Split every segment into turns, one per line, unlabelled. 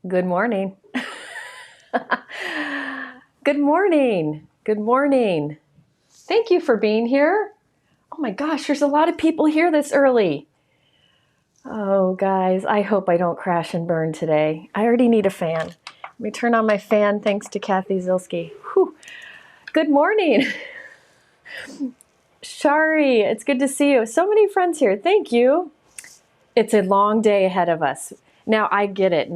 Good morning. Good morning. Good morning. Thank you for being here. Oh my gosh, there's a lot of people here this early. Oh, guys, I hope I don't crash and burn today. I already need a fan. Let me turn on my fan thanks to 𝐌𝐕𝐄 𝐍𝐆. Good morning. Shari, it's good to see you. So many friends here. Thank you. It's a long day ahead of us. Now, I get it.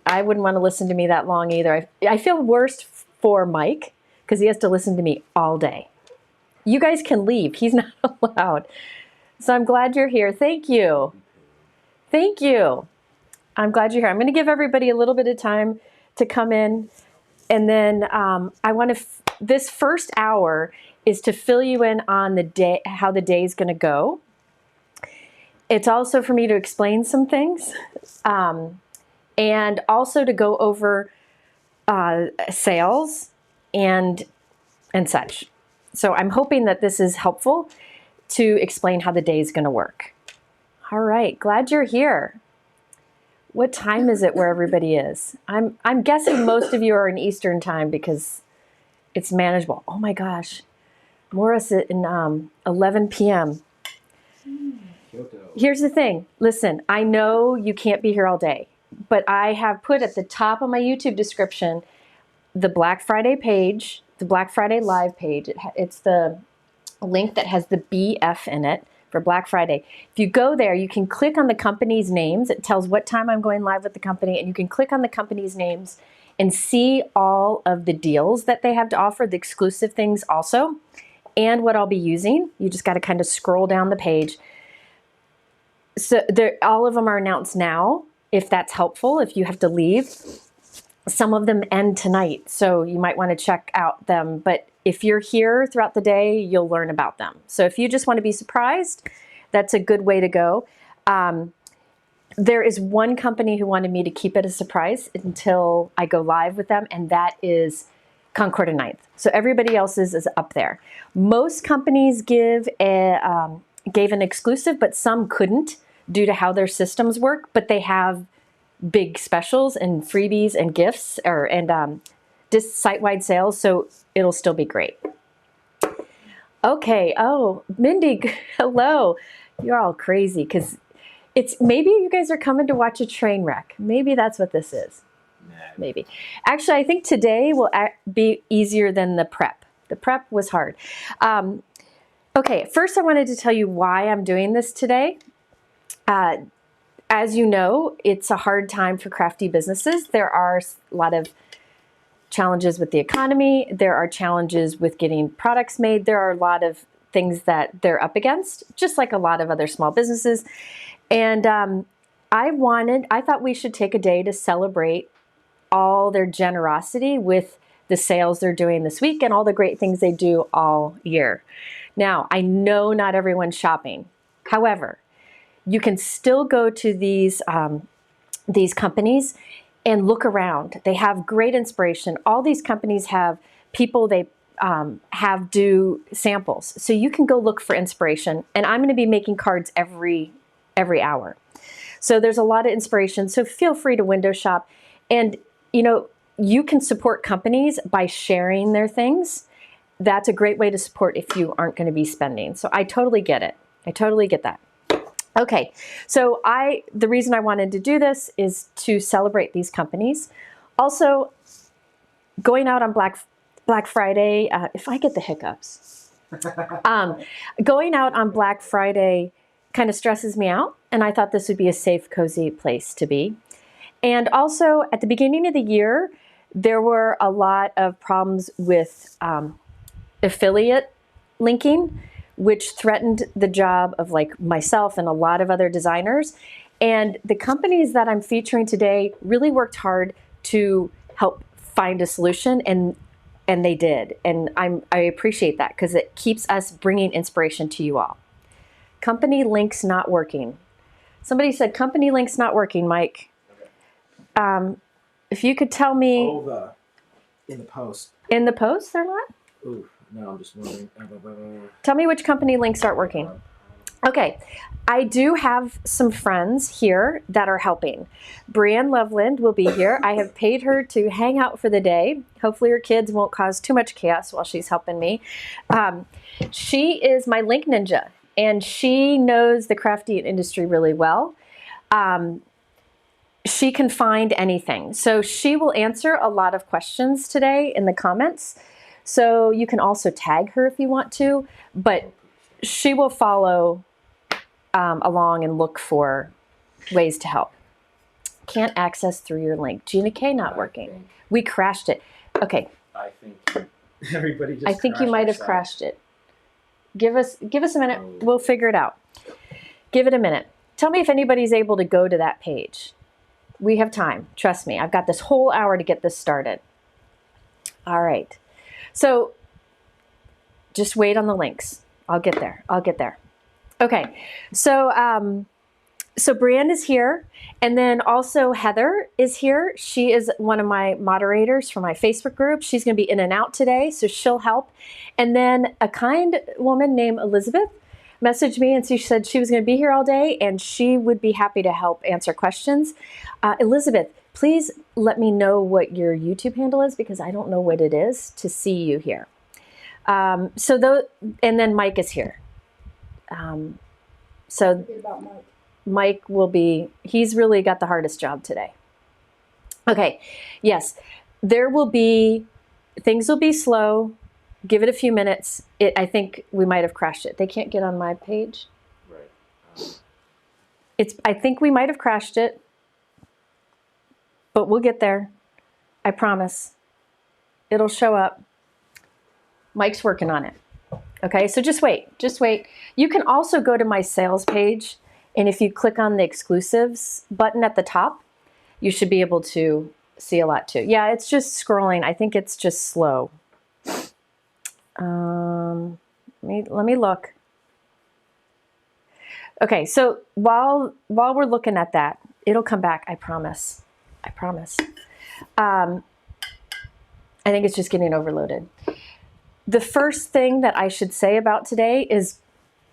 I wouldn't want to listen to me that long either. I feel worse for Mike because he has to listen to me all day. You guys can leave. He's not allowed. So I'm glad you're here. Thank you. Thank you. I'm glad you're here. I'm going to give everybody a little bit of time to come in. And then I want to, this first hour is to fill you in on the day, how the day is going to go. It's also for me to explain some things. And also to go over sales and such. So I'm hoping that this is helpful to explain how the day is going to work. All right, glad you're here. What time is it where everybody is? I'm guessing most of you are in Eastern time because it's manageable. Oh my gosh, Morris at 11 p.m. Here's the thing. Listen, I know you can't be here all day, but I have put at the top of my YouTube description the Black Friday page, the Black Friday live page. It's the link that has the BF in it for Black Friday. If you go there, you can click on the company's names. It tells what time I'm going live with the company, and you can click on the company's names and see all of the deals that they have to offer, the exclusive things also, and what I'll be using. You just got to kind of scroll down the page. So all of them are announced now, if that's helpful, if you have to leave. Some of them end tonight, so you might want to check out them. But if you're here throughout the day, you'll learn about them. So if you just want to be surprised, that's a good way to go. There is one company who wanted me to keep it a surprise until I go live with them, and that is Concord and 9th. So everybody else's is up there. Most companies gave an exclusive, but some couldn't due to how their systems work, but they have big specials and freebies and gifts and site-wide sales, so it'll still be great. Okay, oh, Mindy, hello. You're all crazy because maybe you guys are coming to watch a train wreck. Maybe that's what this is. Maybe. Actually, I think today will be easier than the prep. The prep was hard. Okay, first I wanted to tell you why I'm doing this today. As you know, it's a hard time for crafty businesses. There are a lot of challenges with the economy. There are challenges with getting products made. There are a lot of things that they're up against, just like a lot of other small businesses. And I thought we should take a day to celebrate all their generosity with the sales they're doing this week and all the great things they do all year. Now, I know not everyone's shopping. However, you can still go to these companies and look around. They have great inspiration. All these companies have people they have do samples. So you can go look for inspiration. And I'm going to be making cards every hour. So there's a lot of inspiration. So feel free to window shop. And, you know, you can support companies by sharing their things. That's a great way to support if you aren't going to be spending. So I totally get it. I totally get that. Okay, so the reason I wanted to do this is to celebrate these companies. Also, going out on Black Friday, if I get the hiccups, going out on Black Friday kind of stresses me out, and I thought this would be a safe, cozy place to be. And also, at the beginning of the year, there were a lot of problems with affiliate linking, which threatened the job of like myself and a lot of other designers. And the companies that I'm featuring today really worked hard to help find a solution, and they did. And I appreciate that because it keeps us bringing inspiration to you all. Company links not working. Somebody said company links not working, Mike. If you could tell me.
Oh, in the post.
In the post, they're not?
Ooh, no, I'm just wondering.
Tell me which company links aren't working. Okay, I do have some friends here that are helping. Brianne Loveland will be here. I have paid her to hang out for the day. Hopefully her kids won't cause too much chaos while she's helping me. She is my link ninja, and she knows the crafty industry really well. She can find anything. So she will answer a lot of questions today in the comments. So you can also tag her if you want to, but she will follow along and look for ways to help. Can't access through your link. Gina K not working. We crashed it. Okay.
I think everybody just
I think you might have crashed it. Give us a minute. We'll figure it out. Give it a minute. Tell me if anybody's able to go to that page. We have time. Trust me. I've got this whole hour to get this started. All right. So just wait on the links. I'll get there. I'll get there. Okay. So so Brianne is here, and then also Heather is here. She is one of my moderators for my Facebook group. She's going to be in and out today, so she'll help. And then a kind woman named Elizabeth messaged me, and she said she was going to be here all day, and she would be happy to help answer questions. Elizabeth, please let me know what your YouTube handle is, because I don't know what it is to see you here. And then Mike is here. So Mike will be, he's really got the hardest job today. Okay, yes, things will be slow. Give it a few minutes. I think we might have crashed it. They can't get on my page.
Right.
I think we might have crashed it, but we'll get there. I promise. It'll show up. Mike's working on it. Okay, so just wait. You can also go to my sales page, and if you click on the exclusives button at the top, you should be able to see a lot too. Yeah, it's just scrolling. I think it's just slow. Let me look. Okay, so while we're looking at that, it'll come back. I promise. I think it's just getting overloaded. The first thing that I should say about today is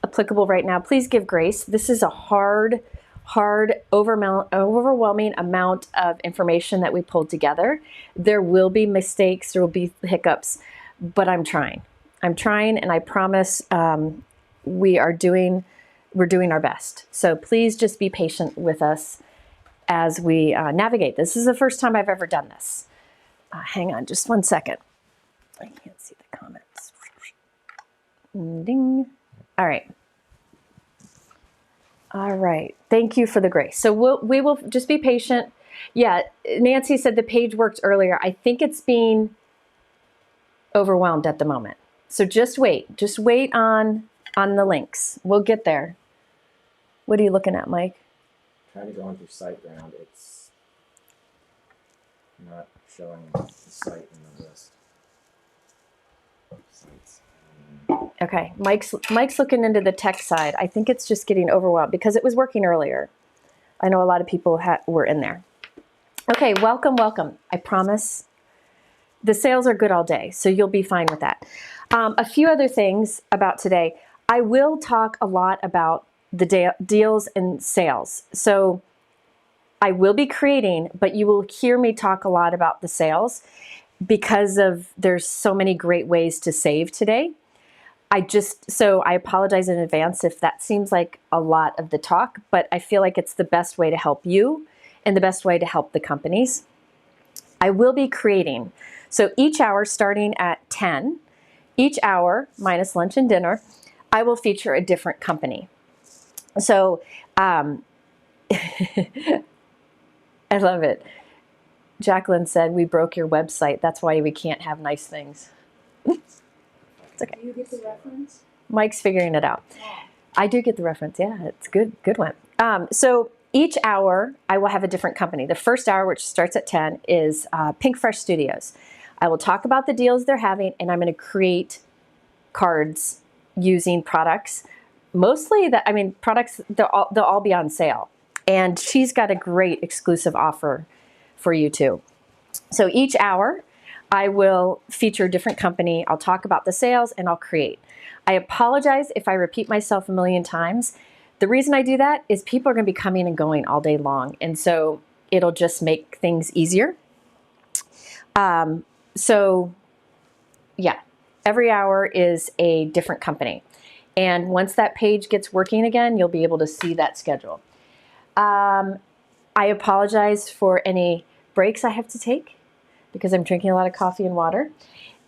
applicable right now. Please give grace. This is a hard, overwhelming amount of information that we pulled together. There will be mistakes, there will be hiccups, but I'm trying, and I promise we're doing our best. So please just be patient with us as we navigate. This is the first time I've ever done this. Hang on just one second. I can't see the comments. Ding. All right. Thank you for the grace. So we will just be patient. Yeah, Nancy said the page worked earlier. I think it's being overwhelmed at the moment. So just wait. Just wait on the links. We'll get there. What are you looking at, Mike?
Trying to go into SiteGround. It's not showing the site in the list. Sites.
Okay, Mike's looking into the tech side. I think it's just getting overwhelmed because it was working earlier. I know a lot of people were in there. Okay, welcome. I promise the sales are good all day, so you'll be fine with that. A few other things about today. I will talk a lot about the deals and sales. So I will be creating, but you will hear me talk a lot about the sales because there's so many great ways to save today. So I apologize in advance if that seems like a lot of the talk, but I feel like it's the best way to help you and the best way to help the companies. I will be creating. So each hour starting at 10, each hour minus lunch and dinner, I will feature a different company. So I love it. Jacqueline said, we broke your website. That's why we can't have nice things. It's okay.
Do you get the reference?
Mike's figuring it out. I do get the reference. Yeah, it's a good one. So each hour, I will have a different company. The first hour, which starts at 10, is Pinkfresh Studios. I will talk about the deals they're having, and I'm going to create cards using products. Mostly, products, they'll all be on sale. And she's got a great exclusive offer for you too. So each hour, I will feature a different company. I'll talk about the sales and I'll create. I apologize if I repeat myself a million times. The reason I do that is people are going to be coming and going all day long. And so it'll just make things easier. So yeah, every hour is a different company. And once that page gets working again, you'll be able to see that schedule. I apologize for any breaks I have to take because I'm drinking a lot of coffee and water,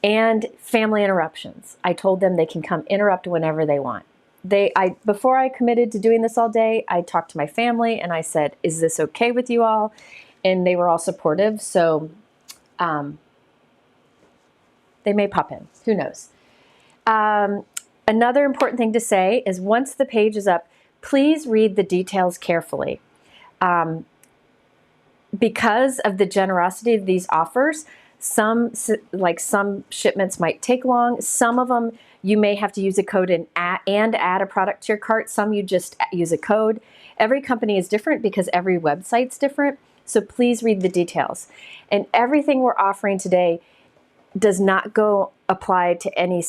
and family interruptions. I told them they can come interrupt whenever they want. Before I committed to doing this all day, I talked to my family and I said, is this okay with you all? And they were all supportive. So they may pop in, who knows? Another important thing to say is once the page is up, please read the details carefully. Because of the generosity of these offers, some shipments might take long. Some of them you may have to use a code and add a product to your cart. Some you just use a code. Every company is different because every website's different. So please read the details. And everything we're offering today does not apply to any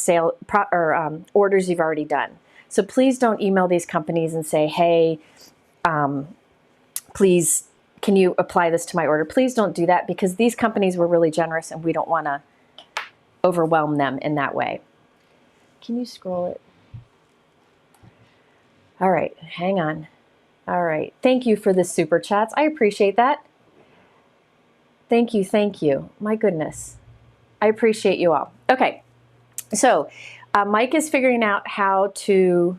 orders you've already done. So please don't email these companies and say, hey, please, can you apply this to my order? Please don't do that because these companies were really generous and we don't want to overwhelm them in that way. Can you scroll it? All right, hang on. All right, thank you for the super chats. I appreciate that. Thank you, thank you. My goodness, I appreciate you all. Okay, so Mike is figuring out how to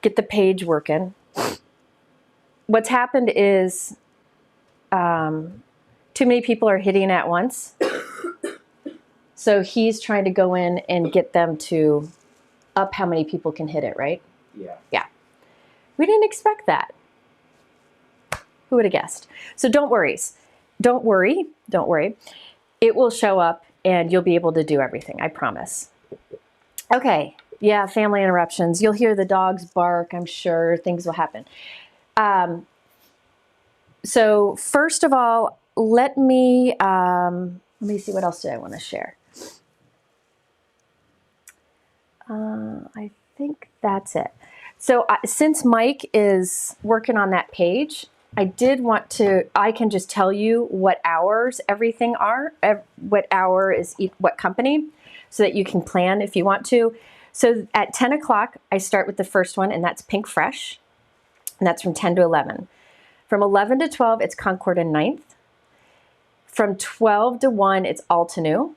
get the page working. What's happened is too many people are hitting at once. So he's trying to go in and get them to up how many people can hit it, right?
Yeah.
Yeah. We didn't expect that. Who would have guessed? So don't worry. Don't worry. Don't worry. It will show up and you'll be able to do everything, I promise. Okay. Yeah, family interruptions. You'll hear the dogs bark, I'm sure. Things will happen. So first of all, let me see, what else did I want to share? I think that's it. So since Mike is working on that page, I can just tell you what hours everything are, what hour is what company, so that you can plan if you want to. So at 10 o'clock, I start with the first one, and that's Pinkfresh, and that's from 10 to 11. From 11 to 12, it's Concord and 9th. From 12 to 1, it's Altenew.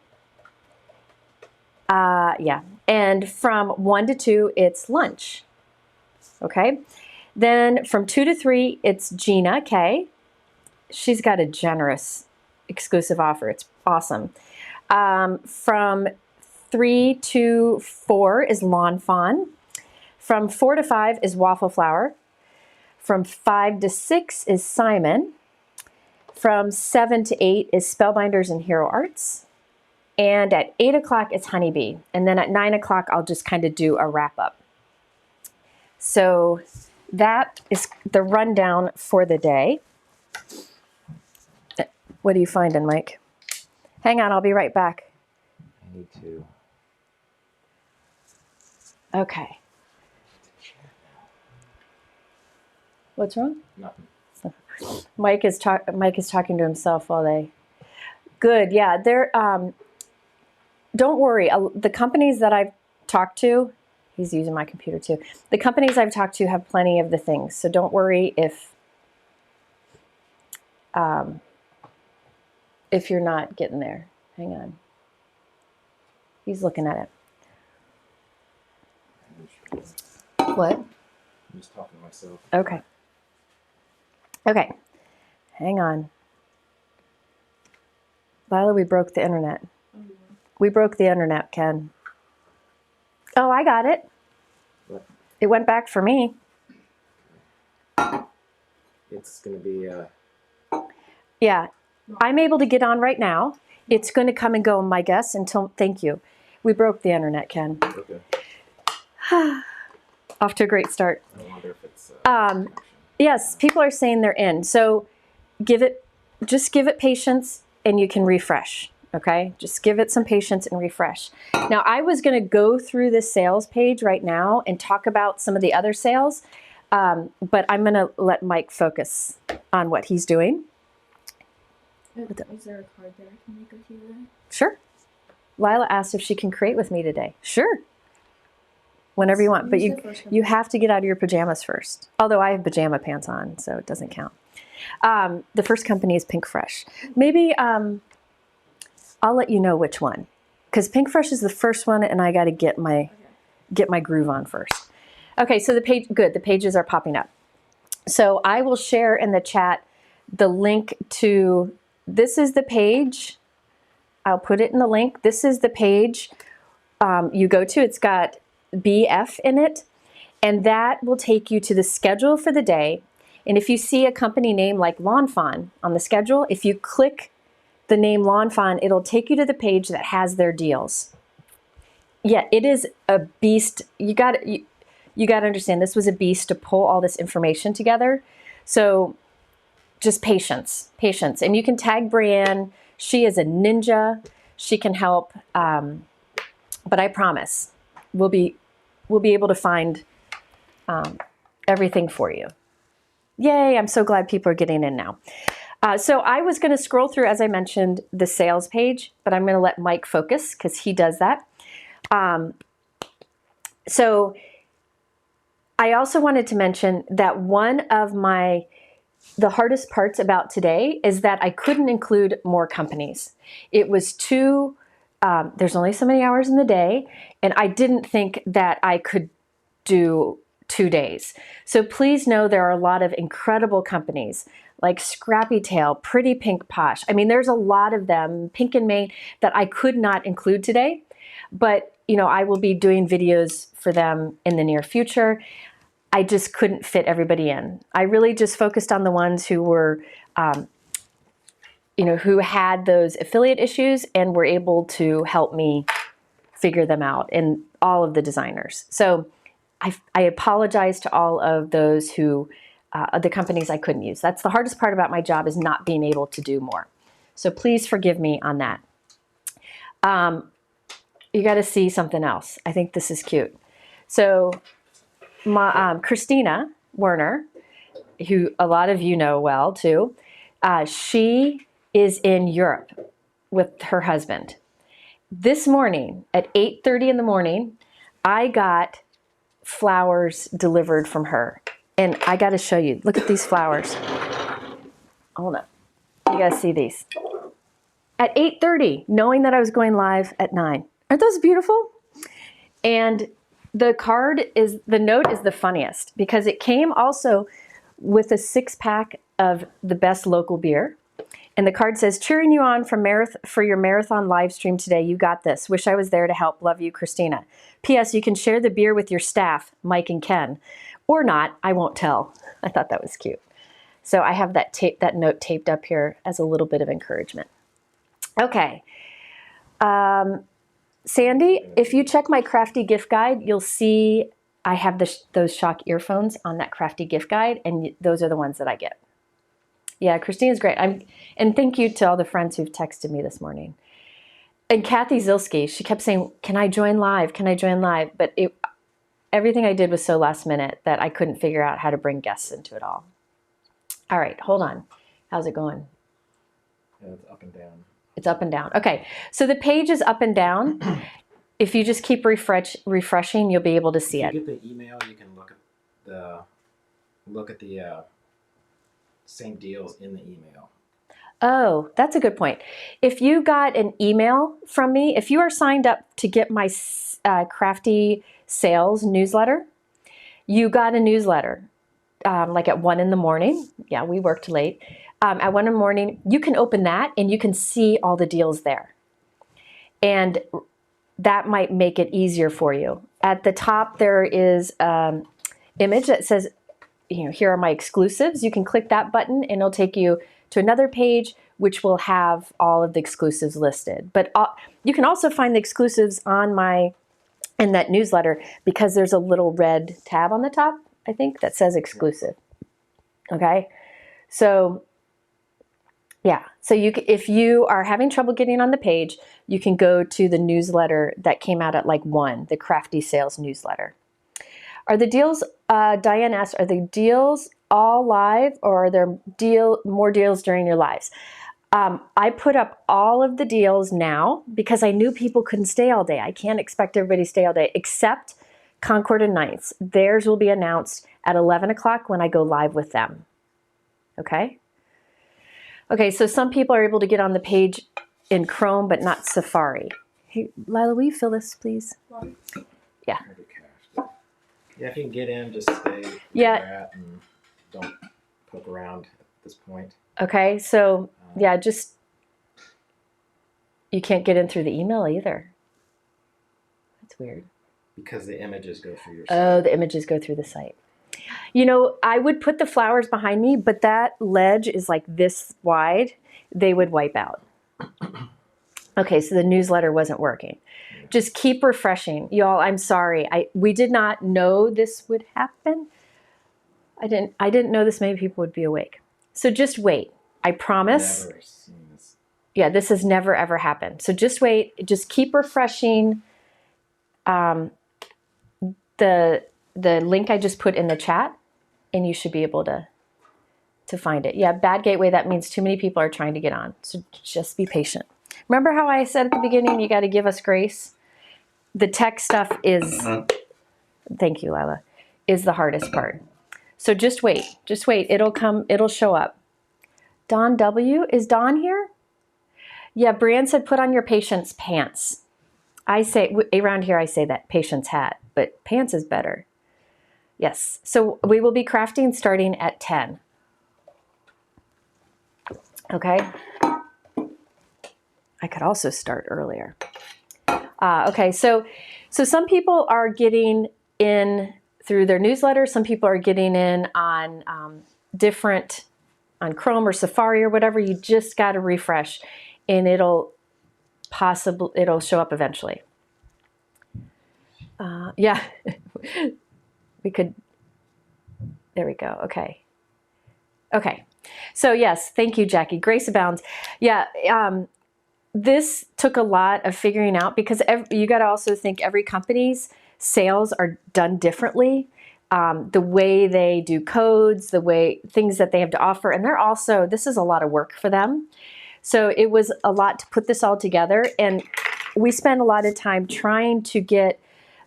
Yeah. And from 1 to 2, it's lunch. Okay. Then from 2 to 3, it's Gina K. She's got a generous exclusive offer. It's awesome. From 3 to 4 is Fawn. From 4 to 5 is Waffle Flower. From 5 to 6 is Simon. From 7 to 8 is Spellbinders and Hero Arts. And at 8 o'clock, it's Honeybee. And then at 9 o'clock, I'll just kind of do a wrap up. So that is the rundown for the day. What are you finding, Mike? Hang on, I'll be right back.
I need to.
Okay. What's wrong?
Nothing.
Mike is talking to himself while they. Good, yeah. They're. Don't worry. The companies that I've talked to, he's using my computer too. The companies I've talked to have plenty of the things, so don't worry if you're not getting there. Hang on. He's looking at it. What?
I'm just talking to myself.
Okay. Okay. Hang on. Lila, we broke the internet. We broke the internet, Ken. Oh, I got it.
What?
It went back for me.
It's going to be...
Yeah. I'm able to get on right now. It's going to come and go, my guess, until... Thank you. We broke the internet, Ken.
Okay.
Off to a great start.
I wonder if it's...
Yes, people are saying they're in. So just give it patience. and you can refresh. Okay, just give it some patience and refresh. Now, I was going to go through this sales page right now and talk about some of the other sales, but I'm going to let Mike focus on what he's doing.
Is there a card there I can make with you then?
Sure. Lila asked if she can create with me today. Sure. Whenever you want, but you have to get out of your pajamas first. Although I have pajama pants on, so it doesn't count. The first company is Pinkfresh. Maybe I'll let you know which one, because Pinkfresh is the first one, and I got to get my groove on first. Okay, so the pages are popping up. So I will share in the chat the link to, this is the page. I'll put it in the link. This is the page you go to. It's got BF in it, and that will take you to the schedule for the day. And if you see a company name like Lawn Fawn on the schedule, if you click the name Lawn Fawn, it'll take you to the page that has their deals. Yeah, it is a beast. You got to understand, this was a beast to pull all this information together. So just patience. And you can tag Brienne. She is a ninja. She can help. But I promise, we'll be able to find everything for you. Yay, I'm so glad people are getting in now. So I was going to scroll through, as I mentioned, the sales page, but I'm going to let Mike focus because he does that. So I also wanted to mention that one of the hardest parts about today is that I couldn't include more companies. It was too, there's only so many hours in the day, and I didn't think that I could do 2 days. So please know there are a lot of incredible companies like Scrappy Tail, Pretty Pink Posh. I mean, there's a lot of them, Pink and Main, that I could not include today, but I will be doing videos for them in the near future. I just couldn't fit everybody in. I really just focused on the ones who were, who had those affiliate issues and were able to help me figure them out, and all of the designers. So I apologize to all of those who, the companies I couldn't use. That's the hardest part about my job, is not being able to do more. So please forgive me on that. You got to see something else. I think this is cute. So Kristina Werner, who a lot of you know well too, she is in Europe with her husband. This morning at 8:30 in the morning, I got flowers delivered from her. And I got to show you. Look at these flowers. Hold up. You got to see these. At 8:30, knowing that I was going live at 9. Aren't those beautiful? And the note is the funniest, because it came also with a 6-pack of the best local beer. And the card says, cheering you on for your marathon live stream today. You got this. Wish I was there to help. Love you, Kristina. P.S. You can share the beer with your staff, Mike and Ken. Or not. I won't tell. I thought that was cute. So I have that note taped up here as a little bit of encouragement. Okay. Sandy, if you check my Crafty gift guide, you'll see I have those Shock earphones on that Crafty gift guide, and those are the ones that I get. Yeah, Kristina's great. And thank you to all the friends who've texted me this morning. And Kathy Zilski, she kept saying, can I join live? Can I join live? But everything I did was so last minute that I couldn't figure out how to bring guests into it all. All right, hold on. How's it going?
Yeah, it's up and down.
It's up and down. Okay, so the page is up and down. If you just keep refreshing, you'll be able to see it.
If you get the email, you can look at the same deals in the email.
Oh, that's a good point. If you got an email from me, if you are signed up to get my Crafty sales newsletter, you got a newsletter like at 1 in the morning. Yeah, we worked late. At 1 in the morning, you can open that and you can see all the deals there. And that might make it easier for you. At the top, there is an image that says, here are my exclusives. You can click that button and it'll take you to another page which will have all of the exclusives listed. But you can also find the exclusives in that newsletter, because there's a little red tab on the top, I think, that says exclusive. Okay? So Yeah, so if you are having trouble getting on the page, you can go to the newsletter that came out at like 1, the Crafty Sales newsletter. Are the deals, Diane asked, are the deals all live, or are there more deals during your lives? I put up all of the deals now because I knew people couldn't stay all day. I can't expect everybody to stay all day, except Concord and Ninths. Theirs will be announced at 11 o'clock when I go live with them. Okay? Okay, so some people are able to get on the page in Chrome, but not Safari. Hey, Lila, will you fill this, please? Yeah.
Yeah, if you can get in, just stay where
Yeah.
you're at and don't poke around at this point.
Okay, so yeah, just, you can't get in through the email either. That's weird.
Because the images go through your site.
Oh, the images go through the site. You know, I would put the flowers behind me, but that ledge is like this wide. They would wipe out. Okay, so the newsletter wasn't working. Just keep refreshing. Y'all, I'm sorry. We did not know this would happen. I didn't know this many people would be awake. So just wait. I promise.
Never seen this.
Yeah, this has never ever happened. So just wait. Just keep refreshing. The link I just put in the chat, and you should be able to find it. Yeah, bad gateway, that means too many people are trying to get on. So just be patient. Remember how I said at the beginning, you got to give us grace? The tech stuff is, thank you, Lila, is the hardest part. So just wait. Just wait. It'll come. It'll show up. Dawn W. Is Dawn here? Yeah, Brian said put on your patience pants. I say, around here I say that patience hat, but pants is better. Yes. So we will be crafting starting at 10. Okay. I could also start earlier. Okay. So some people are getting in through their newsletter. Some people are getting in on on Chrome or Safari or whatever. You just got to refresh, and it'll show up eventually. Yeah, we could. There we go. Okay. Okay. So yes, thank you, Jackie. Grace abounds. Yeah. This took a lot of figuring out because you got to also think every company's sales are done differently. The way they do codes, the way things that they have to offer, and this is a lot of work for them. So it was a lot to put this all together, and we spent a lot of time trying to get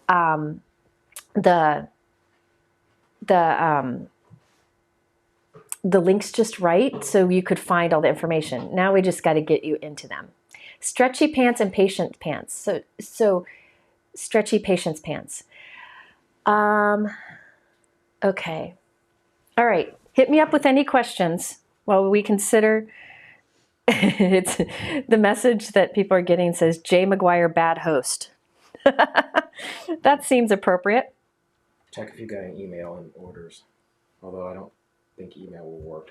the links just right so you could find all the information. Now we just got to get you into them. Stretchy pants and patient pants. So stretchy patience pants. Okay. All right. Hit me up with any questions while we consider. It's the message that people are getting says Jay McGuire bad host. That seems appropriate.
Check if you got an email and orders. Although I don't think email will work.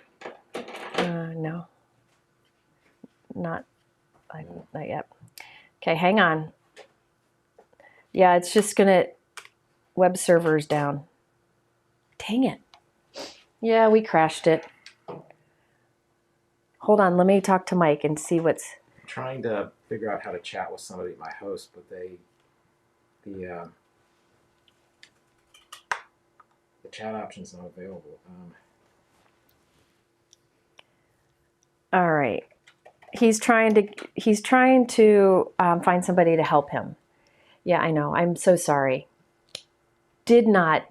No. Not yet. Okay, hang on. Yeah, it's just gonna web servers down. Dang it. Yeah, we crashed it. Hold on, let me talk to Mike and see what's.
I'm trying to figure out how to chat with somebody, my host, but the chat option's not available.
All right. He's trying to find somebody to help him. Yeah, I know. I'm so sorry. Did not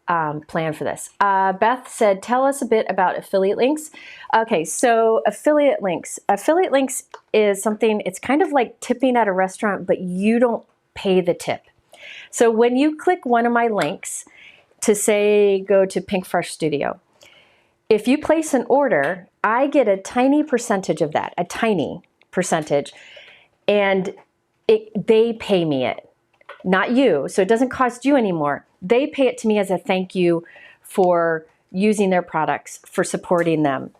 plan for this. Beth said, tell us a bit about affiliate links. Okay, so affiliate links. Affiliate links is something, it's kind of like tipping at a restaurant, but you don't pay the tip. So when you click one of my links to say, go to Pinkfresh Studio, if you place an order, I get a tiny percentage of that, a tiny percentage, and they pay me it, not you. So it doesn't cost you anymore. They pay it to me as a thank you for using their products, for supporting them.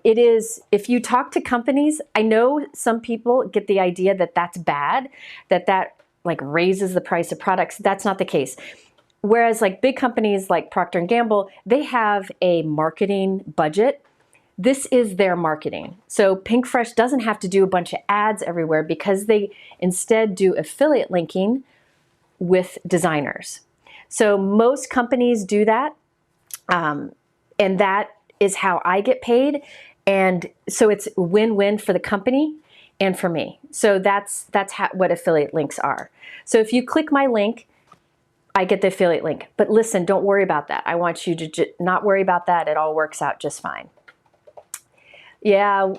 It is, if you talk to companies, I know some people get the idea that that's bad, that like raises the price of products. That's not the case. Whereas like big companies like Procter & Gamble, they have a marketing budget this is their marketing. So Pinkfresh doesn't have to do a bunch of ads everywhere because they instead do affiliate linking with designers. So most companies do that, and that is how I get paid. And so it's win-win for the company and for me. So that's what affiliate links are. So if you click my link, I get the affiliate link. But listen, don't worry about that. I want you to not worry about that. It all works out just fine. Yeah,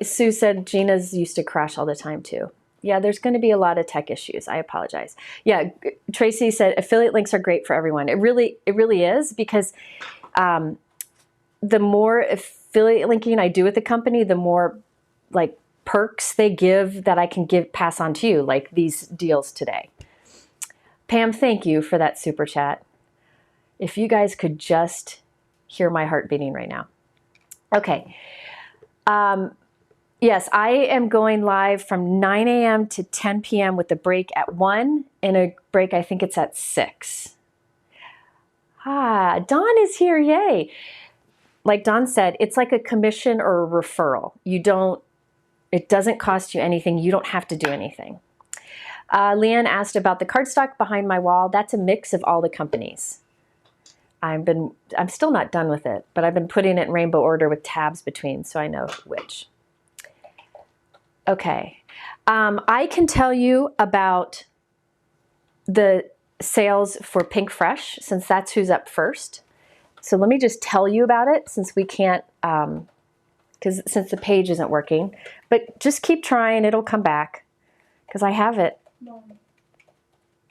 Sue said Gina's used to crash all the time too. Yeah, there's going to be a lot of tech issues. I apologize. Yeah, Tracy said affiliate links are great for everyone. It really is, because the more affiliate linking I do with the company, the more like perks they give that I can pass on to you, like these deals today. Pam, thank you for that super chat. If you guys could just hear my heart beating right now. Okay. Yes, I am going live from 9 a.m. to 10 p.m. with a break at 1 and a break, I think it's at 6. Ah, Dawn is here, yay. Like Dawn said, it's like a commission or a referral. It doesn't cost you anything. You don't have to do anything. Leanne asked about the cardstock behind my wall. That's a mix of all the companies. I'm still not done with it, but I've been putting it in rainbow order with tabs between, so I know which. Okay, I can tell you about the sales for Pinkfresh, since that's who's up first. So let me just tell you about it, since we can't, since the page isn't working. But just keep trying, it'll come back, because I have it.
Mom,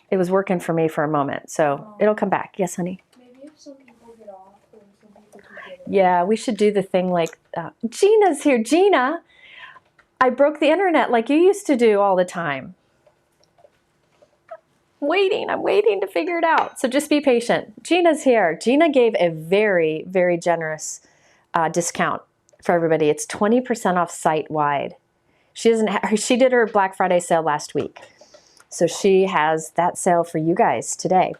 It was working for me for a moment, so it'll come back. Yes, honey?
maybe if some people get off or some people can get it.
Yeah, we should do the thing like, Gina's here. Gina, I broke the internet like you used to do all the time. I'm waiting to figure it out. So just be patient. Gina's here. Gina gave a very, very generous discount for everybody. It's 20% off site-wide. She did her Black Friday sale last week. So she has that sale for you guys today.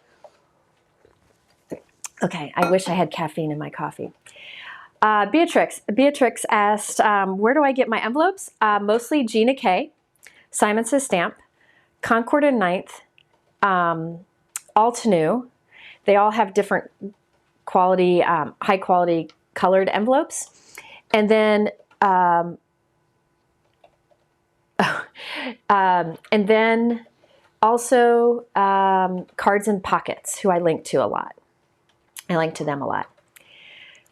Okay, I wish I had caffeine in my coffee. Beatrix asked, where do I get my envelopes? Mostly Gina K, Simon Says Stamp, Concord and 9th, Altenew. They all have different quality, high quality colored envelopes. And then, also Cards and Pockets, who I link to a lot. I link to them a lot.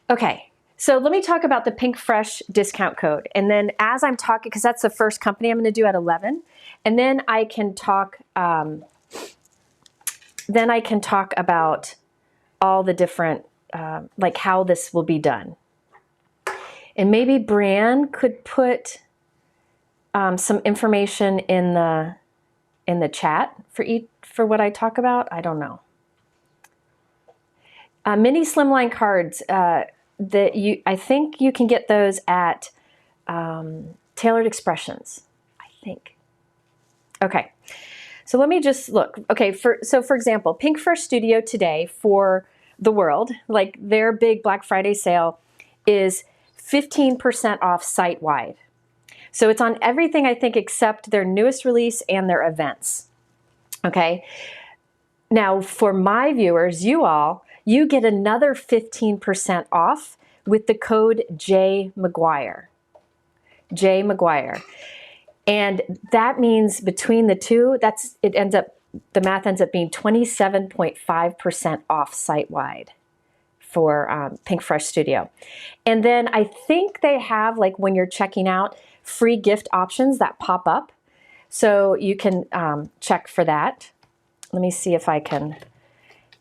Okay, so let me talk about the Pinkfresh discount code. And then as I'm talking, because that's the first company I'm going to do at 11, and then I can talk about all the different, like how this will be done. And maybe Brianne could put some information in the chat for what I talk about. I don't know. Mini slimline cards I think you can get those at Tailored Expressions, I think. Okay, so let me just look. Okay, for example, Pinkfresh Studio today for the world, like their big Black Friday sale, is 15% off site-wide. So it's on everything, I think, except their newest release and their events. Okay. Now, for my viewers, you get another 15% off with the code 𝐍𝐈𝐍𝐆. 𝐍𝐈𝐍𝐆. And that means between the two, the math ends up being 27.5% off site-wide for Pinkfresh Studio. And then I think they have, like when you're checking out, free gift options that pop up. So you can check for that. Let me see if I can.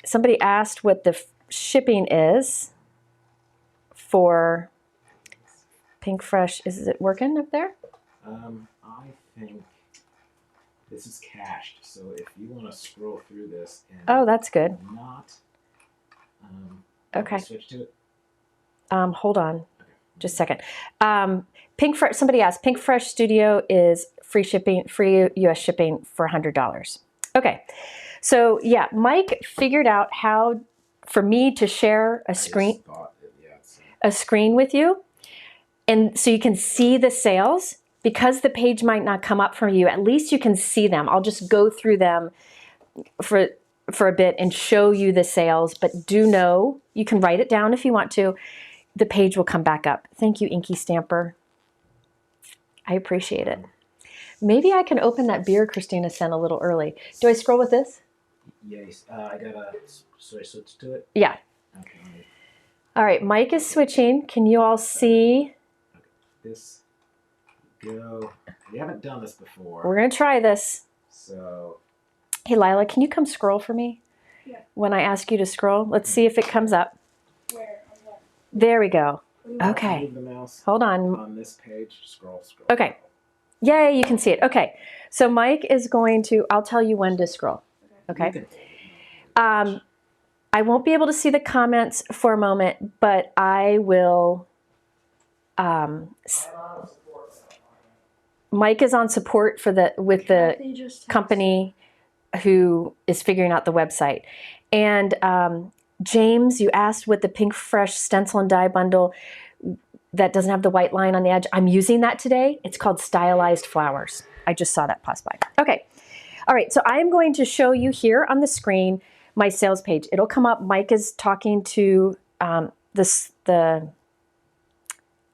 Somebody asked what the shipping is for Pinkfresh. Is it working up there?
I think this is cached. So if you want to scroll through this and
that's good.
Not
okay.
Switch to it.
Hold on, just a second. Pinkfresh. Somebody asked. Pinkfresh Studio is free shipping, free U.S. shipping for $100. Okay, so yeah, Mike figured out how for me to share a screen. a screen with you, and so you can see the sales. Because the page might not come up for you, at least you can see them. I'll just go through them for a bit and show you the sales, but do know, you can write it down if you want to, the page will come back up. Thank you, Inky Stamper. I appreciate it. Maybe I can open that beer Kristina sent a little early. Do I scroll with this?
Yes. I gotta switch to it.
Yeah.
Okay.
All right, Mike is switching. Can you all see?
Okay. This. Go. We haven't done this before.
We're gonna try this.
So.
Hey, Lila, can you come scroll for me?
Yeah.
When I ask you to scroll, let's see if it comes up.
Where? On what?
There we go. Okay.
Move the mouse.
Hold on.
On this page, scroll.
Okay. Yay, you can see it. Okay. So Mike is going to, I'll tell you when to scroll. Okay. I won't be able to see the comments for a moment, but I will. Mike is on support for with the company who is figuring out the website. And James, you asked what the Pinkfresh stencil and die bundle that doesn't have the white line on the edge. I'm using that today. It's called Stylized Flowers. I just saw that pass by. Okay. All right. So I am going to show you here on the screen my sales page. It'll come up. Mike is talking to the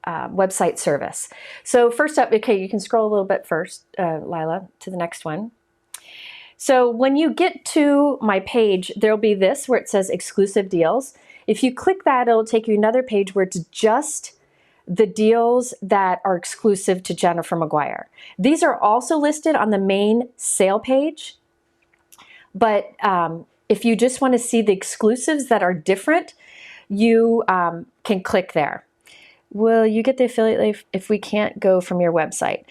website service. So first up, okay, you can scroll a little bit first, Lila, to the next one. So when you get to my page, there'll be this where it says exclusive deals. If you click that, it'll take you another page where it's just the deals that are exclusive to Jennifer McGuire. These are also listed on the main sale page, but if you just want to see the exclusives that are different, you can click there. Will you get the affiliate link if we can't go from your website?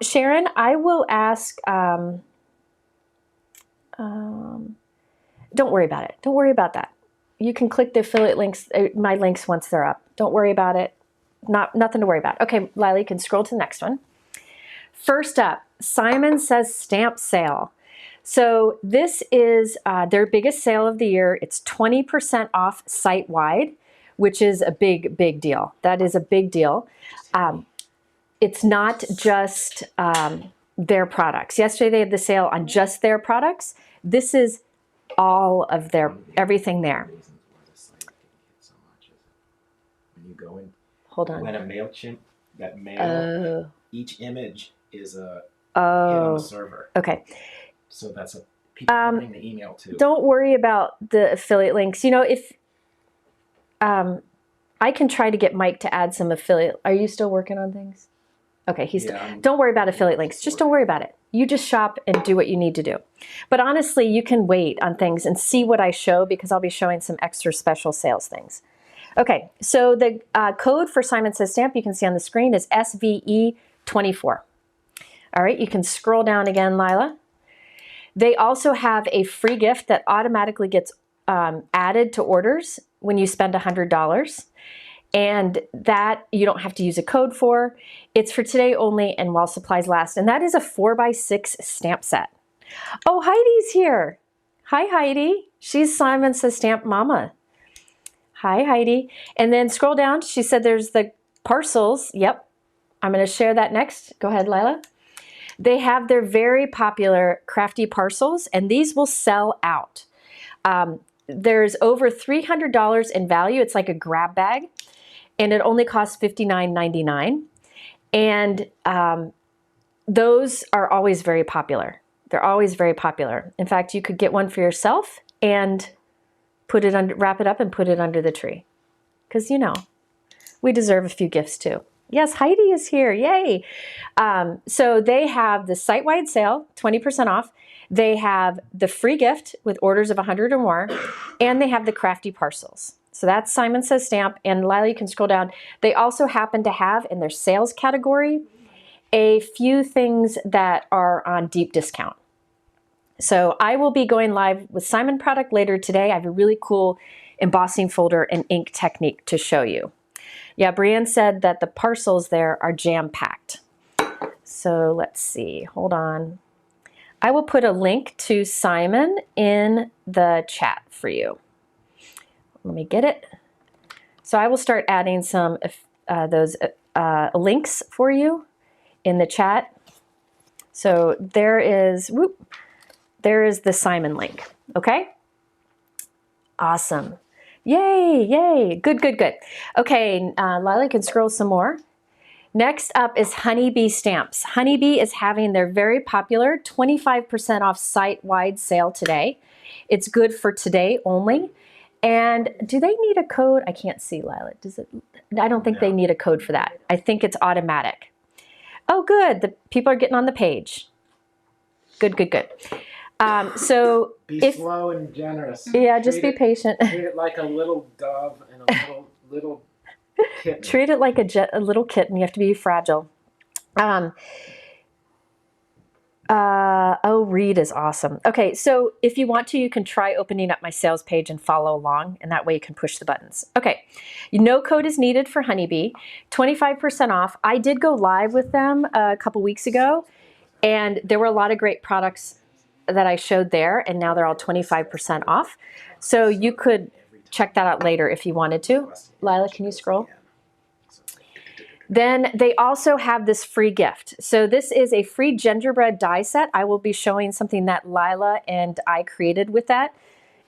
Sharon, I will ask, don't worry about it. Don't worry about that. You can click the affiliate links, my links once they're up. Don't worry about it. Nothing to worry about. Okay, Lila, you can scroll to the next one. First up, Simon Says Stamp Sale. So this is their biggest sale of the year. It's 20% off site-wide, which is a big, big deal. That is a big deal. It's not just their products. Yesterday they had the sale on just their products. This is all of their, everything there.
When you go in,
hold on.
when a MailChimp, that mail, each image is a hit on the server.
Okay.
So that's a people opening the email too.
Don't worry about the affiliate links. You know, if I can try to get Mike to add some affiliate. Are you still working on things? Okay, don't worry about affiliate links. Just don't worry about it. You just shop and do what you need to do. But honestly, you can wait on things and see what I show because I'll be showing some extra special sales things. Okay, so the code for Simon Says Stamp you can see on the screen is SVE24. All right, you can scroll down again, Lila. They also have a free gift that automatically gets added to orders when you spend $100. And that you don't have to use a code for. It's for today only and while supplies last. And that is a 4x6 stamp set. Oh, Heidi's here. Hi, Heidi. She's Simon Says Stamp Mama. Hi, Heidi. And then scroll down. She said there's the parcels. Yep. I'm going to share that next. Go ahead, Lila. They have their very popular Crafty parcels, and these will sell out. There's over $300 in value. It's like a grab bag. And it only costs $59.99. And those are always very popular. They're always very popular. In fact, you could get one for yourself and put it under, wrap it up and put it under the tree. Because, you know, we deserve a few gifts too. Yes, Heidi is here. Yay. So they have the site-wide sale, 20% off. They have the free gift with orders of 100 or more. And they have the Crafty parcels. So that's Simon Says Stamp, and Lila, you can scroll down. They also happen to have in their sales category a few things that are on deep discount. So I will be going live with Simon product later today. I have a really cool embossing folder and ink technique to show you. Yeah, Brienne said that the parcels there are jam-packed. So let's see, hold on. I will put a link to Simon in the chat for you. Let me get it. So I will start adding some those links for you in the chat. So there is the Simon link. Okay. Awesome. Yay, yay. Good, good, good. Okay, Lila can scroll some more. Next up is Honeybee stamps. Honeybee is having their very popular 25% off site-wide sale today. It's good for today only. And do they need a code? I can't see, Lila. Does it? I don't think they need a code for that. I think it's automatic. Oh, good. The people are getting on the page. Good, good, good. So
be slow and generous.
Yeah, just be patient.
Treat it like a little dove and a little kitten.
Treat it like a little kitten. You have to be fragile. Oh, read is awesome. Okay, so if you want to, you can try opening up my sales page and follow along, and that way you can push the buttons. Okay, no code is needed for Honeybee. 25% off. I did go live with them a couple weeks ago, and there were a lot of great products that I showed there, and now they're all 25% off. So you could check that out later if you wanted to. Lila, can you scroll? Then they also have this free gift. So this is a free gingerbread die set. I will be showing something that Lila and I created with that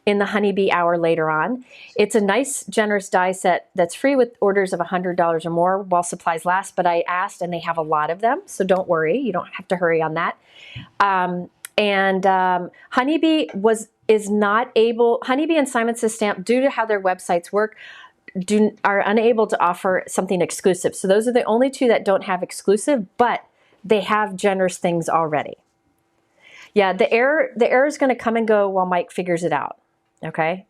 in the Honeybee Hour later on. It's a nice, generous die set that's free with orders of $100 or more while supplies last, but I asked and they have a lot of them, so don't worry. You don't have to hurry on that. Honeybee Honeybee and Simon Says Stamp, due to how their websites work, are unable to offer something exclusive. So those are the only two that don't have exclusive, but they have generous things already. Yeah, the error is going to come and go while Mike figures it out. Okay?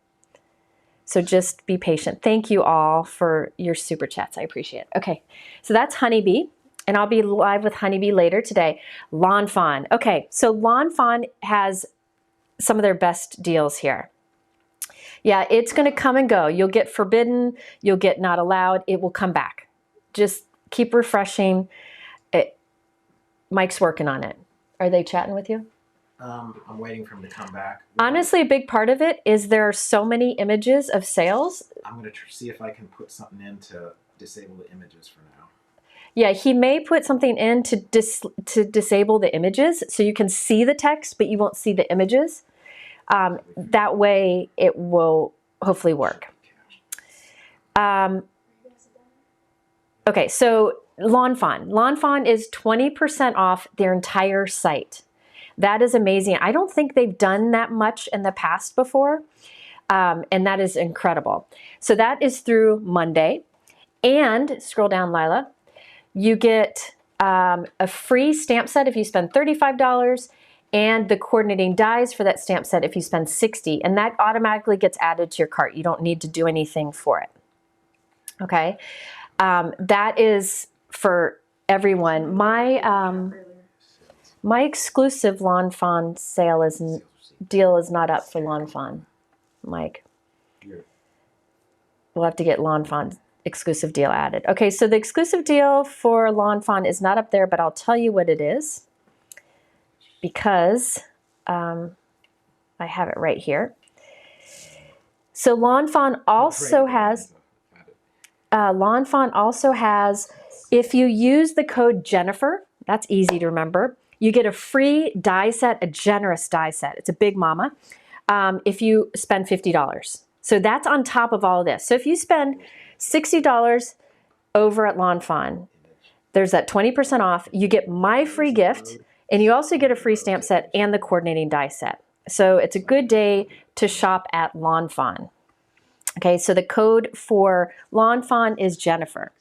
So just be patient. Thank you all for your super chats. I appreciate it. Okay, so that's Honeybee, and I'll be live with Honeybee later today. Lawn Fawn. Okay, so Lawn Fawn has some of their best deals here. Yeah, it's going to come and go. You'll get forbidden. You'll get not allowed. It will come back. Just keep refreshing. Mike's working on it. Are they chatting with you?
I'm waiting for him to come back.
Honestly, a big part of it is there are so many images of sales.
I'm going to see if I can put something in to disable the images for now.
Yeah, he may put something in to disable the images so you can see the text, but you won't see the images. That way it will hopefully work. Okay, so Lawn Fawn. Lawn Fawn is 20% off their entire site. That is amazing. I don't think they've done that much in the past before, and that is incredible. So that is through Monday. And scroll down, Lila. You get a free stamp set if you spend $35. And the coordinating dies for that stamp set if you spend $60, and that automatically gets added to your cart. You don't need to do anything for it. Okay, that is for everyone. My exclusive Lawn Fawn deal is not up for Lawn Fawn, Mike. We'll have to get Lawn Fawn exclusive deal added. Okay, so the exclusive deal for Lawn Fawn is not up there, but I'll tell you what it is, because I have it right here. So Lawn Fawn also has, if you use the code Jennifer, that's easy to remember, you get a free die set, a generous die set. It's a big mama, if you spend $50. So that's on top of all of this. So if you spend $60 over at Lawn Fawn, there's that 20% off. You get my free gift, and you also get a free stamp set and the coordinating die set. So it's a good day to shop at Lawn Fawn. Okay, so the code for Lawn Fawn is Jennifer.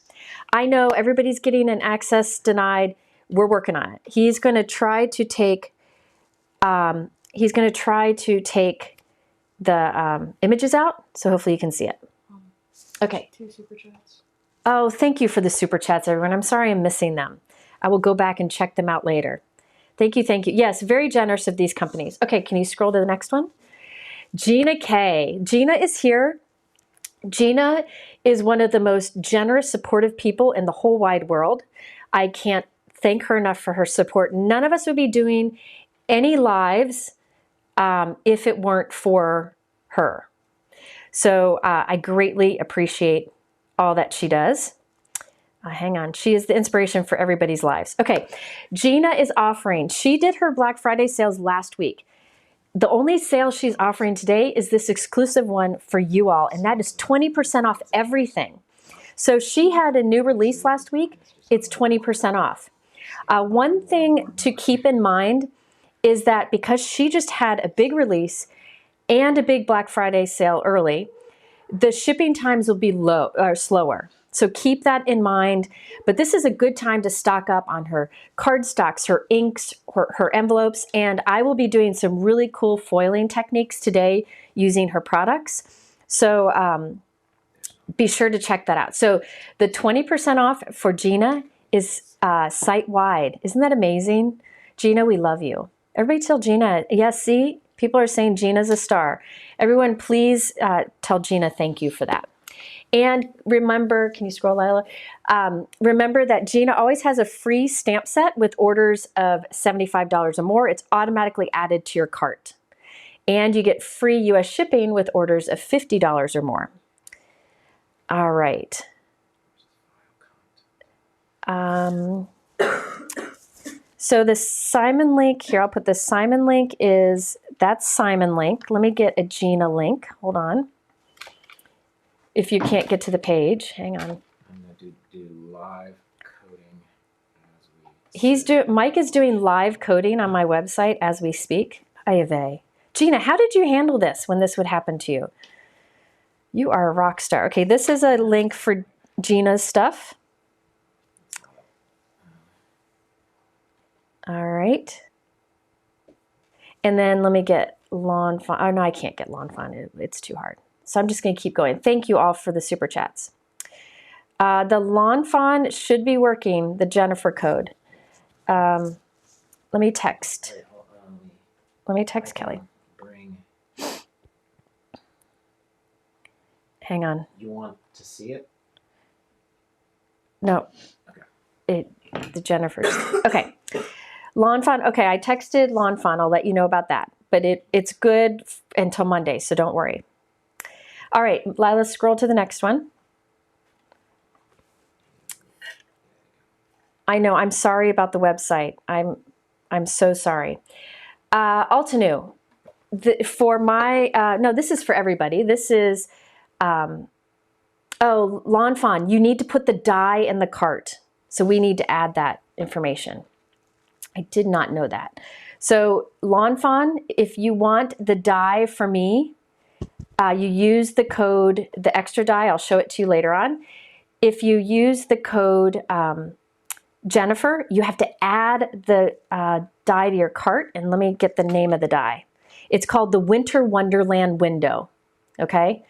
I know everybody's getting an access denied. We're working on it. He's going to try to take the images out, so hopefully you can see it. Okay.
2 super chats.
Oh, thank you for the super chats, everyone. I'm sorry I'm missing them. I will go back and check them out later. Thank you, thank you. Yes, very generous of these companies. Okay, can you scroll to the next one? Gina K. Gina is here. Gina is one of the most generous, supportive people in the whole wide world. I can't thank her enough for her support. None of us would be doing any lives if it weren't for her. So I greatly appreciate all that she does. Hang on. She is the inspiration for everybody's lives. Okay. Gina is offering, she did her Black Friday sales last week. The only sale she's offering today is this exclusive one for you all, and that is 20% off everything. So she had a new release last week. It's 20% off. One thing to keep in mind is that because she just had a big release and a big Black Friday sale early, the shipping times will be slower. So keep that in mind. But this is a good time to stock up on her cardstocks, her inks, her envelopes, and I will be doing some really cool foiling techniques today using her products. So be sure to check that out. So the 20% off for Gina is site-wide. Isn't that amazing? Gina, we love you. Everybody tell Gina, yes, see? People are saying Gina's a star. Everyone, please tell Gina thank you for that. And remember, can you scroll, Lila? Remember that Gina always has a free stamp set with orders of $75 or more. It's automatically added to your cart. And you get free US shipping with orders of $50 or more. All right. So the Simon link here, I'll put the Simon link that's Simon link. Let me get a Gina link. Hold on. If you can't get to the page, hang on.
I'm going to do live coding.
Mike is doing live coding on my website as we speak. 𝐌𝐕𝐄. Gina, how did you handle this when this would happen to you? You are a rock star. Okay, this is a link for Gina's stuff. All right. And then let me get Lawn Fawn. Oh, no, I can't get Lawn Fawn. It's too hard. So I'm just going to keep going. Thank you all for the super chats. The Lawn Fawn should be working, the Jennifer code. Let me text. Let me text Kelly. Hang on.
You want to see it?
No.
Okay.
The Jennifer's. Okay. Lawn Fawn. Okay, I texted Lawn Fawn. I'll let you know about that. But it's good until Monday, so don't worry. All right, Lila, scroll to the next one. I know, I'm sorry about the website. I'm so sorry. Altenew, for my, no, this is for everybody. This is, oh, Lawn Fawn, you need to put the die in the cart. So we need to add that information. I did not know that. So Lawn Fawn, if you want the die for me, you use the code, the extra die, I'll show it to you later on. If you use the code Jennifer, you have to add the die to your cart, and let me get the name of the die. It's called the Winter Wonderland Window, okay?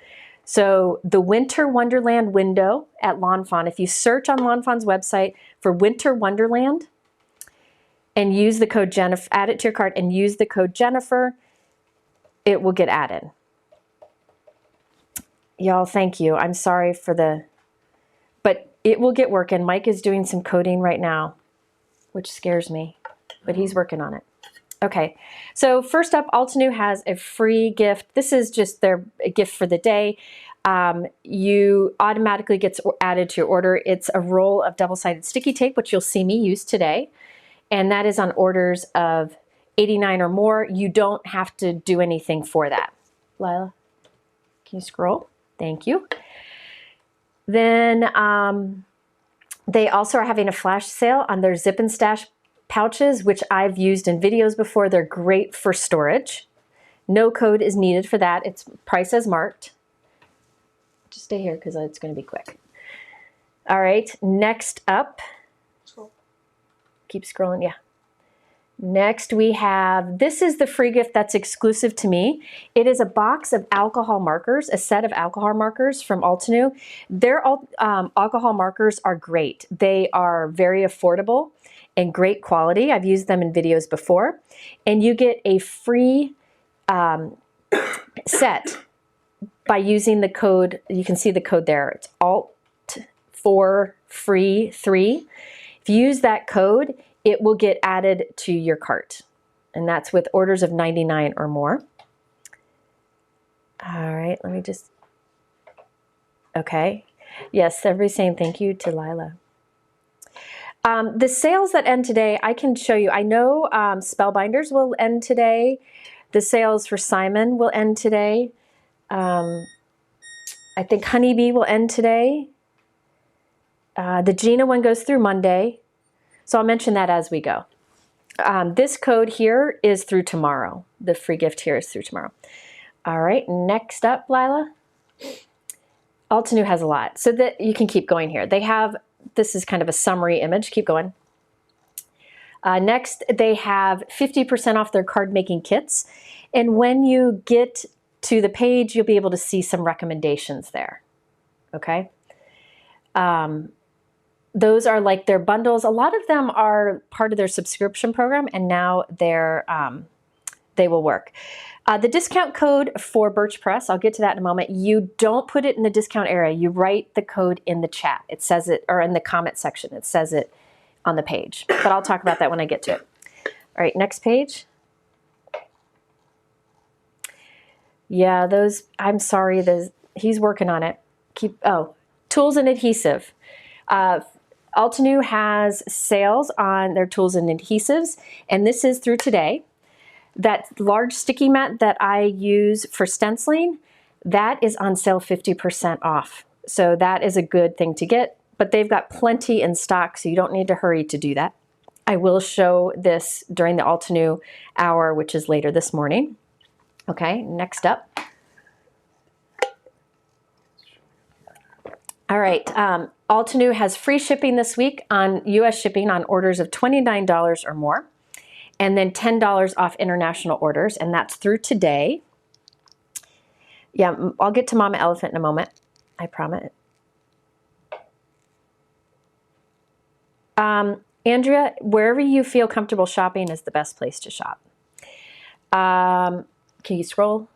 So the Winter Wonderland Window at Lawn Fawn, if you search on Lawn Fawn's website for Winter Wonderland and use the code Jennifer, add it to your cart and use the code Jennifer, it will get added. Y'all, thank you. I'm sorry for but it will get working. Mike is doing some coding right now, which scares me, but he's working on it. Okay, so first up, Altenew has a free gift. This is just their gift for the day. You automatically gets added to your order. It's a roll of double-sided sticky tape, which you'll see me use today, and that is on orders of 89 or more. You don't have to do anything for that. Lila, can you scroll? Thank you. Then they also are having a flash sale on their Zip and Stash pouches, which I've used in videos before. They're great for storage. No code is needed for that. It's price as marked. Just stay here because it's going to be quick. All right, next up. Keep scrolling, yeah. Next we have, this is the free gift that's exclusive to me. It is a box of alcohol markers, a set of alcohol markers from Altenew. Their alcohol markers are great. They are very affordable and great quality. I've used them in videos before. And you get a free set by using the code. You can see the code there. It's ALT4FREE3. If you use that code, it will get added to your cart. And that's with orders of 99 or more. All right, let me just, okay. Yes, everybody's saying thank you to Lila. The sales that end today, I can show you. I know Spellbinders will end today. The sales for Simon will end today. I think Honeybee will end today. The Gina one goes through Monday. So I'll mention that as we go. This code here is through tomorrow. The free gift here is through tomorrow. All right, next up, Lila. Altenew has a lot, so that you can keep going here. They have, this is kind of a summary image. Keep going. Next, they have 50% off their card making kits. And when you get to the page, you'll be able to see some recommendations there. Okay. Those are like their bundles. A lot of them are part of their subscription program, and now they're, they will work. The discount code for Birch Press, I'll get to that in a moment. You don't put it in the discount area. You write the code in the chat. It says it, or in the comment section. It says it on the page. But I'll talk about that when I get to it. All right, next page. Yeah, those, I'm sorry, he's working on it. Tools and adhesive. Altenew has sales on their tools and adhesives, and this is through today. That large sticky mat that I use for stenciling, that is on sale 50% off. So that is a good thing to get, but they've got plenty in stock, so you don't need to hurry to do that. I will show this during the Altenew hour, which is later this morning. Okay, next up. All right, Altenew has free shipping this week on US shipping on orders of $29 or more. And then $10 off international orders, and that's through today. Yeah, I'll get to Mama Elephant in a moment, I promise. Andrea, wherever you feel comfortable shopping is the best place to shop. Can you scroll?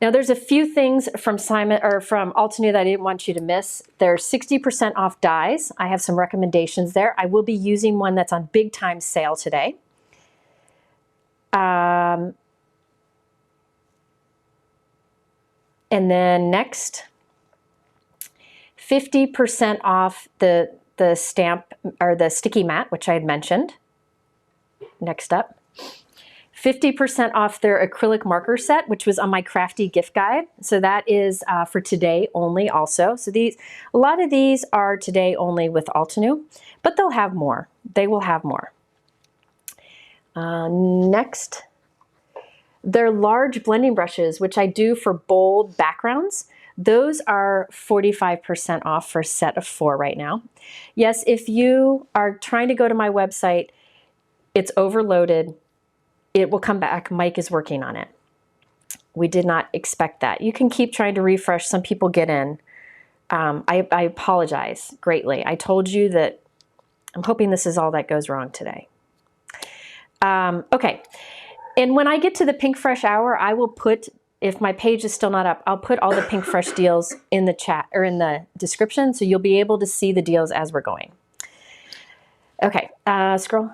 Now there's a few things from Simon or from Altenew that I didn't want you to miss. There's 60% off dyes. I have some recommendations there. I will be using one that's on big time sale today. And then next, 50% off the stamp or the sticky mat, which I had mentioned. Next up, 50% off their acrylic marker set, which was on my Crafty gift guide. So that is for today only also. So a lot of these are today only with Altenew, but they'll have more. They will have more. Next, their large blending brushes, which I do for bold backgrounds, those are 45% off for a set of 4 right now. Yes, if you are trying to go to my website, it's overloaded. It will come back. Mike is working on it. We did not expect that. You can keep trying to refresh. Some people get in. I apologize greatly. I told you that I'm hoping this is all that goes wrong today. Okay, and when I get to the Pinkfresh hour, I will put, if my page is still not up, I'll put all the Pinkfresh deals in the chat or in the description, so you'll be able to see the deals as we're going. Okay, scroll.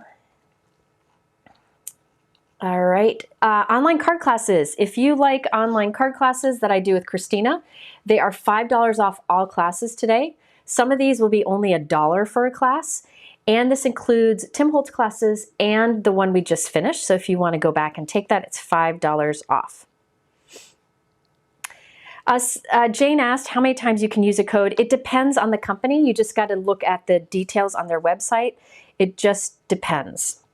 All right, online card classes. If you like online card classes that I do with Kristina, they are $5 off all classes today. Some of these will be only $1 for a class. And this includes Tim Holtz classes and the one we just finished. So if you want to go back and take that, it's $5 off. Jane asked how many times you can use a code. It depends on the company. You just got to look at the details on their website. It just depends.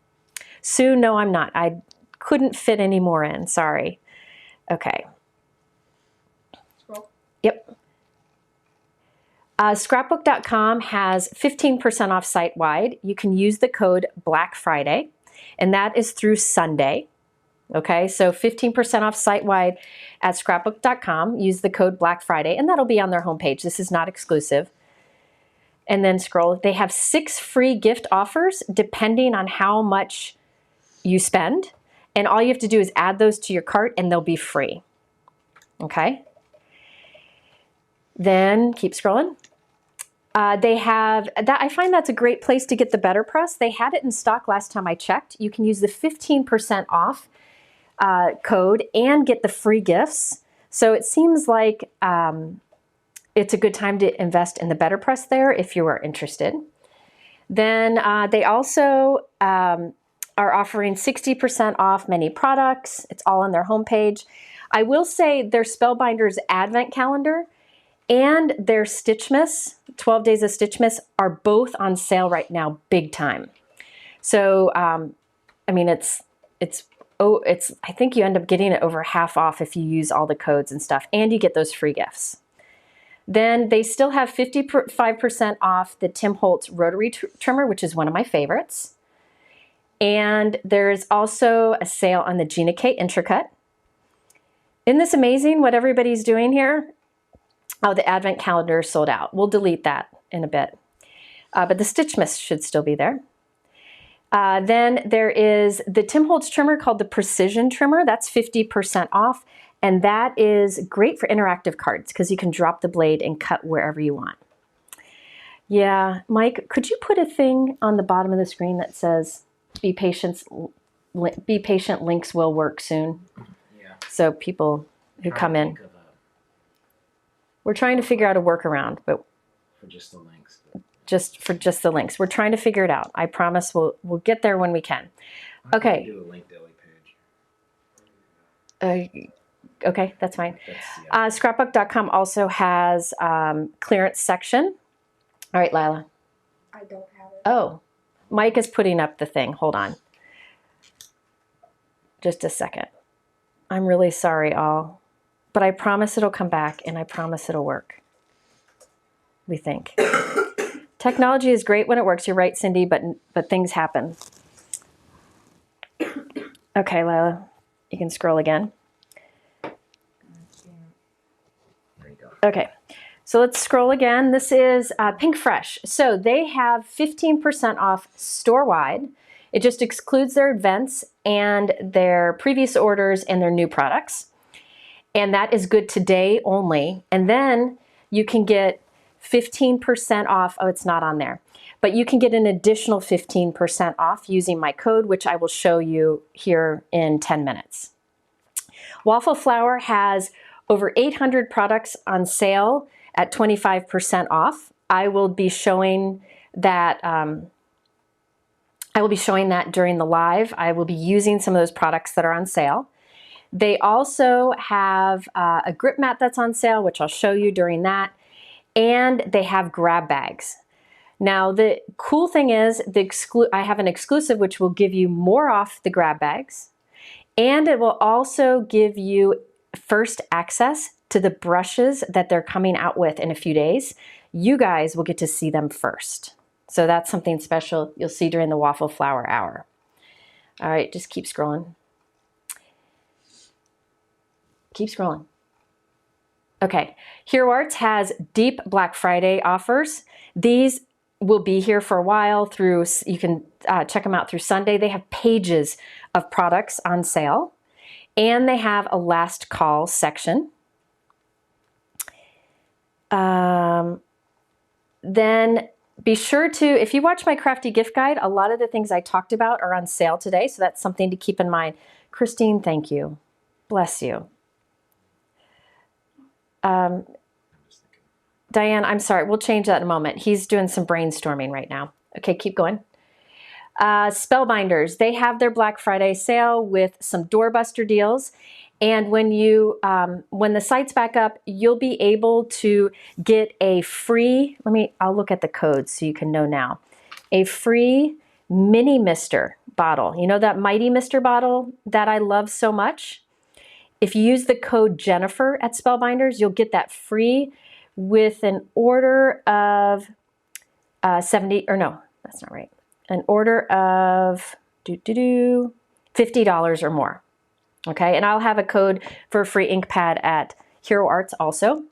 Sue, no, I'm not. I couldn't fit any more in. Sorry. Okay.
Scroll.
Yep. Scrapbook.com has 15% off site-wide. You can use the code Black Friday, and that is through Sunday. Okay, so 15% off site-wide at scrapbook.com. Use the code Black Friday, and that'll be on their homepage. This is not exclusive. And then scroll. They have 6 free gift offers depending on how much you spend. And all you have to do is add those to your cart, and they'll be free. Okay. Then keep scrolling. They have that. I find that's a great place to get the Better Press. They had it in stock last time I checked. You can use the 15% off code and get the free gifts. So it seems like it's a good time to invest in the Better Press there if you are interested. Then they also are offering 60% off many products. It's all on their homepage. I will say their Spellbinders Advent Calendar and their Stitchmas, 12 Days of Stitchmas, are both on sale right now, big time. So, I mean, I think you end up getting it over half off if you use all the codes and stuff, and you get those free gifts. Then they still have 55% off the Tim Holtz rotary trimmer, which is one of my favorites. And there's also a sale on the Gina K Intricate. Isn't this amazing what everybody's doing here? Oh, the Advent Calendar is sold out. We'll delete that in a bit. But the Stitchmas should still be there. Then there is the Tim Holtz trimmer called the Precision Trimmer. That's 50% off. And that is great for interactive cards because you can drop the blade and cut wherever you want. Yeah, Mike, could you put a thing on the bottom of the screen that says, be patient, links will work soon?
Yeah.
So people who come in. We're trying to figure out a workaround, but
for just the links.
Just the links. We're trying to figure it out. I promise we'll get there when we can. Okay.
Do a link daily page.
Okay, that's fine. Scrapbook.com also has clearance section. All right, Lila.
I don't have it.
Oh, Mike is putting up the thing. Hold on. Just a second. I'm really sorry, all. But I promise it'll come back, and I promise it'll work. We think. Technology is great when it works. You're right, Cindy, but things happen. Okay, Lila, you can scroll again.
There you go.
Okay, so let's scroll again. This is Pinkfresh. So they have 15% off store-wide. It just excludes their events and their previous orders and their new products. And that is good today only. And then you can get 15% off. Oh, it's not on there. But you can get an additional 15% off using my code, which I will show you here in 10 minutes. Waffle Flower has over 800 products on sale at 25% off. I will be showing that. During the live. I will be using some of those products that are on sale. They also have a grip mat that's on sale, which I'll show you during that. And they have grab bags. Now, the cool thing is I have an exclusive which will give you more off the grab bags. And it will also give you first access to the brushes that they're coming out with in a few days. You guys will get to see them first. So that's something special you'll see during the Waffle Flower hour. All right, just keep scrolling. Keep scrolling. Okay, Hero Arts has deep Black Friday offers. These will be here for a while you can check them out through Sunday. They have pages of products on sale, and they have a last call section. Then be sure to, if you watch my Crafty gift guide, a lot of the things I talked about are on sale today, so that's something to keep in mind. Christine, thank you. Bless you. Diane, I'm sorry. We'll change that in a moment. He's doing some brainstorming right now. Okay, keep going. Spellbinders, they have their Black Friday sale with some doorbuster deals. And when the site's back up, you'll be able to get a free, I'll look at the codes so you can know now. A free mini mister bottle. You know that Mighty Mister bottle that I love so much? If you use the code Jennifer at Spellbinders, you'll get that free with an order of an order of $50 or more. Okay, and I'll have a code for a free ink pad at Hero Arts also.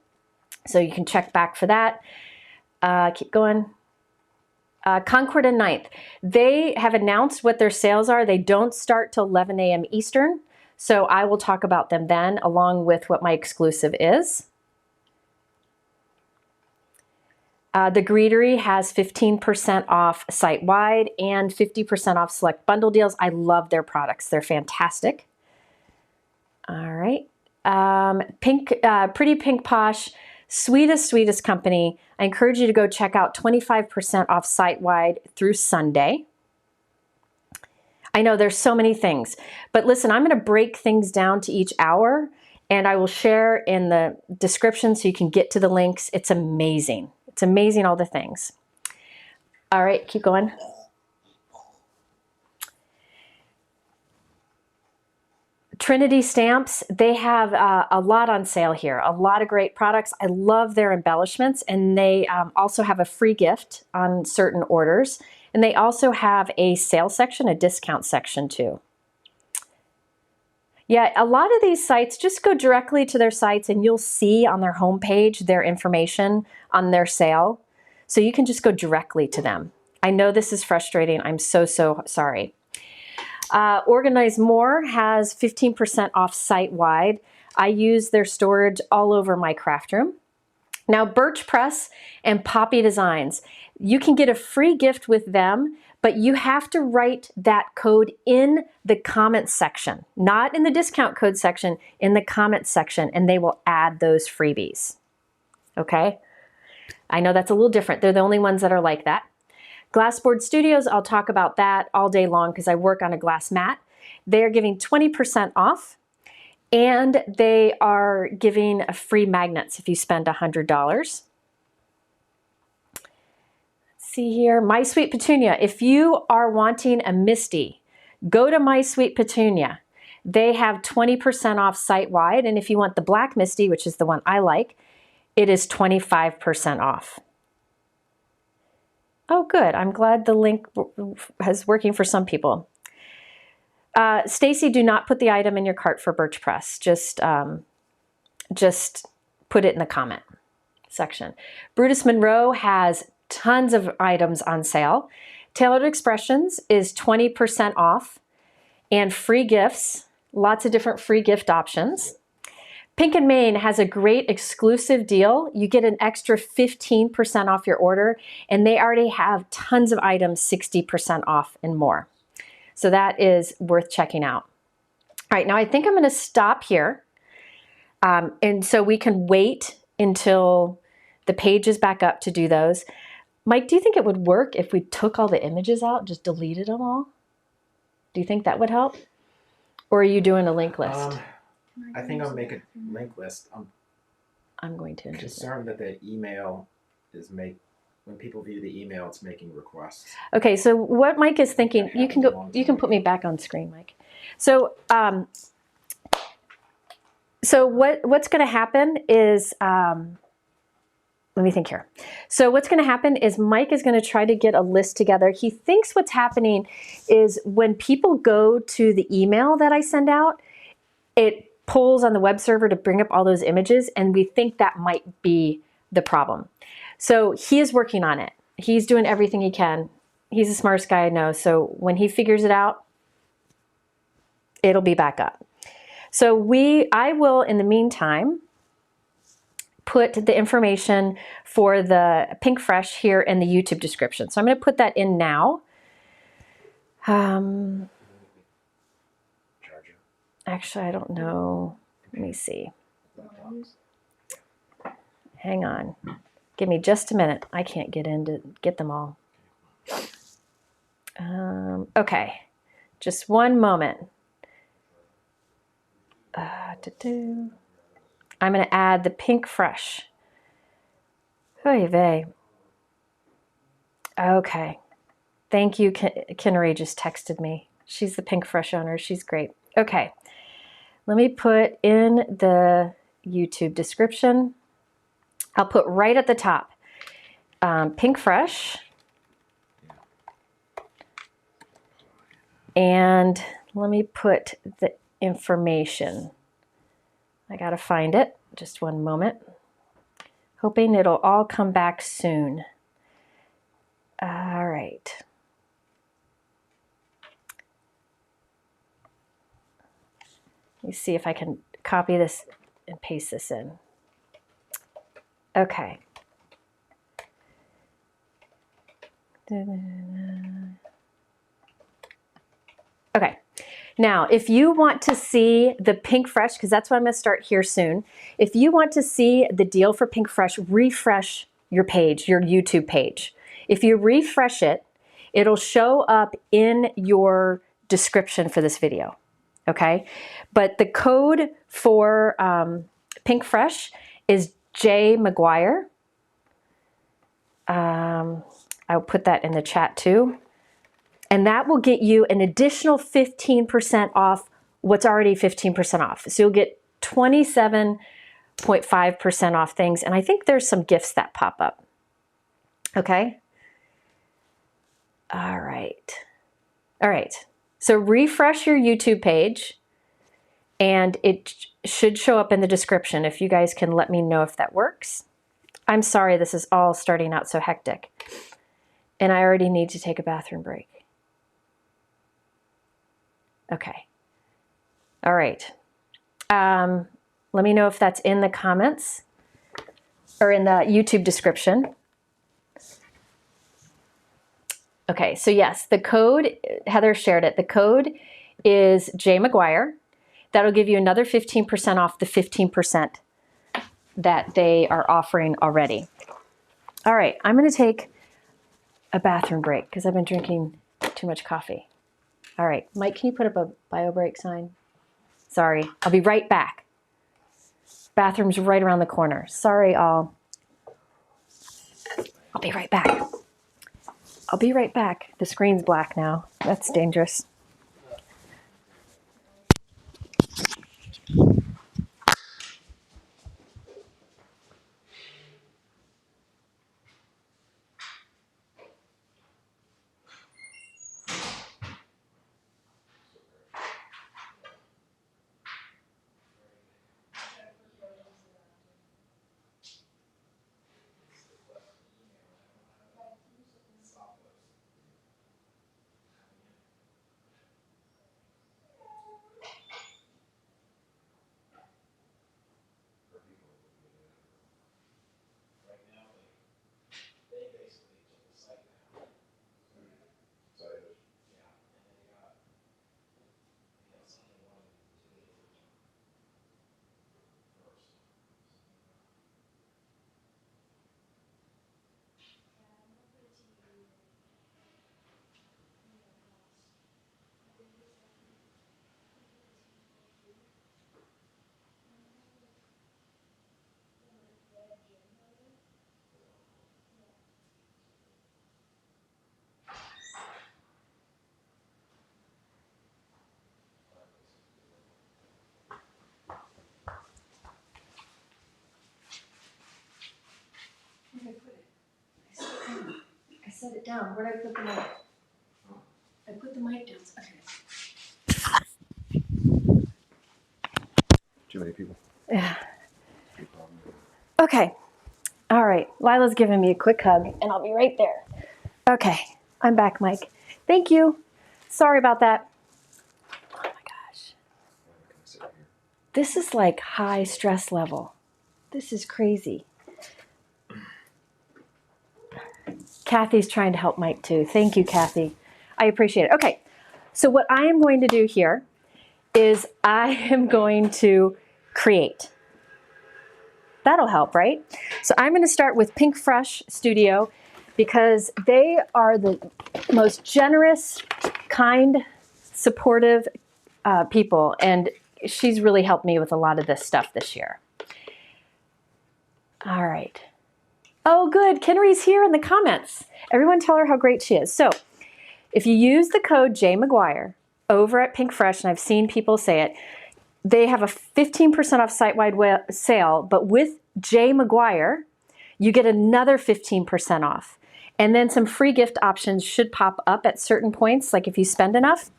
So you can check back for that. Keep going. Concord and 9th. They have announced what their sales are. They don't start till 11 a.m. Eastern. So I will talk about them then, along with what my exclusive is. The Greetery has 15% off site-wide and 50% off select bundle deals. I love their products. They're fantastic. All right. Pretty Pink Posh Sweetest, sweetest company. I encourage you to go check out 25% off site-wide through Sunday. I know there's so many things, but listen, I'm going to break things down to each hour, and I will share in the description so you can get to the links. It's amazing. It's amazing, all the things. All right, keep going. Trinity Stamps, they have a lot on sale here, a lot of great products. I love their embellishments, and they also have a free gift on certain orders. And they also have a sale section, a discount section too. Yeah, a lot of these sites, just go directly to their sites and you'll see on their homepage their information on their sale. So you can just go directly to them. I know this is frustrating. I'm so sorry. Organize More has 15% off site-wide. I use their storage all over my craft room. Now, Birch Press and Poppy Designs, you can get a free gift with them, but you have to write that code in the comments section, not in the discount code section, in the comments section, and they will add those freebies. Okay? I know that's a little different. They're the only ones that are like that. Glassboard Studios, I'll talk about that all day long because I work on a glass mat. They're giving 20% off, and they are giving a free magnets if you spend $100. Let's see here, My Sweet Petunia. If you are wanting a Misty, go to My Sweet Petunia. They have 20% off site-wide, and if you want the Black Misty, which is the one I like, it is 25% off. Oh, good. I'm glad the link is working for some people. Stacy, do not put the item in your cart for Birch Press. Just put it in the comment section. Brutus Monroe has tons of items on sale. Tailored Expressions is 20% off and free gifts, lots of different free gift options. Pink and Main has a great exclusive deal. You get an extra 15% off your order, and they already have tons of items 60% off and more. So that is worth checking out. All right, now I think I'm going to stop here. And so we can wait until the page is back up to do those. Mike, do you think it would work if we took all the images out, just deleted them all? Do you think that would help? Or are you doing a link list?
I think I'll make a link list.
I'm going to.
Concerned that the email is when people view the email, it's making requests.
Okay, so what Mike is thinking, you can put me back on screen, Mike. So what's going to happen is let me think here. So what's going to happen is Mike is going to try to get a list together. He thinks what's happening is when people go to the email that I send out, it pulls on the web server to bring up all those images, and we think that might be the problem. So he is working on it. He's doing everything he can. He's the smartest guy I know. So when he figures it out, it'll be back up. So I will, in the meantime, put the information for the Pinkfresh here in the YouTube description. So I'm going to put that in now. Actually, I don't know. Let me see. Hang on. Give me just a minute. I can't get in to get them all. Okay. Just one moment. I'm going to add the Pinkfresh. 𝐿𝐕𝐄. Okay. Thank you. Kinnery just texted me. She's the Pinkfresh owner. She's great. Okay. Let me put in the YouTube description. I'll put right at the top, Pinkfresh. And let me put the information. I gotta find it. Just one moment. Hoping it'll all come back soon. All right. Let me see if I can copy this and paste this in. Okay. Okay. Now, if you want to see the Pinkfresh, because that's what I'm going to start here soon, if you want to see the deal for Pinkfresh, refresh your page, your YouTube page. If you refresh it, it'll show up in your description for this video, okay? But the code for Pinkfresh is 𝐍𝐈𝐍𝐆. I'll put that in the chat too. And that will get you an additional 15% off what's already 15% off. So you'll get 27.5% off things. And I think there's some gifts that pop up. Okay. All right. All right. So refresh your YouTube page and it should show up in the description if you guys can let me know if that works. I'm sorry this is all starting out so hectic. And I already need to take a bathroom break. Okay. All right. Let me know if that's in the comments or in the YouTube description. Okay, so yes, the code, Heather shared it. The code is 𝐍𝐈𝐍𝐆. That'll give you another 15% off the 15% that they are offering already. All right, I'm going to take a bathroom break because I've been drinking too much coffee. All right, Mike, can you put up a bio break sign? Sorry, I'll be right back. Bathroom's right around the corner. Sorry, all. I'll be right back. I'll be right back. The screen's black now. That's dangerous. I set it down. Where did I put the mic? I put the mic down. Okay.
Too many people.
Yeah. Okay. All right. Lila's giving me a quick hug, and I'll be right there. Okay. I'm back, Mike. Thank you. Sorry about that. Oh my gosh. This is like high stress level. This is crazy. Kathy's trying to help Mike too. Thank you, Kathy. I appreciate it. Okay. So what I am going to do here is I am going to create. That'll help, right? So I'm going to start with Pinkfresh Studio because they are the most generous, kind, supportive people, and she's really helped me with a lot of this stuff this year. All right. Oh, good. Kennery's here in the comments. Everyone tell her how great she is. So if you use the code 𝐍𝐈𝐍𝐆 over at Pinkfresh, and I've seen people say it, they have a 15% off site-wide sale, but with 𝐍𝐈𝐍𝐆, you get another 15% off. And then some free gift options should pop up at certain points, like if you spend enough.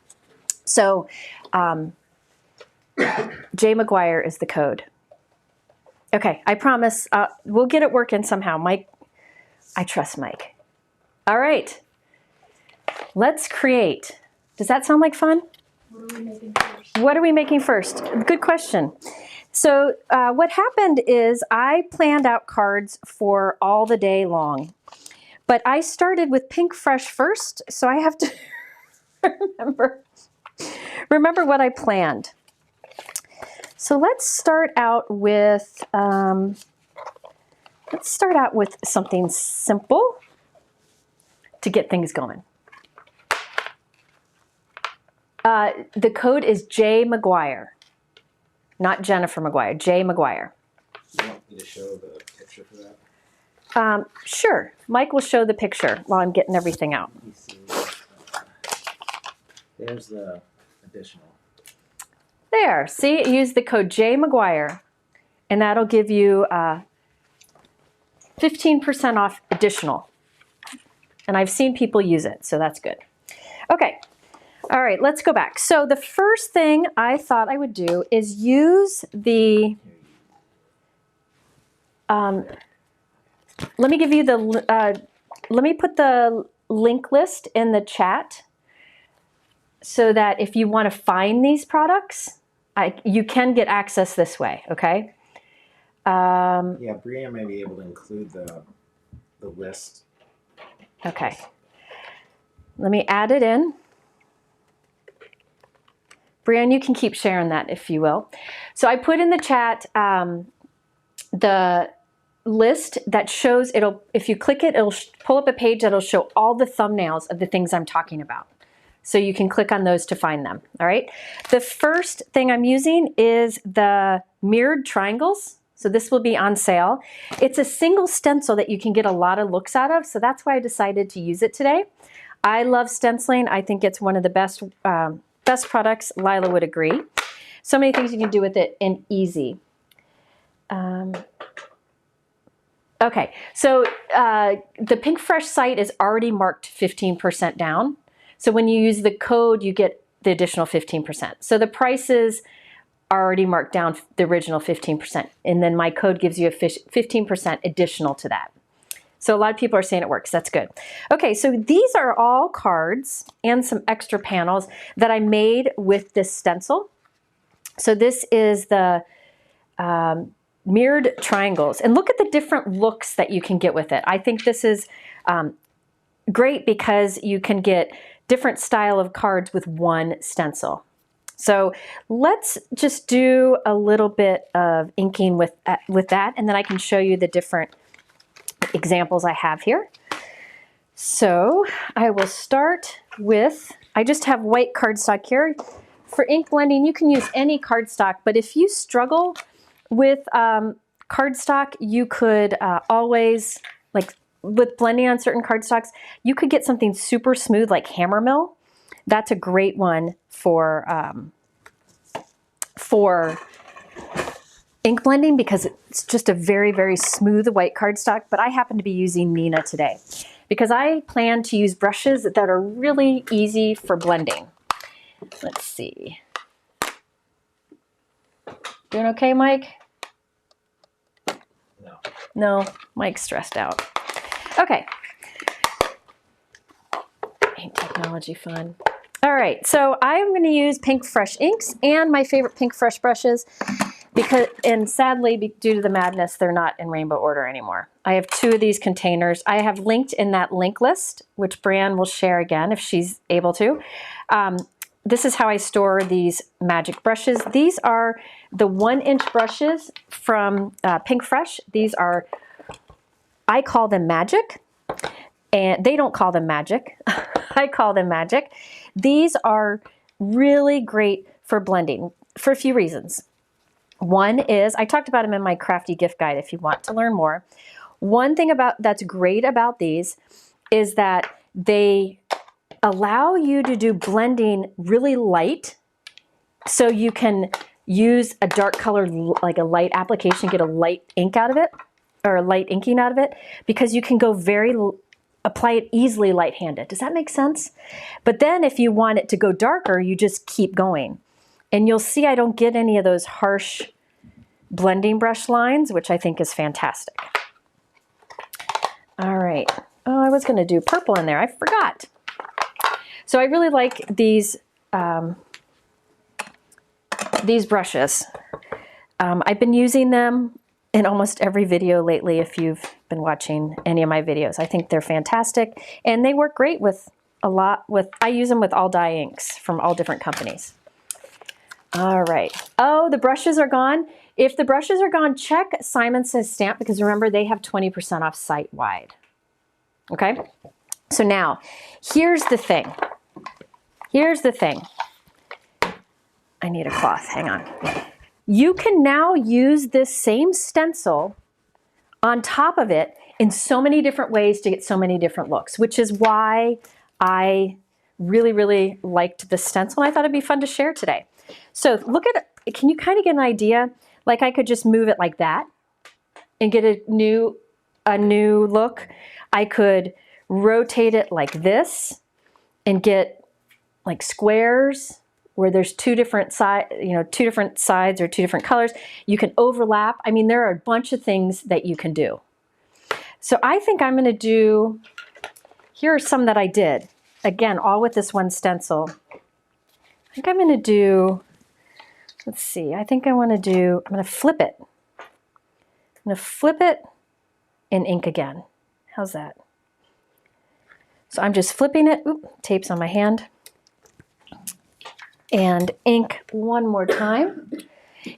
So 𝐍𝐈𝐍𝐆 is the code. Okay, I promise we'll get it working somehow. Mike, I trust Mike. All right, let's create. Does that sound like fun?
What are we making first?
What are we making first? Good question. So what happened is I planned out cards for all the day long, but I started with Pinkfresh first, so I have to remember remember what I planned. So let's start out with something simple to get things going. The code is J McGuire, not Jennifer McGuire, J McGuire.
You want me to show the picture for that?
Sure, Mike will show the picture while I'm getting everything out.
Let me see. There's the additional.
There, see, use the code J McGuire, and that'll give you 15% off additional. And I've seen people use it, so that's good. Okay, all right, let's go back. So the first thing I thought I would do is use the, let me give you the, let me put the link list in the chat so that if you want to find these products, you can get access this way, okay?
Yeah, Brianna may be able to include the list.
Okay. Let me add it in. Brianna, you can keep sharing that if you will. So I put in the chat the list that shows, if you click it, it'll pull up a page that'll show all the thumbnails of the things I'm talking about. So you can click on those to find them, all right? The first thing I'm using is the mirrored triangles. So this will be on sale. It's a single stencil that you can get a lot of looks out of, so that's why I decided to use it today. I love stenciling. I think it's one of the best, best products. Lila would agree. So many things you can do with it and easy. Okay, so the Pinkfresh site is already marked 15% down. So when you use the code, you get the additional 15%. So the prices are already marked down the original 15%. And then my code gives you a 15% additional to that. So a lot of people are saying it works. That's good. Okay, so these are all cards and some extra panels that I made with this stencil. So this is the mirrored triangles. And look at the different looks that you can get with it. I think this is great because you can get different style of cards with one stencil. So let's just do a little bit of inking with that, and then I can show you the different examples I have here. So I will start with, I just have white cardstock here. For ink blending, you can use any cardstock, but if you struggle with cardstock, you could always, like with blending on certain cardstocks, you could get something super smooth like Hammer Mill. That's a great one for ink blending because it's just a very, very smooth white cardstock, but I happen to be using Nina today because I plan to use brushes that are really easy for blending. Let's see. Doing okay, Mike?
No.
No, Mike's stressed out. Okay. Ain't technology fun. All right, so I'm going to use Pinkfresh inks and my favorite Pinkfresh brushes because, and sadly, due to the madness, they're not in rainbow order anymore. I have 2 of these containers. I have linked in that link list, which Brianne will share again if she's able to. This is how I store these magic brushes. These are the 1-inch brushes from Pinkfresh. These are, I call them magic, and they don't call them magic. I call them magic. These are really great for blending for a few reasons. One is, I talked about them in my Crafty gift guide if you want to learn more. One thing that's great about these is that they allow you to do blending really light, so you can use a dark color, like a light application, get a light ink out of it, or a light inking out of it, because you can go apply it easily light-handed. Does that make sense? But then if you want it to go darker, you just keep going. And you'll see I don't get any of those harsh blending brush lines, which I think is fantastic. All right. Oh, I was going to do purple in there. I forgot. So I really like these brushes. I've been using them in almost every video lately if you've been watching any of my videos. I think they're fantastic, and they work great with a lot with, I use them with all dye inks from all different companies. All right. Oh, the brushes are gone. If the brushes are gone, check Simon Says Stamp, because remember they have 20% off site-wide. Okay? So now, here's the thing. Here's the thing. I need a cloth, hang on. You can now use this same stencil on top of it in so many different ways to get so many different looks, which is why I really, really liked the stencil, and I thought it'd be fun to share today. So look at it, can you kind of get an idea? Like I could just move it like that and get a new look. I could rotate it like this and get like squares where there's two different sides or two different colors. You can overlap. I mean, there are a bunch of things that you can do. So I think I'm gonna do, here are some that I did. Again, all with this one stencil. I think I'm gonna do, let's see, I think I wanna do, I'm gonna flip it. I'm gonna flip it and ink again. How's that? So I'm just flipping it, oop, tape's on my hand. And ink one more time.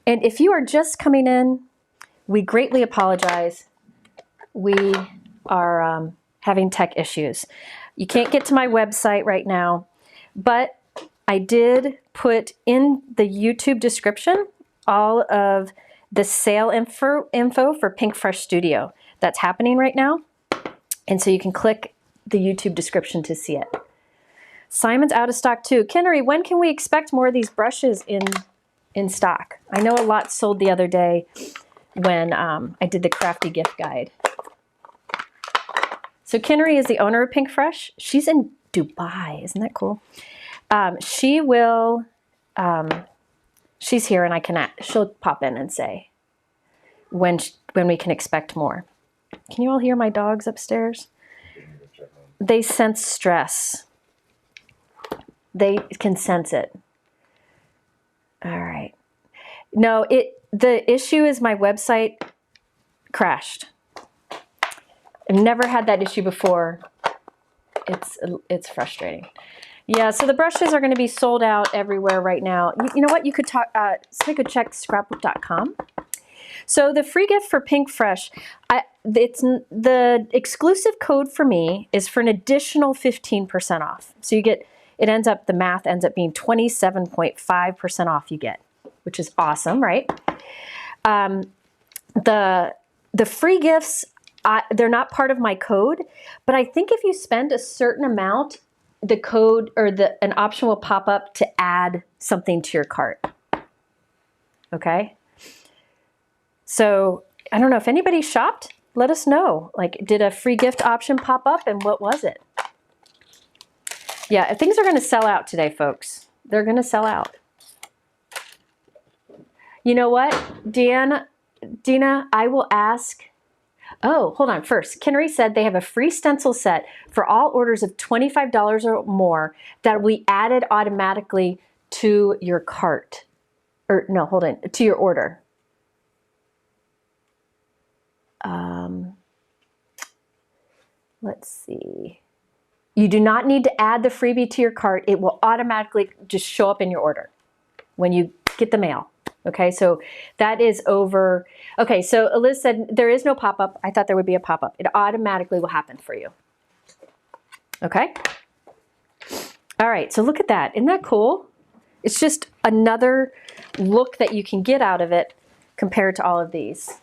And if you are just coming in, we greatly apologize. We are having tech issues. You can't get to my website right now, but I did put in the YouTube description all of the sale info for Pinkfresh Studio that's happening right now. And so you can click the YouTube description to see it. Simon's out of stock too. Kinnery, when can we expect more of these brushes in stock? I know a lot sold the other day when I did the Crafty gift guide. So Kinnery is the owner of Pinkfresh. She's in Dubai, isn't that cool? She will, she's here and she'll pop in and say when we can expect more. Can you all hear my dogs upstairs? They sense stress. They can sense it. All right. No, the issue is my website crashed. I've never had that issue before. It's frustrating. Yeah, so the brushes are going to be sold out everywhere right now. You know what? You could talk. Somebody could check scrapbook.com. So the free gift for Pinkfresh, the exclusive code for me is for an additional 15% off. So you get, the math ends up being 27.5% off you get, which is awesome, right? The free gifts, they're not part of my code, but I think if you spend a certain amount, the code or an option will pop up to add something to your cart. Okay? So I don't know if anybody shopped, let us know. Like, did a free gift option pop up and what was it? Yeah, things are going to sell out today, folks. They're going to sell out. You know what, Dina, I will ask. Oh, hold on. First, Kinnery said they have a free stencil set for all orders of $25 or more that will be added automatically to your cart. Or no, hold on, to your order. Let's see. You do not need to add the freebie to your cart. It will automatically just show up in your order when you get the mail. Okay, so that is over. Okay, so Eliz said there is no pop-up. I thought there would be a pop-up. It automatically will happen for you. Okay? All right, so look at that. Isn't that cool? It's just another look that you can get out of it compared to all of these.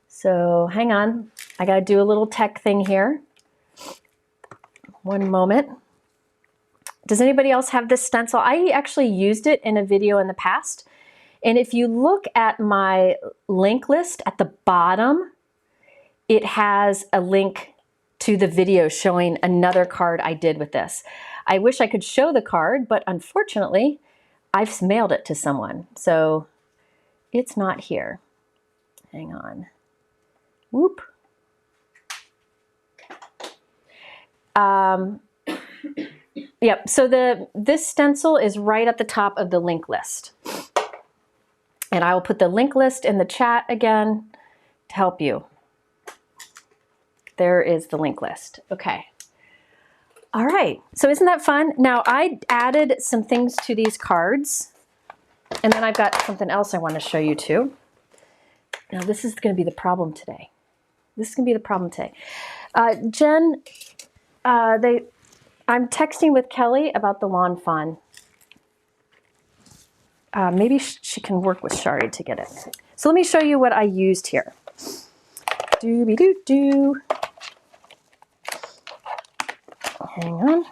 So hang on. I got to do a little tech thing here. One moment. Does anybody else have this stencil? I actually used it in a video in the past. And if you look at my link list at the bottom, it has a link to the video showing another card I did with this. I wish I could show the card, but unfortunately, I've mailed it to someone. So it's not here. Hang on. Whoop. Yep, so this stencil is right at the top of the link list. And I will put the link list in the chat again to help you. There is the link list. Okay. All right, so isn't that fun? Now I added some things to these cards, and then I've got something else I want to show you too. Now this is going to be the problem today. This is going to be the problem today. Jen, I'm texting with Kelly about the lawn fawn. Maybe she can work with Shari to get it. So let me show you what I used here. Doo-be-doo-doo. Hang on.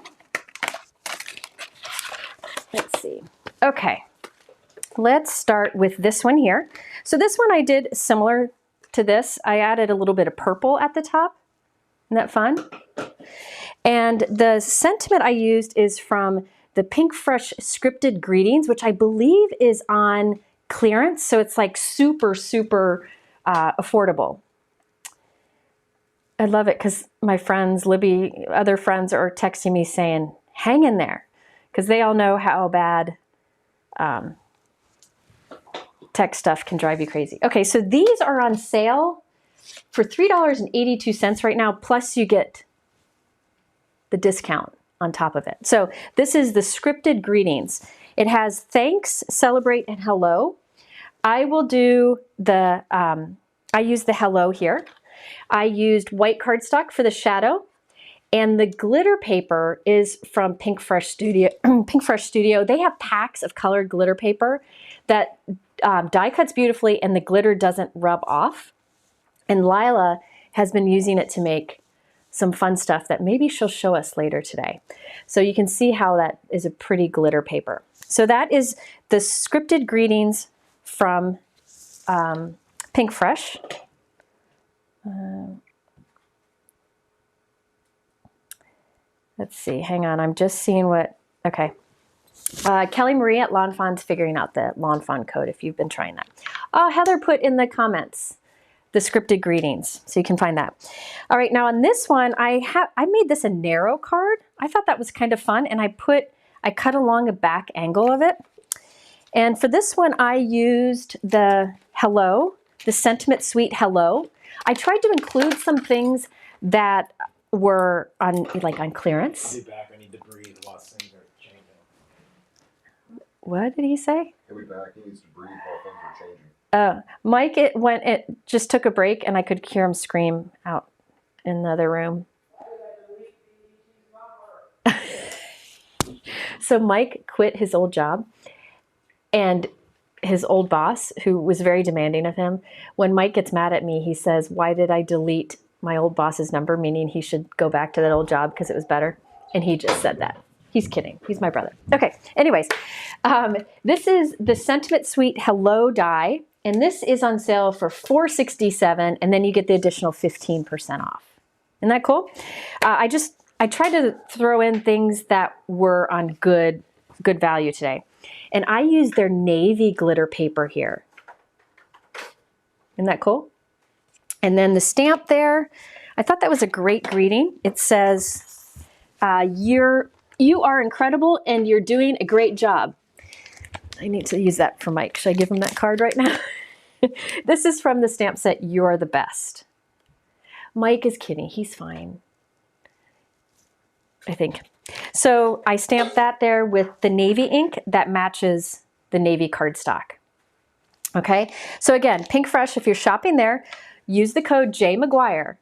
Let's see. Okay. Let's start with this one here. So this one I did similar to this. I added a little bit of purple at the top. Isn't that fun? And the sentiment I used is from the Pinkfresh Scripted Greetings, which I believe is on clearance. So it's like super, super affordable. I love it because my friends, Libby, other friends are texting me saying, hang in there, because they all know how bad tech stuff can drive you crazy. Okay, so these are on sale for $3.82 right now, plus you get the discount on top of it. So this is the Scripted Greetings. It has thanks, celebrate, and hello. I will do the, I use the hello here. I used white cardstock for the shadow, and the glitter paper is from Pinkfresh Studio. Pinkfresh Studio. They have packs of colored glitter paper that die cuts beautifully, and the glitter doesn't rub off. And Lila has been using it to make some fun stuff that maybe she'll show us later today. So you can see how that is a pretty glitter paper. So that is the Scripted Greetings from Pinkfresh. Let's see, hang on, I'm just seeing what, okay. Kelly Marie at Lawn Fawn's figuring out the Lawn Fawn code if you've been trying that. Heather put in the comments the Scripted Greetings, so you can find that. All right, now on this one, I made this a narrow card. I thought that was kind of fun, and I cut along a back angle of it. And for this one, I used the hello, the Sentiment Suite hello. I tried to include some things that were on clearance.
I'll be back. I need to breathe while things are changing.
What did he say?
He'll be back. He needs to breathe while things are changing.
Mike, it just took a break, and I could hear him scream out in the other room. So Mike quit his old job, and his old boss, who was very demanding of him, when Mike gets mad at me, he says, why did I delete my old boss's number, meaning he should go back to that old job because it was better. And he just said that. He's kidding. He's my brother. Okay, anyways, this is the Sentiment Suite Hello die, and this is on sale for $4.67, and then you get the additional 15% off. Isn't that cool? I tried to throw in things that were on good value today. And I used their navy glitter paper here. Isn't that cool? And then the stamp there, I thought that was a great greeting. It says, you are incredible and you're doing a great job. I need to use that for Mike. Should I give him that card right now? This is from the stamp set, You're the Best. Mike is kidding. He's fine, I think. So I stamped that there with the navy ink that matches the navy cardstock. Okay, so again, Pinkfresh, if you're shopping there, use the code 𝐍𝐼𝐕𝐄.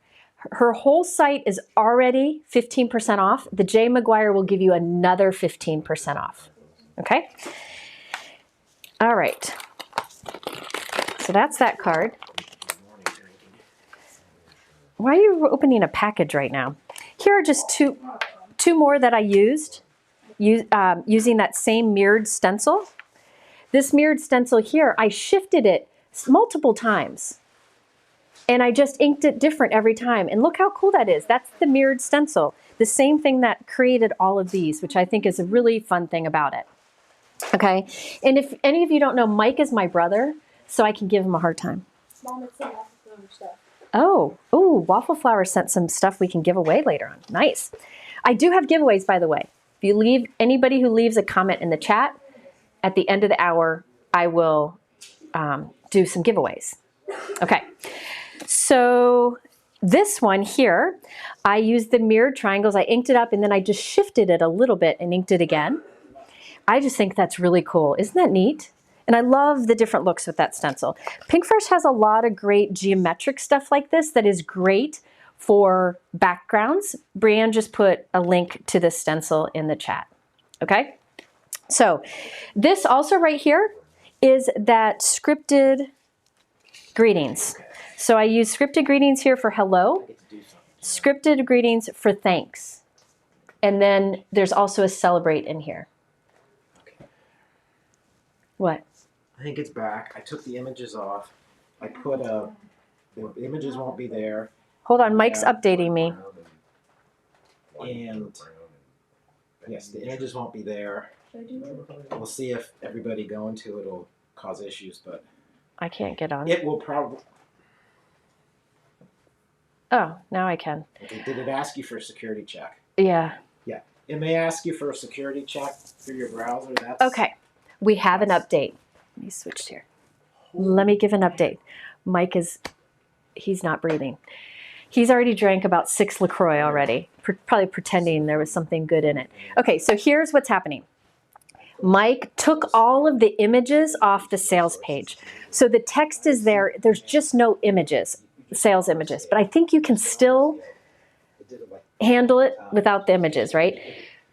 Her whole site is already 15% off. The 𝐍𝐼𝐕𝐄 will give you another 15% off. Okay? All right. So that's that card. Why are you opening a package right now? Here are just two more that I used, using that same mirrored stencil. This mirrored stencil here, I shifted it multiple times. And I just inked it different every time. And look how cool that is. That's the mirrored stencil. The same thing that created all of these, which I think is a really fun thing about it. Okay, and if any of you don't know, Mike is my brother, so I can give him a hard time.
Mom, it's the Waffle Flower stuff.
Oh, Waffle Flower sent some stuff we can give away later on. Nice. I do have giveaways, by the way. If you leave, anybody who leaves a comment in the chat, at the end of the hour, I will do some giveaways. Okay, so This one here, I used the mirrored triangles. I inked it up and then I just shifted it a little bit and inked it again. I just think that's really cool. Isn't that neat? And I love the different looks with that stencil. Pinkfresh has a lot of great geometric stuff like this that is great for backgrounds. Brianne just put a link to this stencil in the chat. Okay? So this also right here is that scripted greetings. So I use scripted greetings here for hello, scripted greetings for thanks. And then there's also a celebrate in here. What?
I think it's back. I took the images off. I put the images won't be there.
Hold on, Mike's updating me.
And yes, the images won't be there. We'll see if everybody going to it will cause issues, but
I can't get on.
it will probably.
Oh, now I can.
Okay, did it ask you for a security check?
Yeah.
Yeah, it may ask you for a security check through your browser. That's
Okay, we have an update. Let me switch here. Let me give an update. Mike he's not breathing. He's already drank about 6 LaCroix already, probably pretending there was something good in it. Okay, so here's what's happening. Mike took all of the images off the sales page. So the text is there. There's just no images, sales images. But I think you can still handle it without the images, right?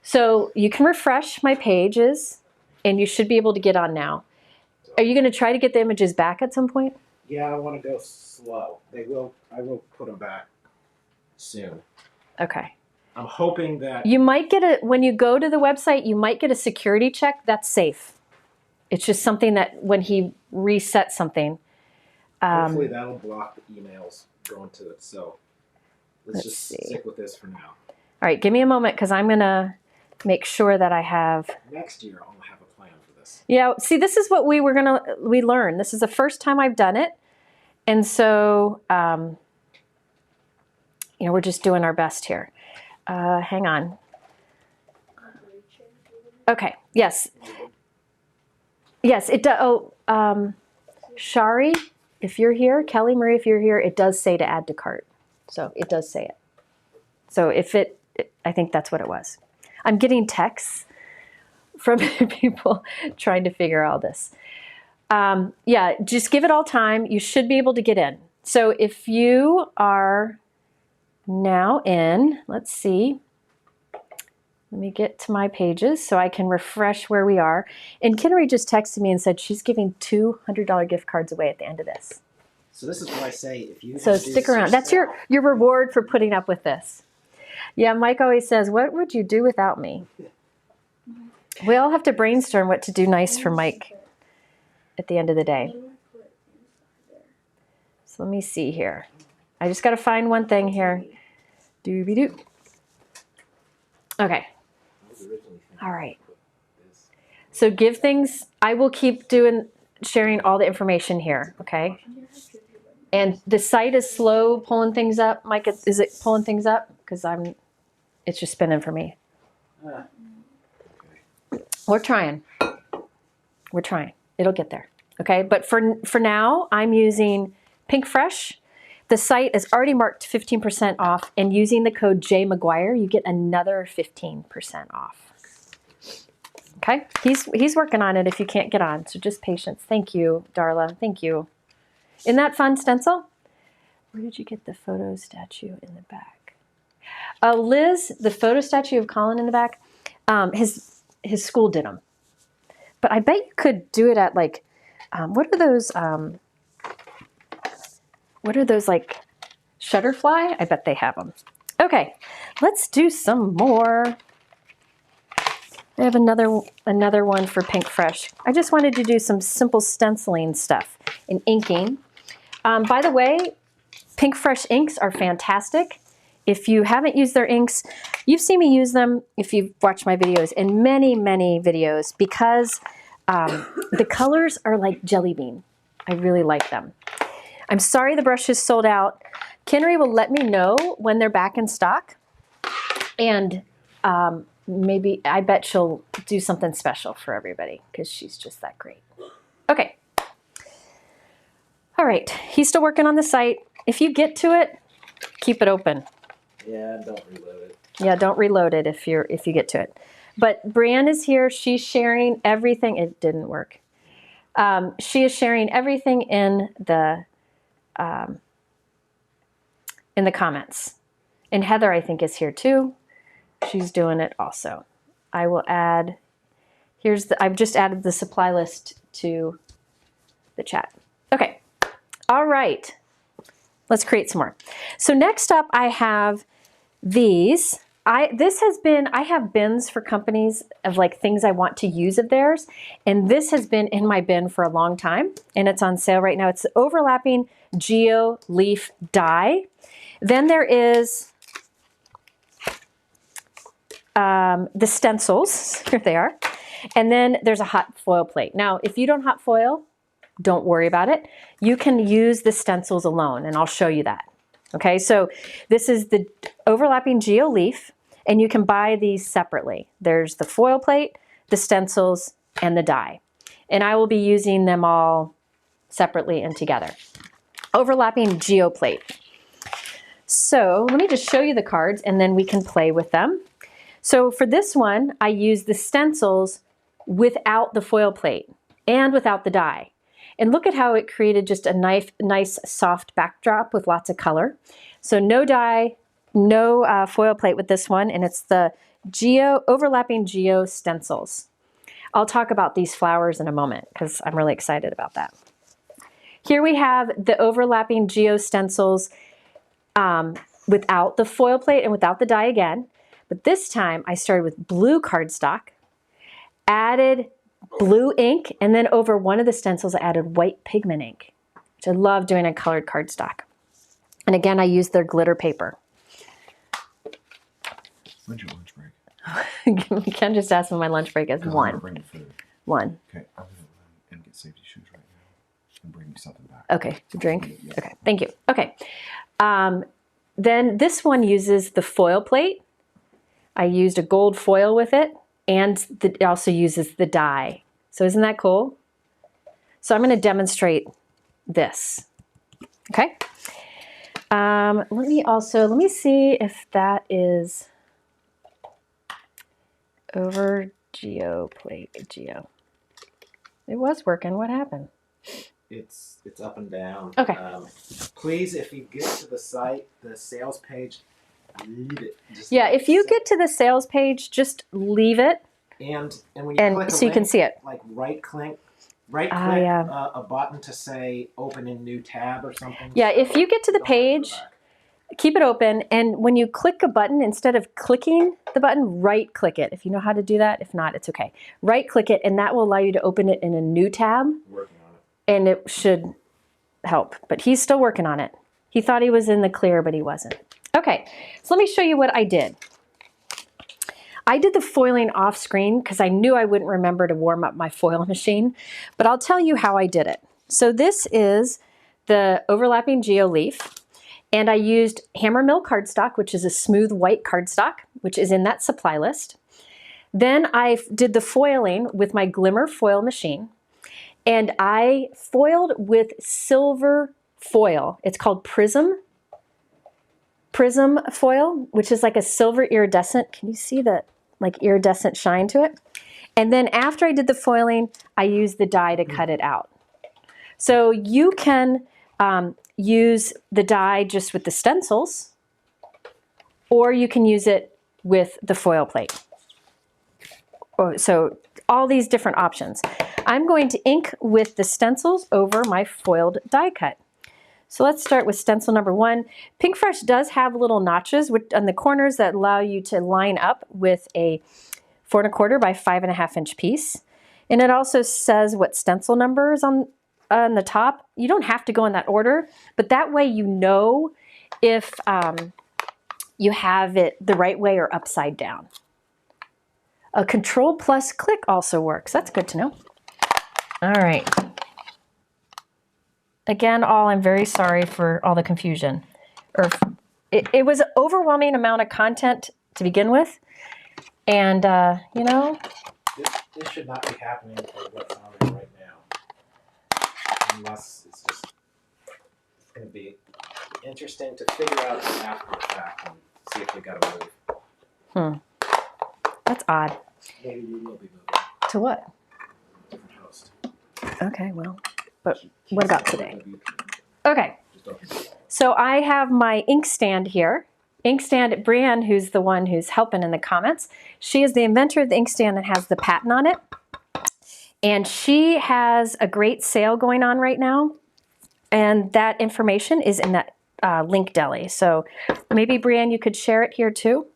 So you can refresh my pages, and you should be able to get on now. Are you going to try to get the images back at some point?
Yeah, I want to go slow. I will put them back soon.
Okay.
I'm hoping that
You might get when you go to the website, you might get a security check. That's safe. It's just something that when he resets something.
hopefully that'll block the emails going to it. So let's just
see.
stick with this for now.
All right, give me a moment because I'm going to make sure that I have.
Next year I'll have a plan for this.
Yeah, see, this is what we learned. This is the first time I've done it. And so, we're just doing our best here. Hang on. Okay, yes. Yes, it does. Oh, Shari, if you're here, Kelly Marie, if you're here, it does say to add to cart. So it does say it. So I think that's what it was. I'm getting texts from people trying to figure all this. Yeah, just give it all time. You should be able to get in. So if you are now in, let's see. Let me get to my pages so I can refresh where we are. And Kinnery just texted me and said she's giving $200 gift cards away at the end of this.
So this is what I say. If you
So stick around. That's your reward for putting up with this. Yeah, Mike always says, what would you do without me? We all have to brainstorm what to do nice for Mike at the end of the day. So let me see here. I just got to find one thing here. Doobie-doo. Okay. All right. So give things, I will keep sharing all the information here, okay? And the site is slow pulling things up. Mike, is it pulling things up? Because it's just spinning for me. We're trying. We're trying. It'll get there, okay? But for now, I'm using Pinkfresh. The site is already marked 15% off, and using the code JMcGuire, you get another 15% off. Okay, he's working on it if you can't get on, so just patience. Thank you, Darla. Thank you. Isn't that fun stencil? Where did you get the photo statue in the back? Liz, the photo statue of Colin in the back, his school did them. But I bet you could do it at like, what are those like Shutterfly? I bet they have them. Okay, let's do some more. I have another one for Pinkfresh. I just wanted to do some simple stenciling stuff and inking. By the way, Pinkfresh inks are fantastic. If you haven't used their inks, you've seen me use them if you've watched my videos, in many, many videos, because the colors are like jelly bean. I really like them. I'm sorry the brush is sold out. Kinnery will let me know when they're back in stock. And maybe, I bet she'll do something special for everybody because she's just that great. Okay. All right, he's still working on the site. If you get to it, keep it open.
Yeah, don't reload it.
Yeah, don't reload it if you get to it. But Brienne is here. She's sharing everything. It didn't work. She is sharing everything in the comments. And Heather, I think, is here too. She's doing it also. I will add. I've just added the supply list to the chat. Okay. All right. Let's create some more. So next up, I have these. I have bins for companies of like things I want to use of theirs. And this has been in my bin for a long time. And it's on sale right now. It's the overlapping Geo leaf die. Then there is the stencils. Here they are. And then there's a hot foil plate. Now, if you don't hot foil, don't worry about it. You can use the stencils alone, and I'll show you that. Okay, so this is the overlapping Geo leaf, and you can buy these separately. There's the foil plate, the stencils, and the die. And I will be using them all separately and together. Overlapping Geo plate. So let me just show you the cards, and then we can play with them. So for this one, I use the stencils without the foil plate and without the die. And look at how it created just a nice soft backdrop with lots of color. So no die, no foil plate with this one, and it's the overlapping Geo stencils. I'll talk about these flowers in a moment because I'm really excited about that. Here we have the overlapping Geo stencils without the foil plate and without the die again. But this time I started with blue cardstock, added blue ink, and then over one of the stencils I added white pigment ink, which I love doing on colored cardstock. And again, I used their glitter paper.
When's your lunch break?
Ken just asked when my lunch break is. One.
Bring food.
One.
Okay, I'm gonna get safety shoes right now and bring you something back.
Okay, drink.
Yeah.
Okay, thank you. Okay, then this one uses the foil plate. I used a gold foil with it, and it also uses the die. So isn't that cool? So I'm going to demonstrate this. Okay. Let me see if that is over Geo plate. Geo. It was working. What happened?
It's up and down.
Okay.
Please, if you get to the site, the sales page, leave it.
Yeah, if you get to the sales page, just leave it.
And when you click
so you can see it.
Like right click a button to say open in new tab or something.
Yeah, if you get to the page, keep it open, and when you click a button, instead of clicking the button, right click it. If you know how to do that, if not, it's okay. Right click it, and that will allow you to open it in a new tab.
Working on it.
And it should help, but he's still working on it. He thought he was in the clear, but he wasn't. Okay, so let me show you what I did. I did the foiling off screen because I knew I wouldn't remember to warm up my foil machine, but I'll tell you how I did it. So this is the overlapping Geo leaf, and I used hammer mill cardstock, which is a smooth white cardstock, which is in that supply list. Then I did the foiling with my Glimmer foil machine, and I foiled with silver foil. It's called Prism foil, which is like a silver iridescent. Can you see the like iridescent shine to it? And then after I did the foiling, I used the die to cut it out. So you can use the die just with the stencils, or you can use it with the foil plate. So all these different options. I'm going to ink with the stencils over my foiled die cut. So let's start with stencil number 1. Pinkfresh does have little notches on the corners that allow you to line up with a 4 1/4 by 5.5 inch piece. And it also says what stencil number is on the top. You don't have to go in that order, but that way you know if you have it the right way or upside down. A Control plus click also works. That's good to know. All right. Again, I'm very sorry for all the confusion. It was an overwhelming amount of content to begin with. And, you know.
This should not be happening for what's on it right now. Unless it's just going to be interesting to figure out after the fact and see if we got to move.
That's odd.
Maybe we will be moving.
To what?
Different host.
Okay, well, but what about today? Okay,
Just open it.
so I have my inkstand here. Inkstand, Brienne, who's the one who's helping in the comments, she is the inventor of the inkstand that has the patent on it. And she has a great sale going on right now. And that information is in that link deli. So maybe, Brienne, you could share it here too.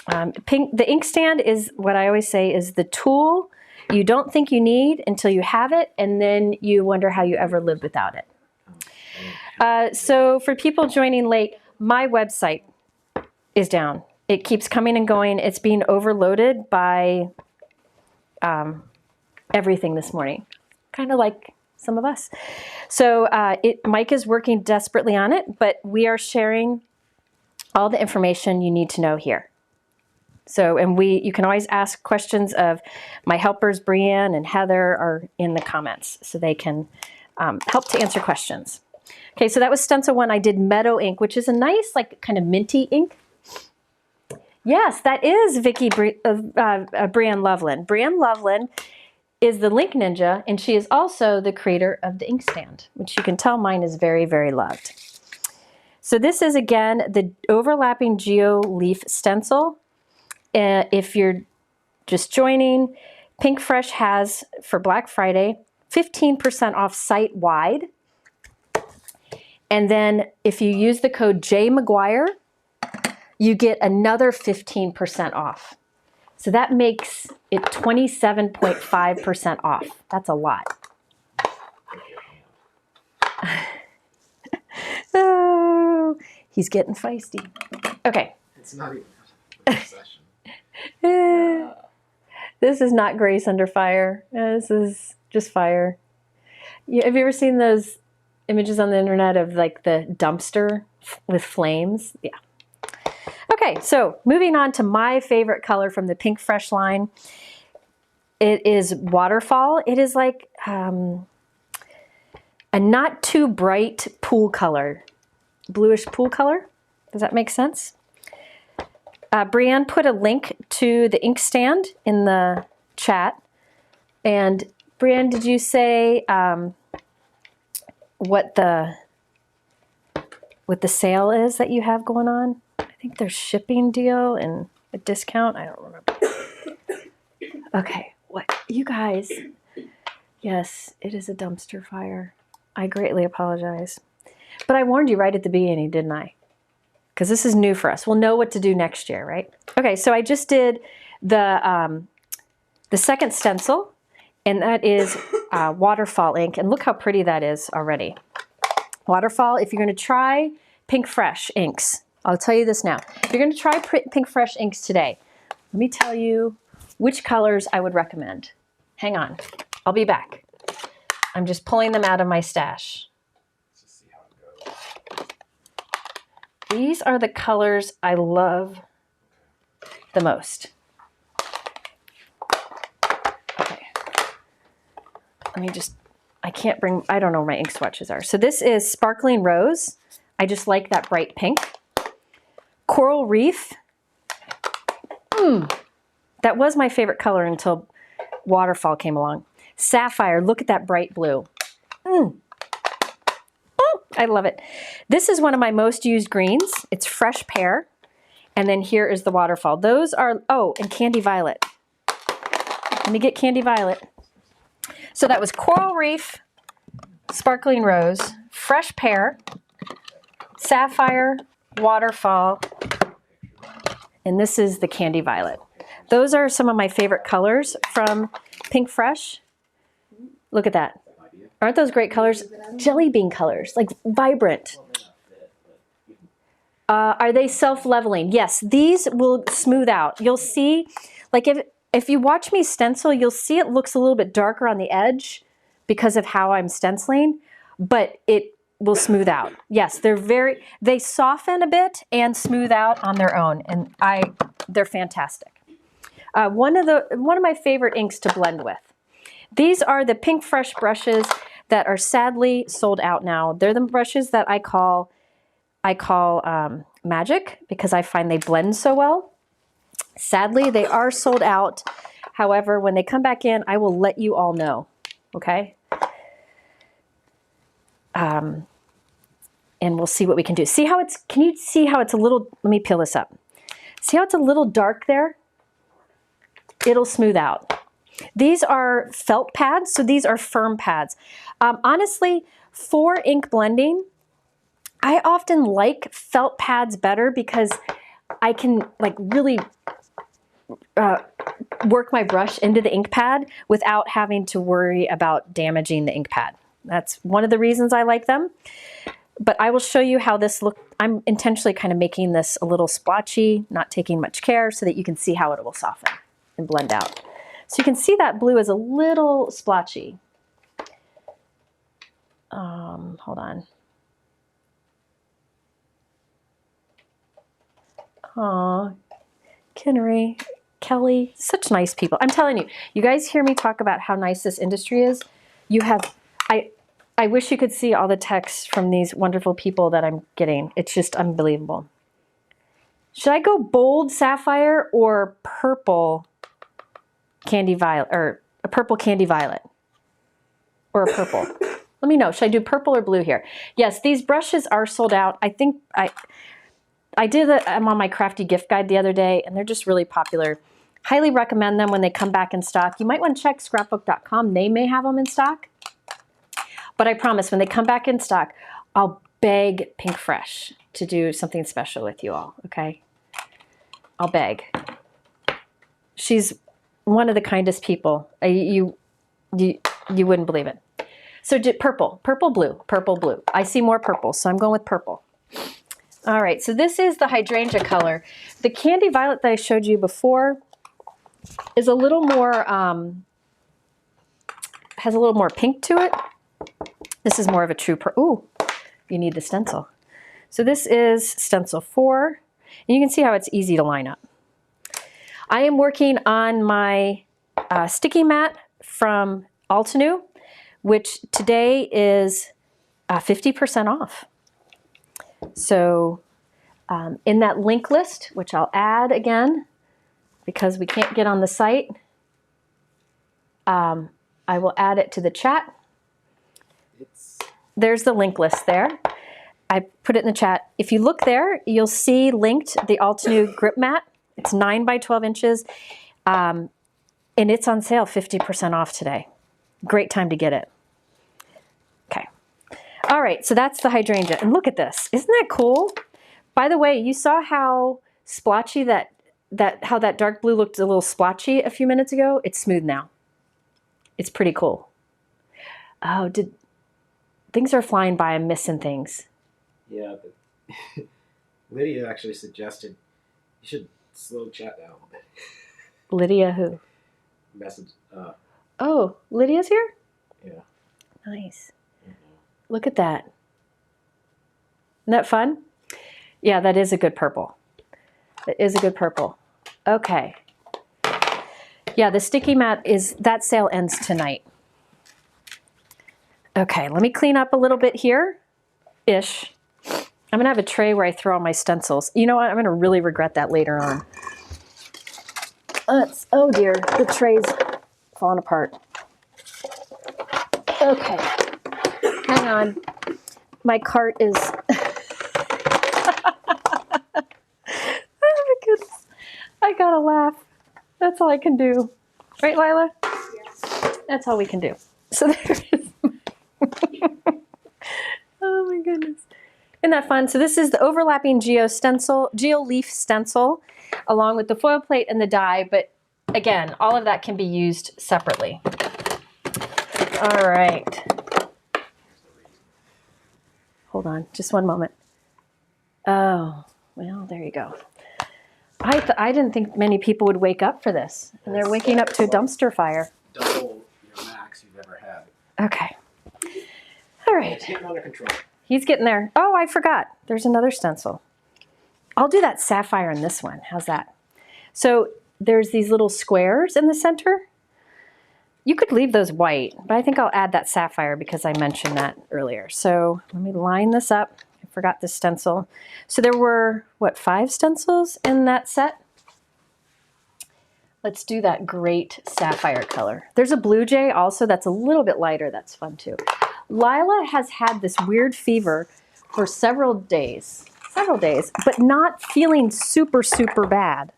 The inkstand is what I always say is the tool you don't think you need until you have it, and then you wonder how you ever lived without it. So for people joining late, my website is down. It keeps coming and going. It's being overloaded by everything this morning, kind of like some of us. So Mike is working desperately on it, but we are sharing all the information you need to know here. So, and you can always ask questions of my helpers, Brienne and Heather, are in the comments, so they can help to answer questions. Okay, so that was stencil 1. I did Meadow ink, which is a nice, like, kind of minty ink. Yes, that is Brienne Loveland. Brienne Loveland is the link ninja, and she is also the creator of the inkstand, which you can tell mine is very, very loved. So this is, again, the overlapping geo leaf stencil. If you're just joining, Pinkfresh has, for Black Friday, 15% off site-wide. And then if you use the code JMcGuire, you get another 15% off. So that makes it 27.5% off. That's a lot. Oh, he's getting feisty. Okay.
It's not even a session.
This is not Grace Under Fire. This is just fire. Have you ever seen those images on the internet of like the dumpster with flames? Yeah. Okay, so moving on to my favorite color from the Pinkfresh line. It is Waterfall. It is like a not too bright pool color, bluish pool color. Does that make sense? Brienne put a link to the inkstand in the chat. And Brienne, did you say what the sale is that you have going on? I think there's shipping deal and a discount. I don't remember. Okay, what you guys? Yes, it is a dumpster fire. I greatly apologize, but I warned you right at the beginning, didn't I? Because this is new for us. We'll know what to do next year, right? Okay, so I just did the second stencil, and that is Waterfall ink. And look how pretty that is already. Waterfall, if you're going to try Pinkfresh inks, I'll tell you this now. If you're going to try Pinkfresh inks today, let me tell you which colors I would recommend. Hang on. I'll be back. I'm just pulling them out of my stash. These are the colors I love the most. Okay. Let me just, I don't know where my ink swatches are. So this is Sparkling Rose. I just like that bright pink. Coral Reef. That was my favorite color until Waterfall came along. Sapphire, look at that bright blue. I love it. This is one of my most used greens. It's Fresh Pear. And then here is the Waterfall. Those are, oh, and Candy Violet. Let me get Candy Violet. So that was Coral Reef, Sparkling Rose, Fresh Pear, Sapphire, Waterfall, and this is the Candy Violet. Those are some of my favorite colors from Pinkfresh. Look at that. Aren't those great colors? Jelly bean colors, like vibrant. Are they self-leveling? Yes, these will smooth out. You'll see, like if you watch me stencil, you'll see it looks a little bit darker on the edge because of how I'm stenciling, but it will smooth out. Yes, they soften a bit and smooth out on their own, and they're fantastic. One of my favorite inks to blend with. These are the Pinkfresh brushes that are sadly sold out now. They're the brushes that I call I call magic because I find they blend so well. Sadly, they are sold out. However, when they come back in, I will let you all know, okay? And we'll see what we can do. See how it's, can you see how it's a little, let me peel this up. See how it's a little dark there? It'll smooth out. These are felt pads, so these are firm pads. Honestly, for ink blending, I often like felt pads better because I can like really work my brush into the ink pad without having to worry about damaging the ink pad. That's one of the reasons I like them. But I will show you how this looks. I'm intentionally kind of making this a little splotchy, not taking much care, so that you can see how it will soften and blend out. So you can see that blue is a little splotchy. Hold on. Aw, Kinnery, Kelly, such nice people. I'm telling you, you guys hear me talk about how nice this industry is. You have, I wish you could see all the texts from these wonderful people that I'm getting. It's just unbelievable. Should I go bold sapphire or purple candy violet, or a purple candy violet, or a purple? Let me know. Should I do purple or blue here? Yes, these brushes are sold out. I think I'm on my Crafty gift guide the other day, and they're just really popular. Highly recommend them when they come back in stock. You might want to check scrapbook.com. They may have them in stock. But I promise when they come back in stock, I'll beg Pinkfresh to do something special with you all, okay? I'll beg. She's one of the kindest people. You wouldn't believe it. So purple, blue. I see more purple, so I'm going with purple. All right, so this is the hydrangea color. The candy violet that I showed you before is a little more, has a little more pink to it. This is more of a true, ooh, you need the stencil. So this is stencil 4, and you can see how it's easy to line up. I am working on my sticky mat from Altenew, which today is 50% off. So in that link list, which I'll add again, because we can't get on the site, I will add it to the chat. There's the link list there. I put it in the chat. If you look there, you'll see linked the Altenew grip mat. It's 9 by 12 inches, and it's on sale 50% off today. Great time to get it. Okay. All right, so that's the hydrangea. And look at this. Isn't that cool? By the way, you saw how splotchy how that dark blue looked a little splotchy a few minutes ago? It's smooth now. It's pretty cool. Oh, things are flying by. I'm missing things.
Yeah, but Lydia actually suggested you should slow chat down a little bit.
Lydia who?
Message.
Oh, Lydia's here?
Yeah.
Nice. Look at that. Isn't that fun? Yeah, that is a good purple. It is a good purple. Okay. Yeah, the sticky mat that sale ends tonight. Okay, let me clean up a little bit here-ish. I'm gonna have a tray where I throw all my stencils. You know what, I'm gonna really regret that later on. Oh dear, the tray's falling apart. Okay, hang on. My cart is, oh my goodness. I gotta laugh. That's all I can do. Right, Lila? Yes. That's all we can do. So there it is. Oh my goodness. Isn't that fun? So this is the overlapping geo leaf stencil along with the foil plate and the die, but again, all of that can be used separately. All right. Hold on, just one moment. Oh, well, there you go. I didn't think many people would wake up for this, and they're waking up to a dumpster fire.
Double your max you've ever had.
Okay. All right.
It's getting under control.
He's getting there. Oh, I forgot. There's another stencil. I'll do that sapphire in this one. How's that? So there's these little squares in the center. You could leave those white, but I think I'll add that sapphire because I mentioned that earlier. So let me line this up. forgot the stencil. So there were, what, 5 stencils in that set? Let's do that great sapphire color. There's a blue jay also that's a little bit lighter. That's fun too. Lila has had this weird fever for several days, but not feeling super, super bad.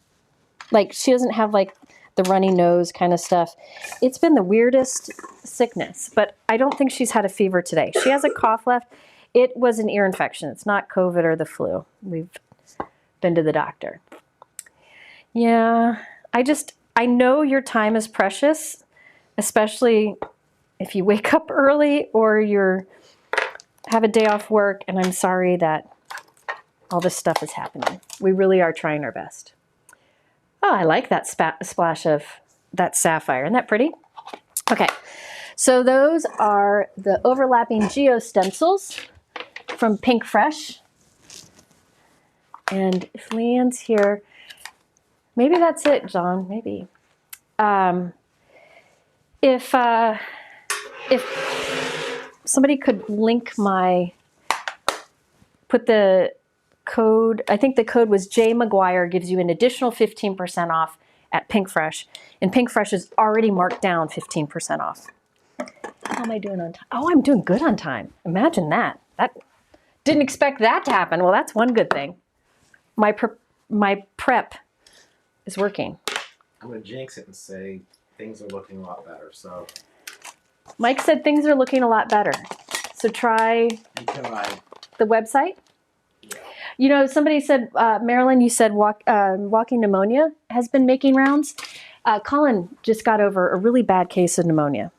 Like she doesn't have like the runny nose kind of stuff. It's been the weirdest sickness, but I don't think she's had a fever today. She has a cough left. It was an ear infection. It's not COVID or the flu. We've been to the doctor. Yeah, I know your time is precious, especially if you wake up early or have a day off work, and I'm sorry that all this stuff is happening. We really are trying our best. Oh, I like that splash of that sapphire. Isn't that pretty? Okay, so those are the overlapping geo stencils from Pinkfresh. And if Leanne's here, maybe that's it, John, maybe. If somebody could link put the code, I think the code was J McGuire, gives you an additional 15% off at Pinkfresh. And Pinkfresh is already marked down 15% off. How am I doing on time? Oh, I'm doing good on time. Imagine that. Didn't expect that to happen. Well, that's one good thing. My prep is working.
I'm going to jinx it and say things are looking a lot better. So
Mike said things are looking a lot better. So try the website.
Yeah.
You know, somebody said, Marilyn, you said walking pneumonia has been making rounds. Colin just got over a really bad case of pneumonia.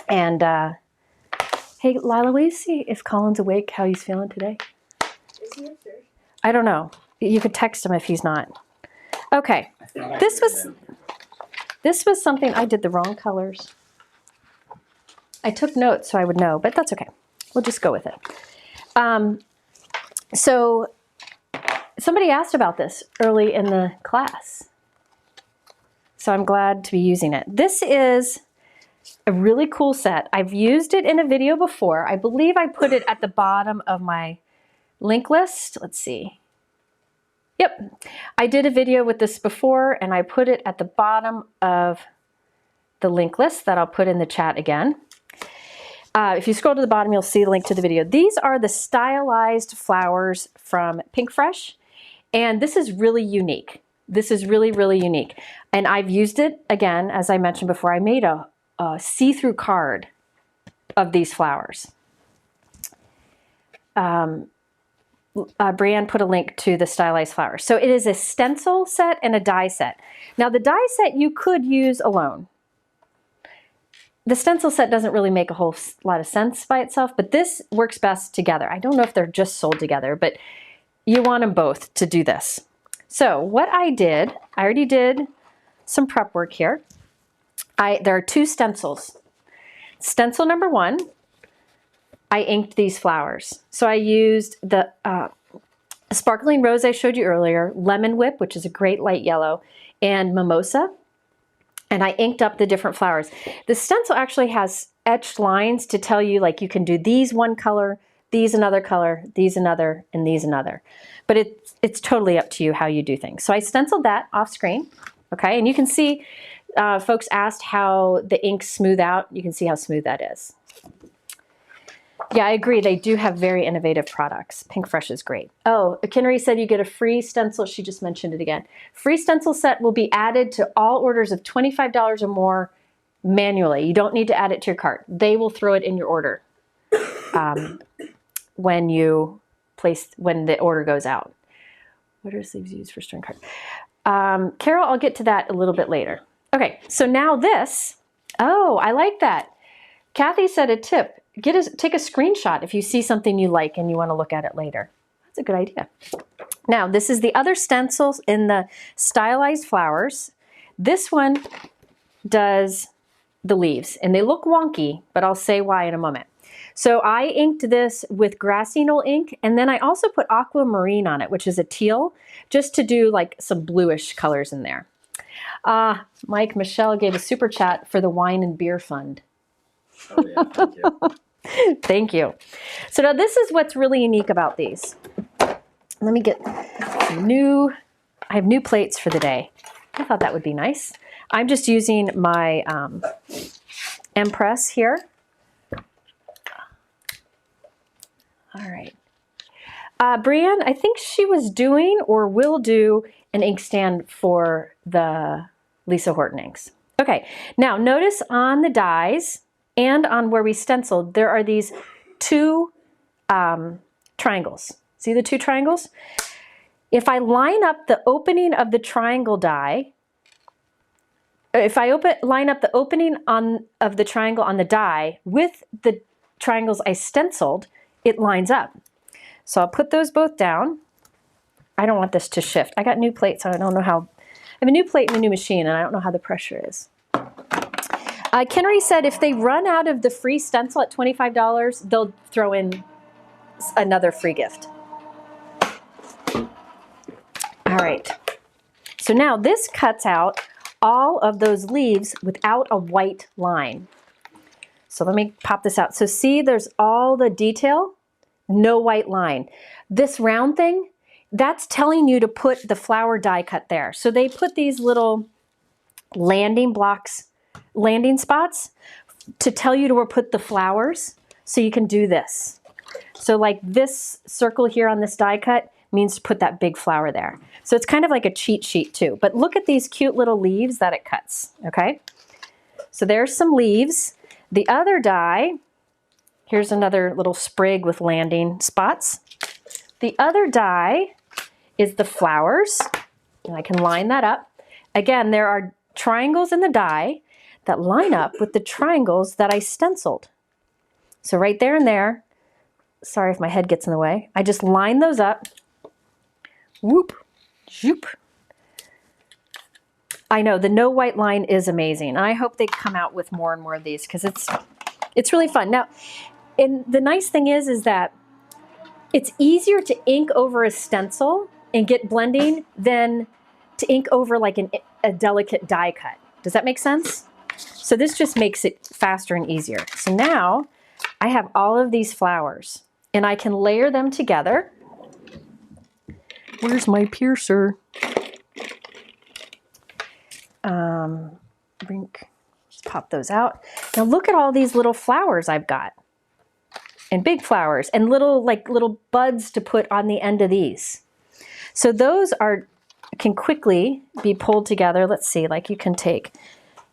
And hey, Lila, will you see if Colin's awake, how he's feeling today?
Is he upstairs?
I don't know. You could text him if he's not. Okay. This was something, I did the wrong colors. I took notes so I would know, but that's okay. We'll just go with it. So somebody asked about this early in the class. So I'm glad to be using it. This is a really cool set. I've used it in a video before. I believe I put it at the bottom of my link list. Let's see. Yep, I did a video with this before and I put it at the bottom of the link list that I'll put in the chat again. If you scroll to the bottom, you'll see the link to the video. These are the stylized flowers from Pinkfresh, and this is really unique. This is really, really unique. And I've used it, again, as I mentioned before, I made a see-through card of these flowers. Brianne put a link to the stylized flowers. So it is a stencil set and a die set. Now the die set you could use alone. The stencil set doesn't really make a whole lot of sense by itself, but this works best together. I don't know if they're just sold together, but you want them both to do this. So what I did, I already did some prep work here. There are 2 stencils. Stencil number 1, I inked these flowers. So I used the sparkling rose I showed you earlier, lemon whip, which is a great light yellow, and mimosa. And I inked up the different flowers. The stencil actually has etched lines to tell you, like, you can do these one color, these another color, these another, and these another. But it's totally up to you how you do things. So I stenciled that off screen, okay? And you can see, folks asked how the inks smooth out. You can see how smooth that is. Yeah, I agree. They do have very innovative products. Pinkfresh is great. Oh, Kinnery said you get a free stencil. She just mentioned it again. Free stencil set will be added to all orders of $25 or more manually. You don't need to add it to your cart. They will throw it in your order when the order goes out. What are sleeves used for string card? Carol, I'll get to that a little bit later. Okay, so now this. Oh, I like that. Kathy said a tip. Take a screenshot if you see something you like and you want to look at it later. That's a good idea. Now, this is the other stencils in the stylized flowers. This one does the leaves, and they look wonky, but I'll say why in a moment. So I inked this with grassy knoll ink, and then I also put aquamarine on it, which is a teal, just to do like some bluish colors in there. Mike, Michelle gave a super chat for the Wine and Beer Fund.
Oh, yeah, thank you.
Thank you. So now this is what's really unique about these. Let me get some new, I have new plates for the day. I thought that would be nice. I'm just using my M-Press here. All right. Brienne, I think she was doing or will do an inkstand for the Lisa Horton inks. Okay, now notice on the dies and on where we stenciled, there are these two triangles. See the two triangles? If I line up the opening of the triangle die, if I line up the opening of the triangle on the die with the triangles I stenciled, it lines up. So I'll put those both down. I don't want this to shift. I got new plates, so I don't know how. I have a new plate and a new machine, and I don't know how the pressure is. Kenry said if they run out of the free stencil at $25, they'll throw in another free gift. All right. So now this cuts out all of those leaves without a white line. So let me pop this out. So see, there's all the detail, no white line. This round thing, that's telling you to put the flower die cut there. So they put these little landing blocks, landing spots to tell you to put the flowers so you can do this. So like this circle here on this die cut means to put that big flower there. So it's kind of like a cheat sheet too. But look at these cute little leaves that it cuts, okay? So there's some leaves. The other die, here's another little sprig with landing spots. The other die is the flowers, and I can line that up. Again, there are triangles in the die that line up with the triangles that I stenciled. So right there and there, sorry if my head gets in the way, I just line those up. Whoop, zoop. I know the no white line is amazing, and I hope they come out with more and more of these because it's really fun. Now, and the nice thing is that it's easier to ink over a stencil and get blending than to ink over like a delicate die cut. Does that make sense? So this just makes it faster and easier. So now I have all of these flowers and I can layer them together. Where's my piercer? Let's pop those out. Now look at all these little flowers I've got. And big flowers and little buds to put on the end of these. So those can quickly be pulled together. Let's see, like you can take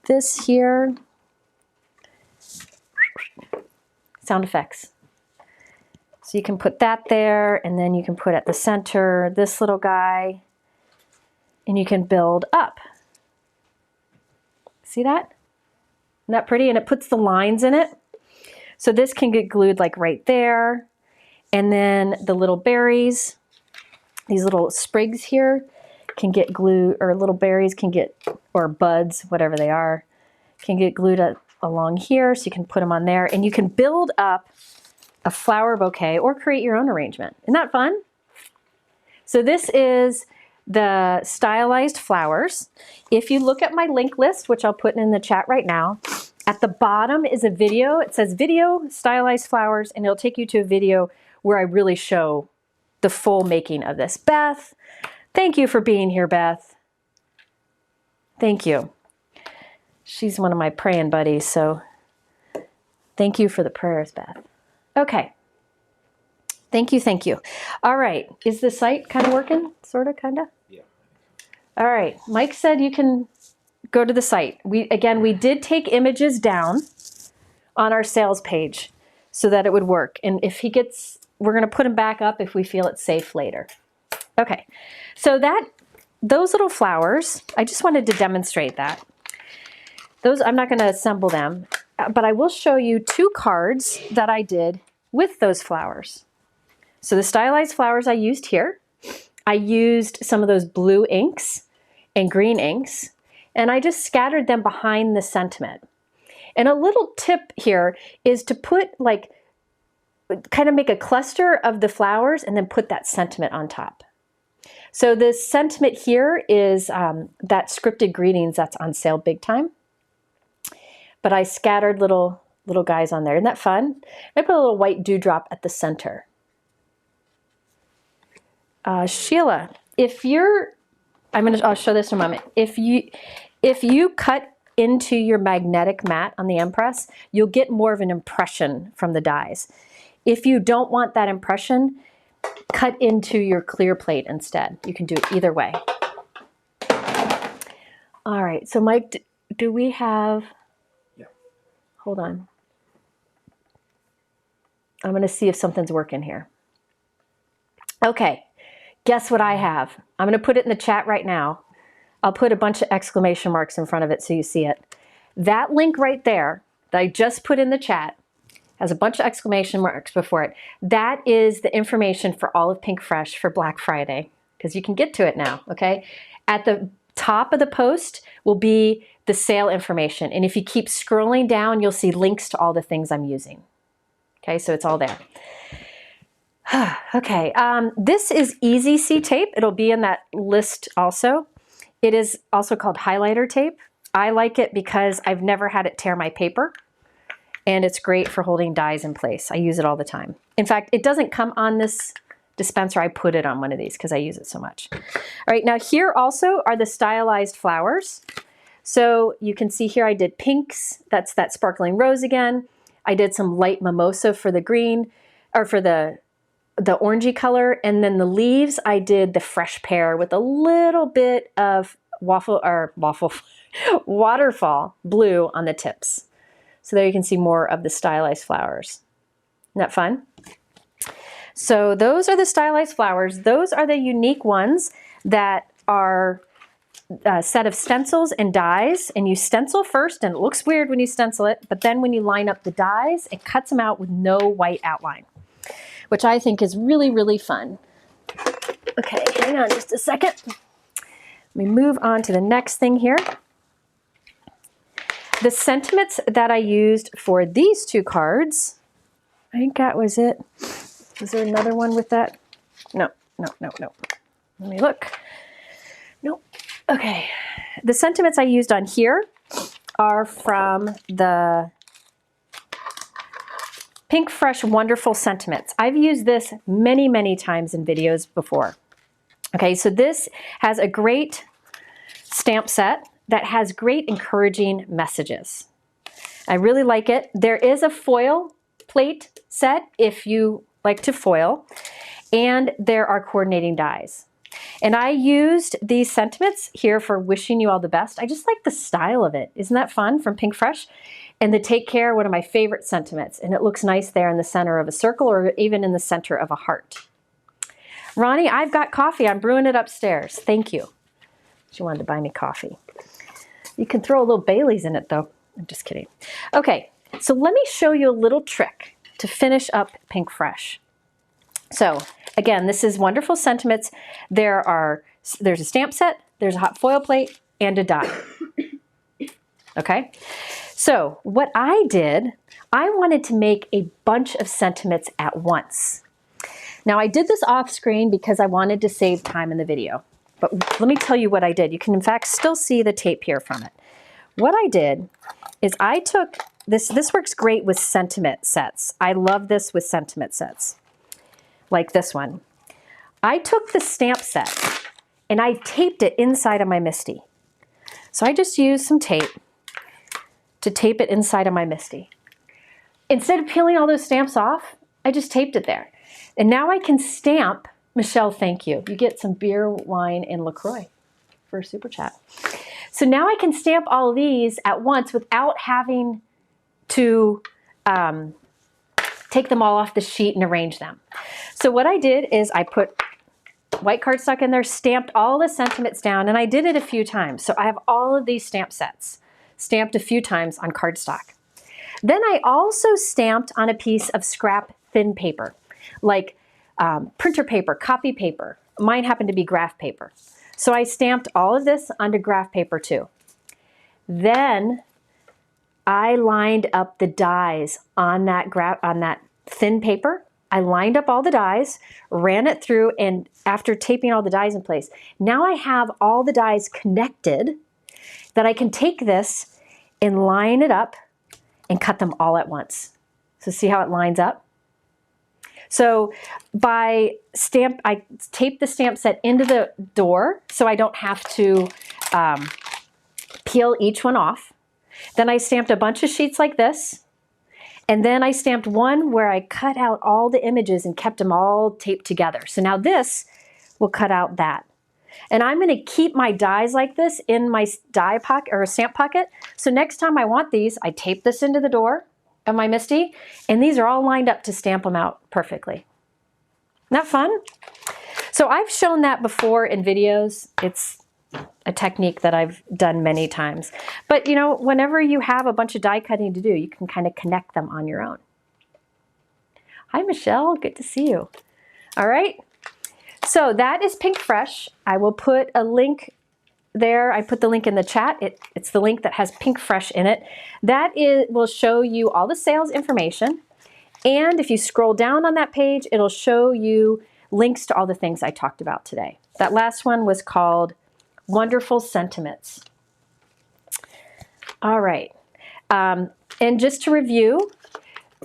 this here. Sound effects. So you can put that there, and then you can put at the center this little guy, and you can build up. See that? Isn't that pretty? And it puts the lines in it. So this can get glued like right there. And then the little berries, these little sprigs here can get glued, or little berries can get, or buds, whatever they are, can get glued along here. So you can put them on there and you can build up a flower bouquet or create your own arrangement. Isn't that fun? So this is the stylized flowers. If you look at my link list, which I'll put in the chat right now, at the bottom is a video. It says video stylized flowers, and it'll take you to a video where I really show the full making of this. Beth, thank you for being here, Beth. Thank you. She's one of my praying buddies, so thank you for the prayers, Beth. Okay. Thank you, thank you. All right, is the site kind of working? Sort of, kind of?
Yeah.
All right, Mike said you can go to the site. We did take images down on our sales page so that it would work. And if we're going to put them back up if we feel it's safe later. Okay, so those little flowers, I just wanted to demonstrate that. Those, I'm not going to assemble them, but I will show you 2 cards that I did with those flowers. So the stylized flowers I used here, I used some of those blue inks and green inks, and I just scattered them behind the sentiment. And a little tip here is to put kind of make a cluster of the flowers and then put that sentiment on top. So the sentiment here is that scripted greetings that's on sale big time. But I scattered little little guys on there. Isn't that fun? I put a little white dewdrop at the center. Sheila, if you're, I'll show this in a moment. If you cut into your magnetic mat on the Empress, you'll get more of an impression from the dies. If you don't want that impression, cut into your clear plate instead. You can do it either way. All right, so Mike, do we have,
Yeah.
Hold on. I'm gonna see if something's working here. Okay, guess what I have? I'm gonna put it in the chat right now. I'll put a bunch of exclamation marks in front of it so you see it. That link right there that I just put in the chat has a bunch of exclamation marks before it. That is the information for all of Pinkfresh for Black Friday, because you can get to it now, okay? At the top of the post will be the sale information. And if you keep scrolling down, you'll see links to all the things I'm using. Okay, so it's all there. Okay, this is Easy C tape. It'll be in that list also. It is also called highlighter tape. I like it because I've never had it tear my paper, and it's great for holding dies in place. I use it all the time. In fact, it doesn't come on this dispenser. I put it on one of these because I use it so much. All right, now here also are the stylized flowers. So you can see here I did pinks. That's that sparkling rose again. I did some light mimosa for the green, or for the orangey color, and then the leaves I did the fresh pear with a little bit of waterfall blue on the tips. So there you can see more of the stylized flowers. Isn't that fun? So those are the stylized flowers. Those are the unique ones that are a set of stencils and dies, and you stencil first, and it looks weird when you stencil it, but then when you line up the dies, it cuts them out with no white outline, which I think is really, really fun. Okay, hang on just a second. Let me move on to the next thing here. The sentiments that I used for these two cards, I think that was it. Was there another one with that? No. Let me look. Nope. Okay. The sentiments I used on here are from the Pinkfresh Wonderful Sentiments. I've used this many, many times in videos before. Okay, so this has a great stamp set that has great encouraging messages. I really like it. There is a foil plate set if you like to foil, and there are coordinating dies. And I used these sentiments here for wishing you all the best. I just like the style of it. Isn't that fun, from Pinkfresh? And the Take Care, one of my favorite sentiments. And it looks nice there in the center of a circle, or even in the center of a heart. Ronnie, I've got coffee. I'm brewing it upstairs. Thank you. She wanted to buy me coffee. You can throw a little Bailey's in it, though. I'm just kidding. Okay, so let me show you a little trick to finish up Pinkfresh. So again, this is Wonderful Sentiments. There's a stamp set, there's a hot foil plate, and a die. Okay, so what I did, I wanted to make a bunch of sentiments at once. Now I did this off screen because I wanted to save time in the video, but let me tell you what I did. You can in fact still see the tape here from it. What I did is I took this works great with sentiment sets. I love this with sentiment sets, like this one. I took the stamp set and I taped it inside of my MISTI. So I just used some tape to tape it inside of my MISTI. Instead of peeling all those stamps off, I just taped it there. And now I can stamp, Michelle, thank you. You get some beer, wine, and LaCroix for a super chat. So now I can stamp all of these at once without having to take them all off the sheet and arrange them. So what I did is I put white cardstock in there, stamped all the sentiments down, and I did it a few times. So I have all of these stamp sets stamped a few times on cardstock. Then I also stamped on a piece of scrap thin paper, like printer paper, copy paper. Mine happened to be graph paper. So I stamped all of this onto graph paper too. Then I lined up the dies on that thin paper. I lined up all the dies, ran it through, and after taping all the dies in place, now I have all the dies connected that I can take this and line it up and cut them all at once. So see how it lines up? So I tape the stamp set into the door so I don't have to peel each one off. Then I stamped a bunch of sheets like this. And then I stamped one where I cut out all the images and kept them all taped together. So now this will cut out that. And I'm going to keep my dies like this in my die pocket or stamp pocket. So next time I want these, I tape this into the door of my MISTI, and these are all lined up to stamp them out perfectly. Isn't that fun? So I've shown that before in videos. It's a technique that I've done many times. But you know, whenever you have a bunch of die cutting to do, you can kind of connect them on your own. Hi, Michelle. Good to see you. All right. So that is Pinkfresh. I will put a link there. I put the link in the chat. It's the link that has Pinkfresh in it. That will show you all the sales information. And if you scroll down on that page, it'll show you links to all the things I talked about today. That last one was called Wonderful Sentiments. All right. And just to review,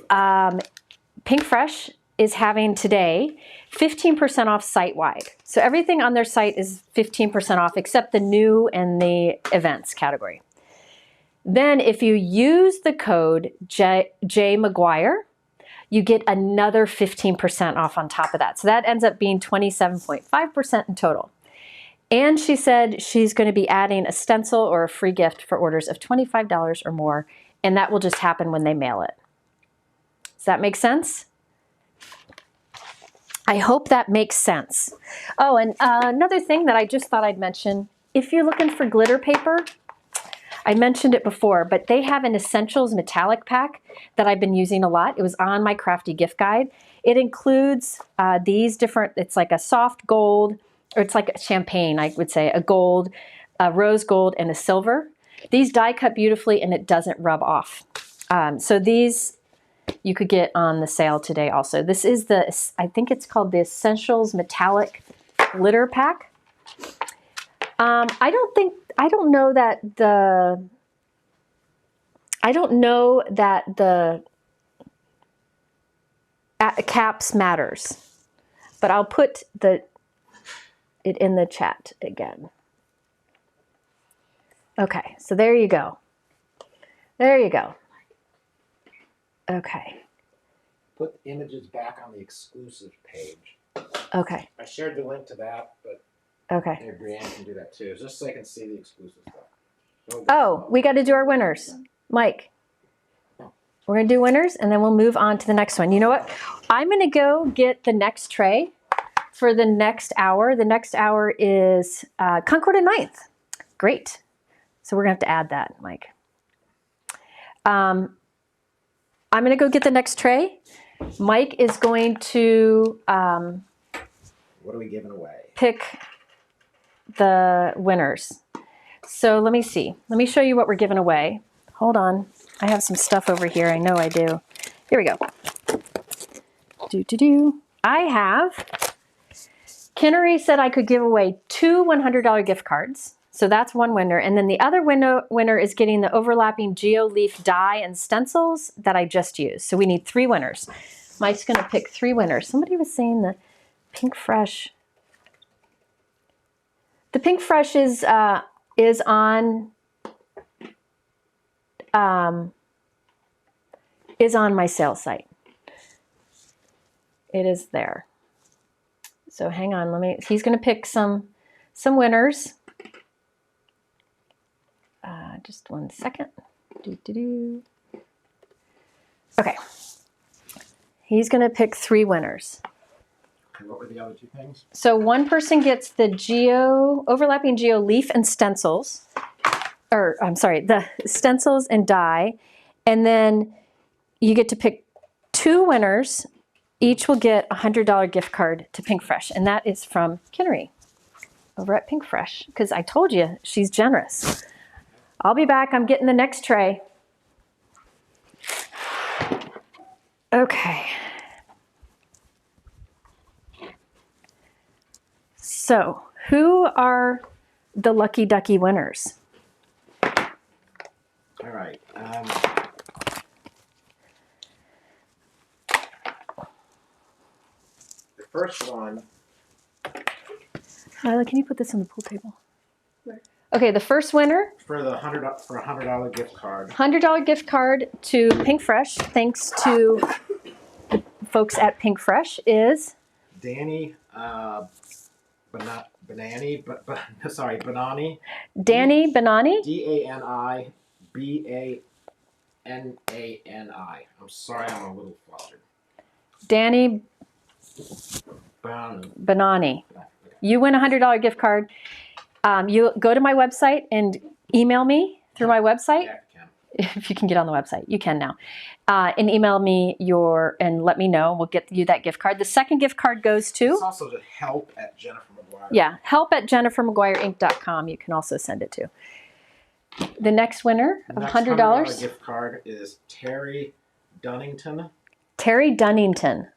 Pinkfresh is having today 15% off site-wide. So everything on their site is 15% off except the new and the events category. Then if you use the code 𝐍𝐈𝐍𝐆, you get another 15% off on top of that. So that ends up being 27.5% in total. And she said she's going to be adding a stencil or a free gift for orders of $25 or more, and that will just happen when they mail it. Does that make sense? I hope that makes sense. Oh, and another thing that I just thought I'd mention, if you're looking for glitter paper, I mentioned it before, but they have an Essentials metallic pack that I've been using a lot. It was on my Crafty gift guide. It includes these different, it's like a soft gold, or it's like a champagne, I would say, a gold, a rose gold, and a silver. These die cut beautifully and it doesn't rub off. So these you could get on the sale today also. This is the, I think it's called the Essentials Metallic Glitter Pack. I don't know that the caps matters, but I'll put it in the chat again. Okay, so there you go. There you go. Okay.
Put images back on the exclusive page.
Okay.
I shared the link to that, but
Okay.
maybe Brianne can do that too, just so I can see the exclusive stuff.
Oh, we got to do our winners. Mike, we're going to do winners, and then we'll move on to the next one. You know what? I'm going to go get the next tray for the next hour. The next hour is Concord and 9th. Great. So we're going to have to add that, Mike. I'm going to go get the next tray. Mike is going to
what are we giving away?
Pick the winners. So let me see. Let me show you what we're giving away. Hold on. I have some stuff over here. I know I do. Here we go. I have, Kinnery said I could give away 2 $100 gift cards. So that's one winner. And then the other winner is getting the overlapping geoleaf die and stencils that I just used. So we need 3 winners. Mike's going to pick 3 winners. Somebody was saying the Pinkfresh. The Pinkfresh is on my sales site. It is there. So hang on, he's going to pick some winners. Just one second. Okay. He's going to pick 3 winners.
And what were the other 2 things?
So one person gets the overlapping geo leaf and stencils, or I'm sorry, the stencils and die, and then you get to pick 2 winners. Each will get a $100 gift card to Pinkfresh, and that is from Kinnery over at Pinkfresh, because I told you she's generous. I'll be back. I'm getting the next tray. Okay. So, who are the Lucky Ducky winners?
All right. first one,
Lila, can you put this on the pool table?
Where?
Okay, the first winner,
for the $100 gift card.
$100 gift card to Pinkfresh, thanks to the folks at Pinkfresh, is
Danny Banani.
Danny Banani.
DANIBANANI. I'm sorry, I'm a little flustered.
Danny
Banani.
Banani. You win a $100 gift card. You go to my website and email me through my website.
Yeah, I can.
If you can get on the website, you can now. And email me and let me know. We'll get you that gift card. The second gift card goes to.
It's also to help at Jennifer McGuire.
Yeah, help@jennifermcguireinc.com. You can also send it to. The next winner of
Next
$100.
gift card is Terry Dunnington.
Terry Dunnington.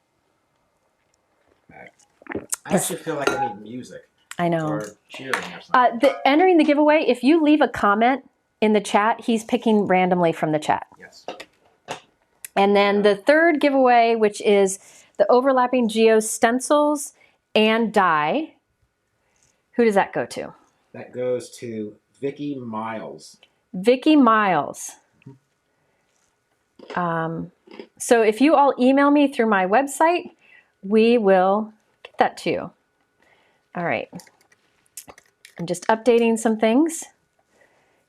I actually feel like I need music.
I know.
Or cheering or something.
Entering the giveaway, if you leave a comment in the chat, he's picking randomly from the chat.
Yes.
And then the third giveaway, which is the overlapping geo stencils and die. Who does that go to?
That goes to Vicky Miles.
Vicky Miles. So if you all email me through my website, we will get that to you. All right. I'm just updating some things.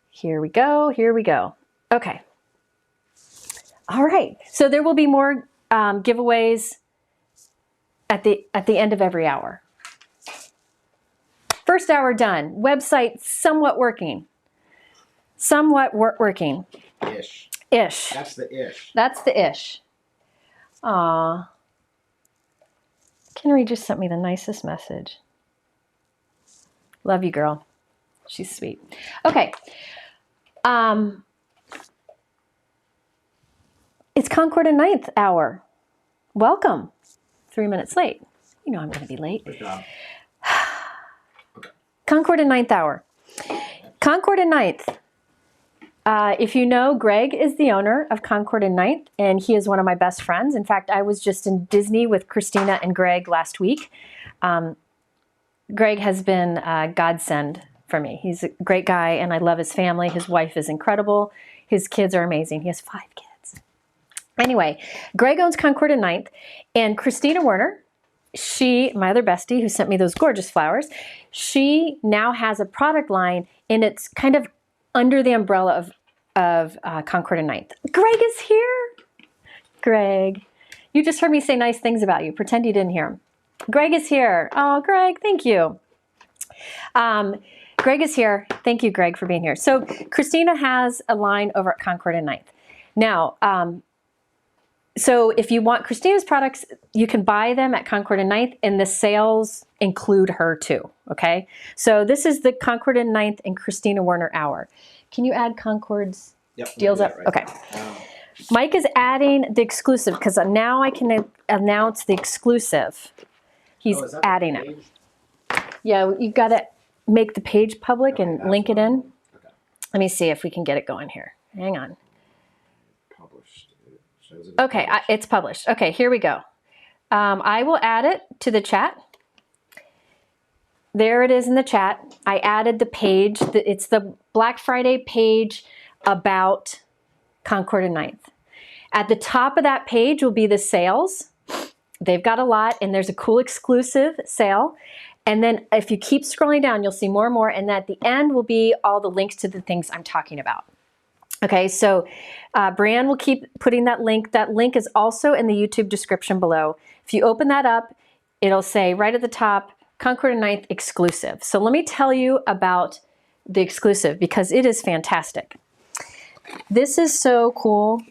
Here we go. Here we go. Okay. All right. So there will be more giveaways at the end of every hour. First hour done. Website somewhat working. Somewhat working.
Ish.
Ish.
That's the ish.
That's the ish. Aw. Kinnery just sent me the nicest message. Love you, girl. She's sweet. Okay. It's Concord and 9th hour. Welcome. 3 minutes late. You know I'm going to be late.
Good job.
Concord and 9th hour. Concord and 9th. If you know, Greg is the owner of Concord and 9th, and he is one of my best friends. In fact, I was just in Disney with Kristina and Greg last week. Greg has been a godsend for me. He's a great guy, and I love his family. His wife is incredible. His kids are amazing. He has 5 kids. Anyway, Greg owns Concord and 9th, and Kristina Werner, my other bestie who sent me those gorgeous flowers, she now has a product line, and it's kind of under the umbrella of Concord and 9th. Greg is here. Greg, you just heard me say nice things about you. Pretend you didn't hear him. Greg is here. Oh, Greg, thank you. Greg is here. Thank you, Greg, for being here. So Kristina has a line over at Concord and 9th. Now, so if you want Kristina's products, you can buy them at Concord and 9th, and the sales include her too, okay? So this is the Concord and 9th and Kristina Werner hour. Can you add Concord's deals up?
Right.
Okay. Mike is adding the exclusive because now I can announce the exclusive. He's adding it. Yeah, you've got to make the page public and link it in.
Okay.
Let me see if we can get it going here. Hang on.
Published. It shows it
Okay, it's published. Okay, here we go. I will add it to the chat. There it is in the chat. I added the page. It's the Black Friday page about Concord and 9th. At the top of that page will be the sales. They've got a lot, and there's a cool exclusive sale. And then if you keep scrolling down, you'll see more and more. And at the end will be all the links to the things I'm talking about. Okay, so Brianne will keep putting that link. That link is also in the YouTube description below. If you open that up, it'll say right at the top, Concord and 9th exclusive. So let me tell you about the exclusive because it is fantastic. This is so cool.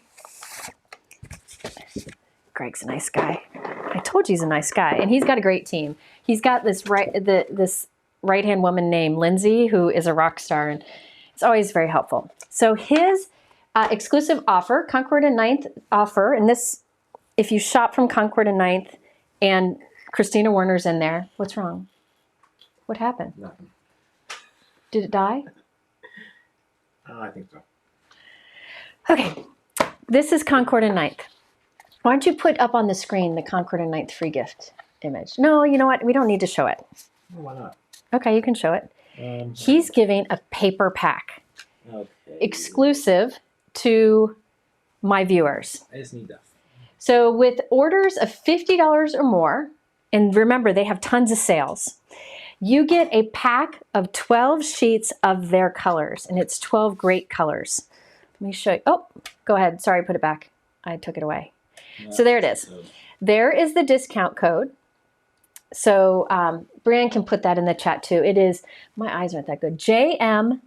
Greg's a nice guy. I told you he's a nice guy, and he's got a great team. He's got this right-hand woman named Lindsay, who is a rock star, and it's always very helpful. So his exclusive offer, Concord and 9th offer, and this, if you shop from Concord and 9th, and Kristina Werner's in there. What's wrong? What happened?
Nothing.
Did it die?
I think so.
Okay, this is Concord and 9th. Why don't you put up on the screen the Concord and 9th free gift? image. No, you know what? We don't need to show it.
Why not?
Okay, you can show it. He's giving a paper pack.
Okay.
Exclusive to my viewers.
I just need that.
So with orders of $50 or more, and remember they have tons of sales, you get a pack of 12 sheets of their colors, and it's 12 great colors. Let me show you. Oh, go ahead. Sorry, put it back. I took it away. So there it is. There is the discount code. So Brianne can put that in the chat too. It is, my eyes aren't that good, JMBFCM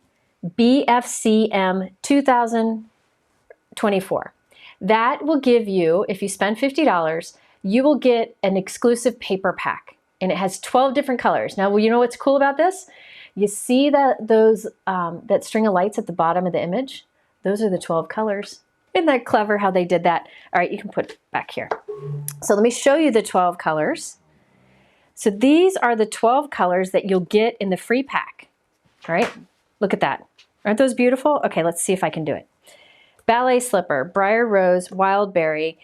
2024. That will give you, if you spend $50, you will get an exclusive paper pack, and it has 12 different colors. Now, you know what's cool about this? You see that that string of lights at the bottom of the image? Those are the 12 colors. Isn't that clever how they did that? All right, you can put it back here. So let me show you the 12 colors. So these are the 12 colors that you'll get in the free pack. All right, look at that. Aren't those beautiful? Okay, let's see if I can do it. Ballet slipper, briar rose, wild berry,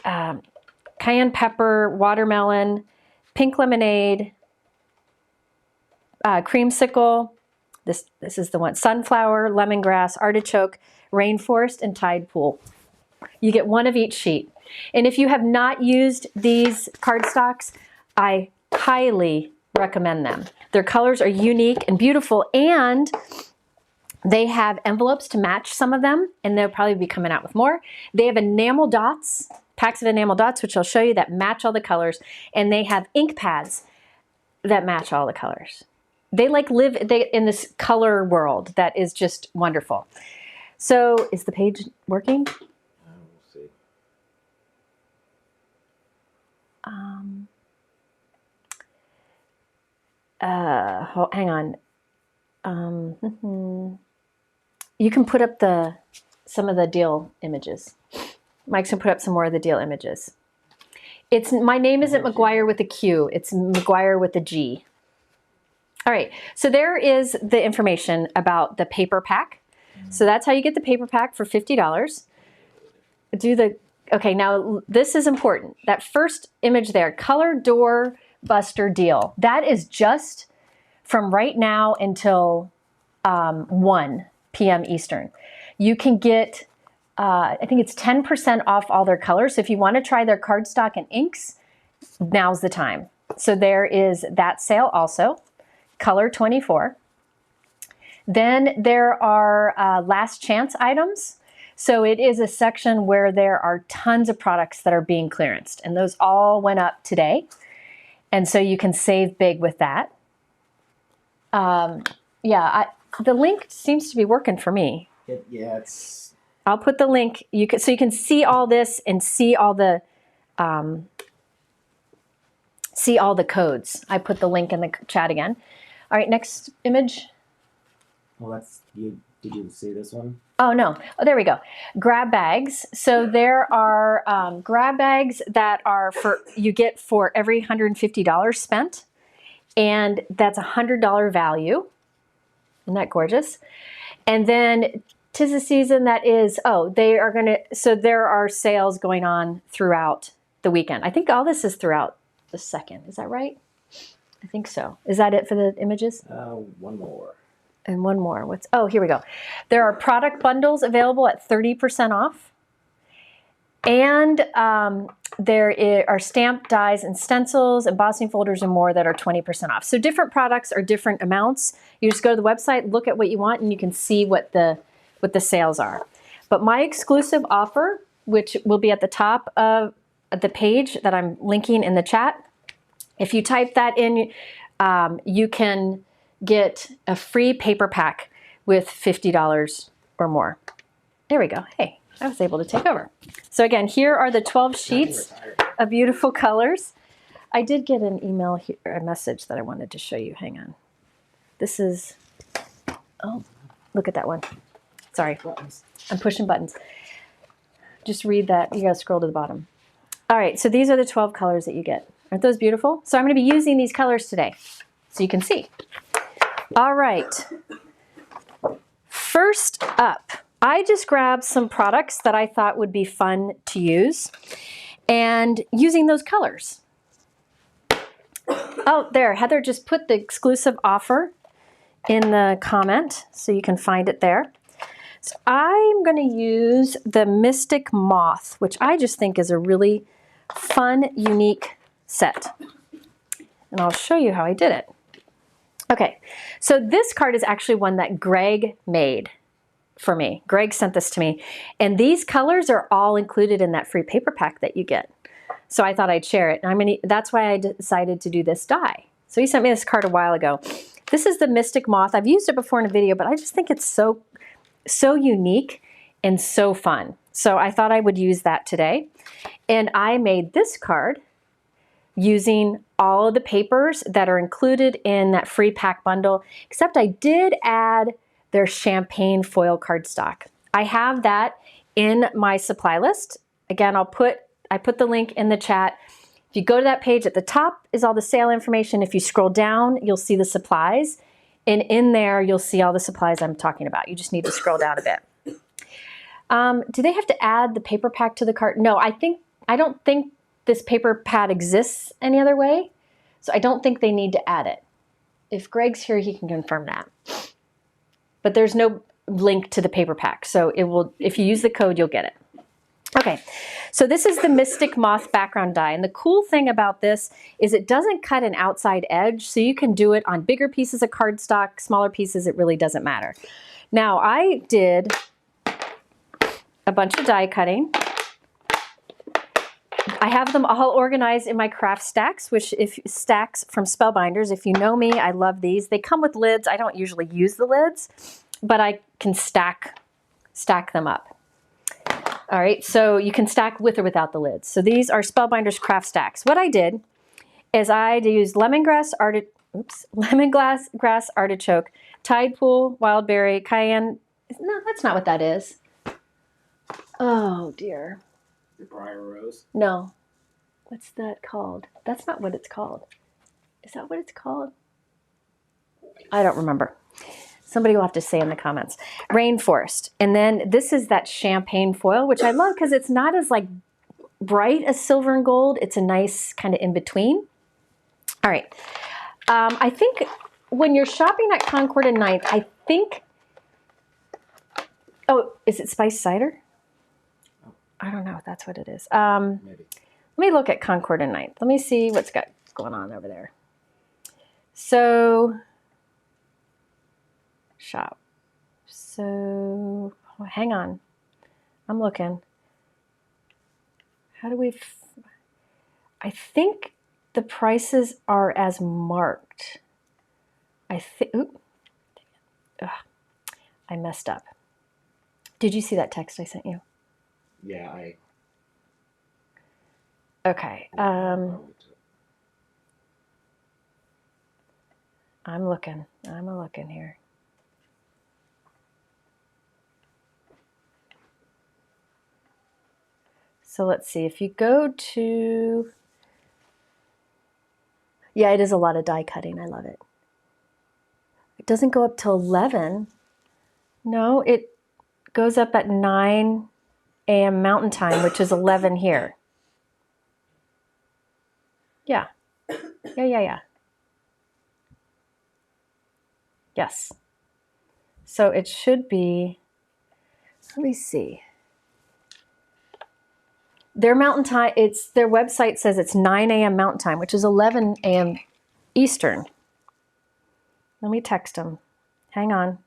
cayenne pepper, watermelon, pink lemonade, creamsicle. This is the one. Sunflower, lemongrass, artichoke, rainforest, and tide pool. You get one of each sheet. And if you have not used these cardstocks, I highly recommend them. Their colors are unique and beautiful, and they have envelopes to match some of them, and they'll probably be coming out with more. They have enamel dots, packs of enamel dots, which I'll show you, that match all the colors, and they have ink pads that match all the colors. They live in this color world that is just wonderful. So is the page working?
We'll see.
Hang on. You can put up some of the deal images. Mike's gonna put up some more of the deal images. My name isn't McGuire with a Q, it's McGuire with a G. All right, so there is the information about the paper pack. So that's how you get the paper pack for $50. Okay, now this is important. That first image there, color door buster deal. That is just from right now until 1 p.m. Eastern. You can get, I think it's 10% off all their colors. So if you want to try their cardstock and inks, now's the time. So there is that sale also, color 24. Then there are last chance items. So it is a section where there are tons of products that are being clearanced, and those all went up today. And so you can save big with that. The link seems to be working for me.
It's.
I'll put the link. So you can see all this and see all the codes. I put the link in the chat again. All right, next image.
Well, that's you. Did you see this one?
Oh, no. Oh, there we go. Grab bags. So there are grab bags that are you get for every $150 spent. And that's a $100 value. Isn't that gorgeous? And then 'tis the season that is, so there are sales going on throughout the weekend. I think all this is throughout the 2nd. Is that right? I think so. Is that it for the images?
One more.
And one more. Here we go. There are product bundles available at 30% off. And there are stamp dies and stencils, embossing folders, and more that are 20% off. So different products are different amounts. You just go to the website, look at what you want, and you can see what the sales are. But my exclusive offer, which will be at the top of the page that I'm linking in the chat, if you type that in, you can get a free paper pack with $50 or more. There we go. Hey, I was able to take over. So again, here are the 12 sheets of beautiful colors. I did get an email here, a message that I wanted to show you. Hang on. This is, oh, look at that one. Sorry, I'm pushing buttons. Just read that. You gotta scroll to the bottom. All right, so these are the 12 colors that you get. Aren't those beautiful? So I'm gonna be using these colors today, so you can see. All right, first up, I just grabbed some products that I thought would be fun to use and using those colors. Oh, there, Heather just put the exclusive offer in the comment, so you can find it there. So I'm going to use the Mystic Moth, which I just think is a really fun, unique set. And I'll show you how I did it. Okay, so this card is actually one that Greg made for me. Greg sent this to me. And these colors are all included in that free paper pack that you get. So I thought I'd share it. And that's why I decided to do this die. So he sent me this card a while ago. This is the Mystic Moth. I've used it before in a video, but I just think it's so unique and so fun. So I thought I would use that today. And I made this card using all of the papers that are included in that free pack bundle, except I did add their champagne foil cardstock. I have that in my supply list. Again, I put the link in the chat. If you go to that page, at the top is all the sale information. If you scroll down, you'll see the supplies. And in there, you'll see all the supplies I'm talking about. You just need to scroll down a bit. Do they have to add the paper pack to the cart? No, I don't think this paper pad exists any other way. So I don't think they need to add it. If Greg's here, he can confirm that. But there's no link to the paper pack. So if you use the code, you'll get it. Okay, so this is the Mystic Moth background die. And the cool thing about this is it doesn't cut an outside edge. So you can do it on bigger pieces of cardstock, smaller pieces, it really doesn't matter. Now I did a bunch of die cutting. I have them all organized in my craft stacks, stacks from Spellbinders. If you know me, I love these. They come with lids. I don't usually use the lids, but I can stack them up. All right, so you can stack with or without the lids. So these are Spellbinders craft stacks. What I did is I used lemongrass artichoke, tide pool, wild berry, cayenne. No, that's not what that is. Oh dear.
The briar rose?
No. What's that called? That's not what it's called. Is that what it's called? I don't remember. Somebody will have to say in the comments. Rainforest. And then this is that champagne foil, which I love because it's not as like bright as silver and gold. It's a nice kind of in between. All right. I think when you're shopping at Concord and 9th, I think, oh, is it spiced cider? I don't know if that's what it is.
Maybe.
Let me look at Concord and 9th. Let me see what's going on over there. So, shop. So, oh, hang on. I'm looking. How do we... I think the prices are as marked. I think... I messed up. Did you see that text I sent you?
Yeah,
Okay. I'm looking here. So let's see. If you go to, yeah, it is a lot of die cutting. I love it. It doesn't go up till 11. No, it goes up at 9 a.m. Mountain Time, which is 11 here. Yeah. Yes. So it should be, let me see. Their Mountain Time, their website says it's 9 a.m. Mountain Time, which is 11 a.m. Eastern. Let me text them. Hang on.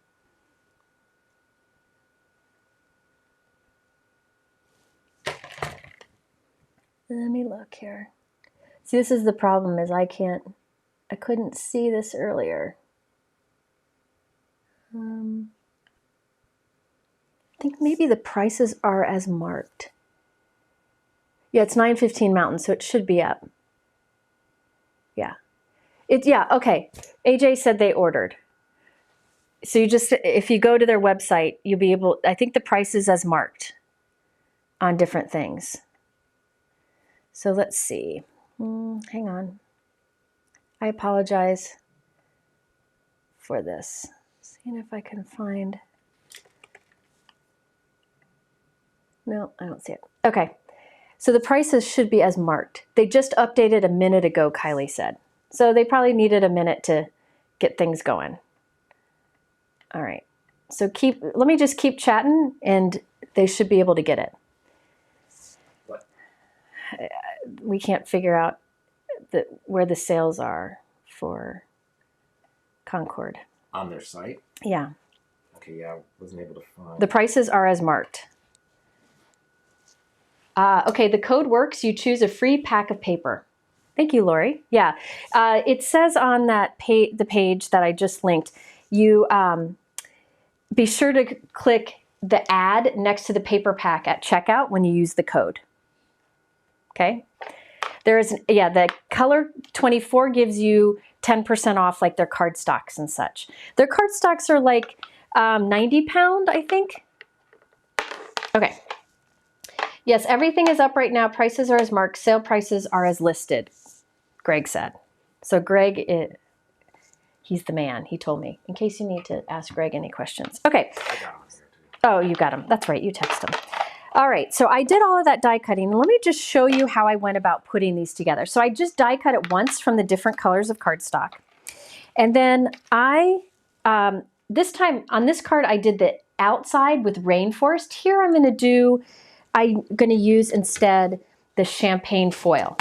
Let me look here. See, this is the problem is I couldn't see this earlier. I think maybe the prices are as marked. Yeah, it's 9:15 Mountain, so it should be up. Yeah. Yeah, okay. AJ said they ordered. So if you go to their website, you'll be able, I think the price is as marked on different things. So let's see. Hang on. I apologize for this. Seeing if I can find. No, I don't see it. Okay. So the prices should be as marked. They just updated a minute ago, Kylie said. So they probably needed a minute to get things going. All right. So let me just keep chatting and they should be able to get it.
What?
We can't figure out where the sales are for Concord.
On their site?
Yeah.
Okay, yeah, I wasn't able to find.
The prices are as marked. Okay, the code works. You choose a free pack of paper. Thank you, Lori. Yeah, it says on that the page that I just linked, you be sure to click the ad next to the paper pack at checkout when you use the code. Okay. The color 24 gives you 10% off like their cardstocks and such. Their cardstocks are like 90 pound, I think. Okay. Yes, everything is up right now. Prices are as marked. Sale prices are as listed, Greg said. So Greg, he's the man. He told me, in case you need to ask Greg any questions. Okay.
I got them there too.
Oh, you got them. That's right. You text them. All right. So I did all of that die cutting. Let me just show you how I went about putting these together. So I just die cut it once from the different colors of cardstock. And then this time on this card, I did the outside with rainforest. Here I'm going to use instead the champagne foil.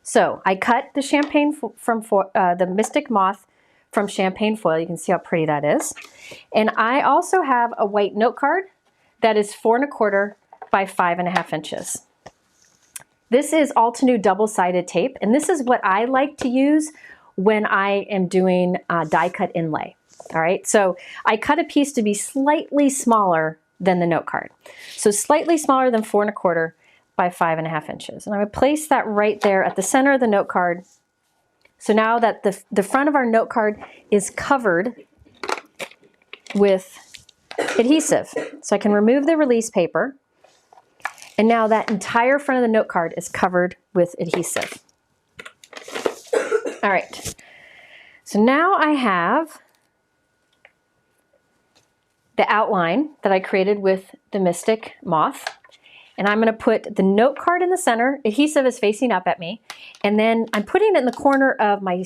So I cut the champagne from the Mystic Moth from champagne foil. You can see how pretty that is. And I also have a white note card that is 4 1/4 by 5.5 inches. This is Altenew double-sided tape, and this is what I like to use when I am doing die cut inlay. All right, so I cut a piece to be slightly smaller than the note card. So slightly smaller than 4 1/4 by 5.5 inches. And I'm going to place that right there at the center of the note card. So now that the front of our note card is covered with adhesive. So I can remove the release paper. And now that entire front of the note card is covered with adhesive. All right. So now I have the outline that I created with the Mystic Moth. And I'm going to put the note card in the center. Adhesive is facing up at me. And then I'm putting it in the corner of my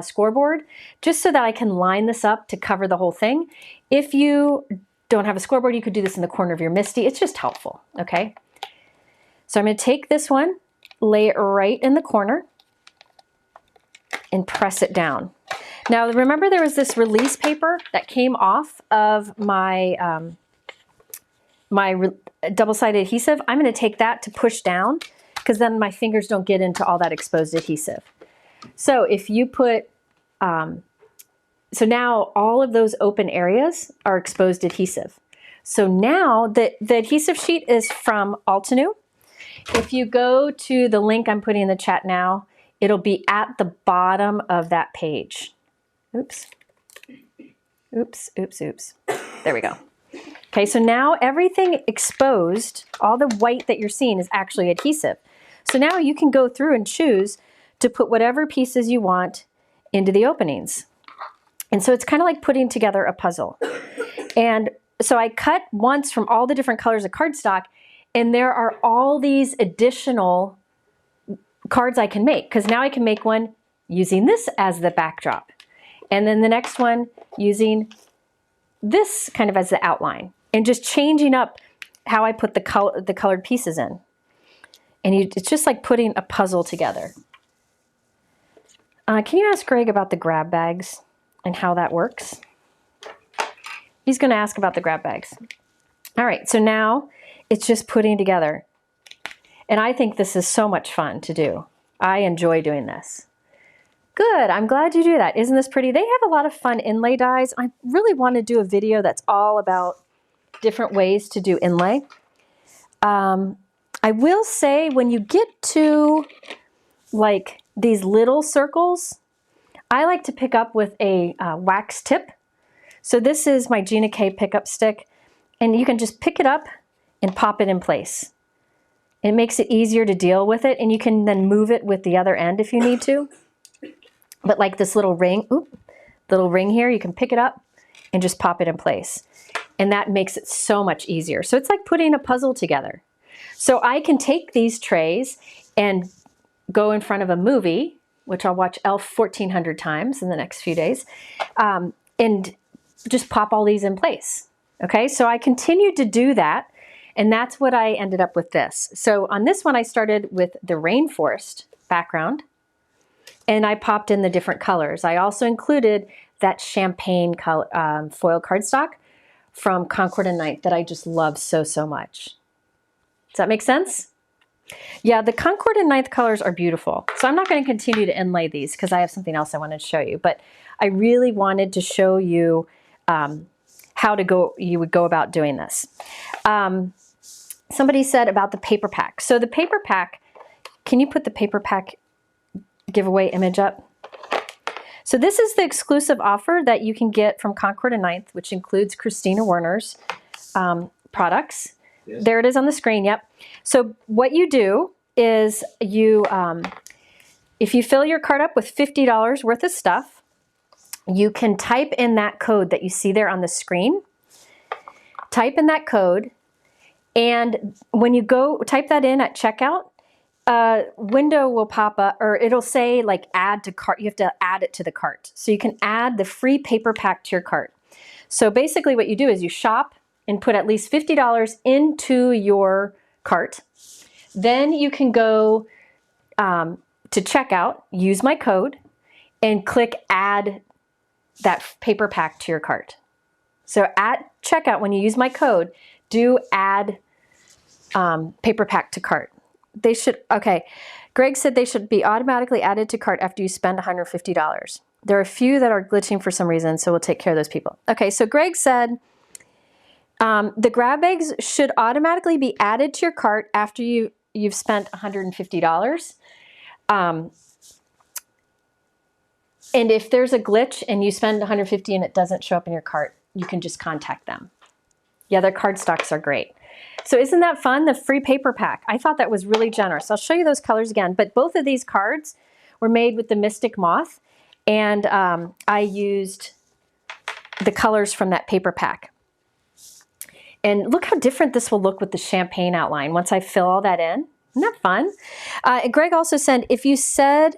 scoreboard just so that I can line this up to cover the whole thing. If you don't have a scoreboard, you could do this in the corner of your MISTI. It's just helpful, okay? So I'm going to take this one, lay it right in the corner, and press it down. Now remember there was this release paper that came off of my double-sided adhesive. I'm going to take that to push down because then my fingers don't get into all that exposed adhesive. So if you put, so now all of those open areas are exposed adhesive. So now the adhesive sheet is from Altenew. If you go to the link I'm putting in the chat now, it'll be at the bottom of that page. Oops. Oops, oops, oops. There we go. Okay, so now everything exposed, all the white that you're seeing is actually adhesive. So now you can go through and choose to put whatever pieces you want into the openings. And so it's kind of like putting together a puzzle. And so I cut once from all the different colors of cardstock, and there are all these additional cards I can make, because now I can make one using this as the backdrop. And then the next one using this kind of as the outline, and just changing up how I put the colored pieces in. And it's just like putting a puzzle together. Can you ask Greg about the grab bags and how that works? He's going to ask about the grab bags. All right, so now it's just putting together. And I think this is so much fun to do. I enjoy doing this. Good, I'm glad you do that. Isn't this pretty? They have a lot of fun inlay dies. I really want to do a video that's all about different ways to do inlay. I will say when you get to like these little circles, I like to pick up with a wax tip. So this is my Gina K pickup stick, and you can just pick it up and pop it in place. It makes it easier to deal with it, and you can then move it with the other end if you need to. But like this little ring, little ring here, you can pick it up and just pop it in place. And that makes it so much easier. So it's like putting a puzzle together. So I can take these trays and go in front of a movie which I'll watch Elf 1,400 times in the next few days, and just pop all these in place. Okay, so I continued to do that, and that's what I ended up with this. So on this one, I started with the rainforest background, and I popped in the different colors. I also included that champagne color, foil cardstock from Concord and 9th that I just love so, so much. Does that make sense? Yeah, the Concord and 9th colors are beautiful. So I'm not going to continue to inlay these because I have something else I wanted to show you. But I really wanted to show you how you would go about doing this. Somebody said about the paper pack. So the paper pack, can you put the paper pack giveaway image up? So this is the exclusive offer that you can get from Concord and 9th, which includes Kristina Werner's products.
Yes.
There it is on the screen, yep. So what you do is you, if you fill your cart up with $50 worth of stuff, you can type in that code that you see there on the screen. Type in that code, and when you go type that in at checkout, a window will pop up, or it'll say like add to cart. You have to add it to the cart. So you can add the free paper pack to your cart. So basically what you do is you shop and put at least $50 into your cart. Then you can go to checkout, use my code, and click add that paper pack to your cart. So at checkout, when you use my code, do add paper pack to cart. They should, okay. Greg said they should be automatically added to cart after you spend $150. There are a few that are glitching for some reason, so we'll take care of those people. Okay, so Greg said the grab bags should automatically be added to your cart after you've spent $150. And if there's a glitch and you spend $150 and it doesn't show up in your cart, you can just contact them. Yeah, their card stocks are great. So isn't that fun? The free paper pack. I thought that was really generous. I'll show you those colors again. But both of these cards were made with the Mystic Moth. And I used the colors from that paper pack. And look how different this will look with the champagne outline once I fill all that in. Isn't that fun? Greg also said, if you spend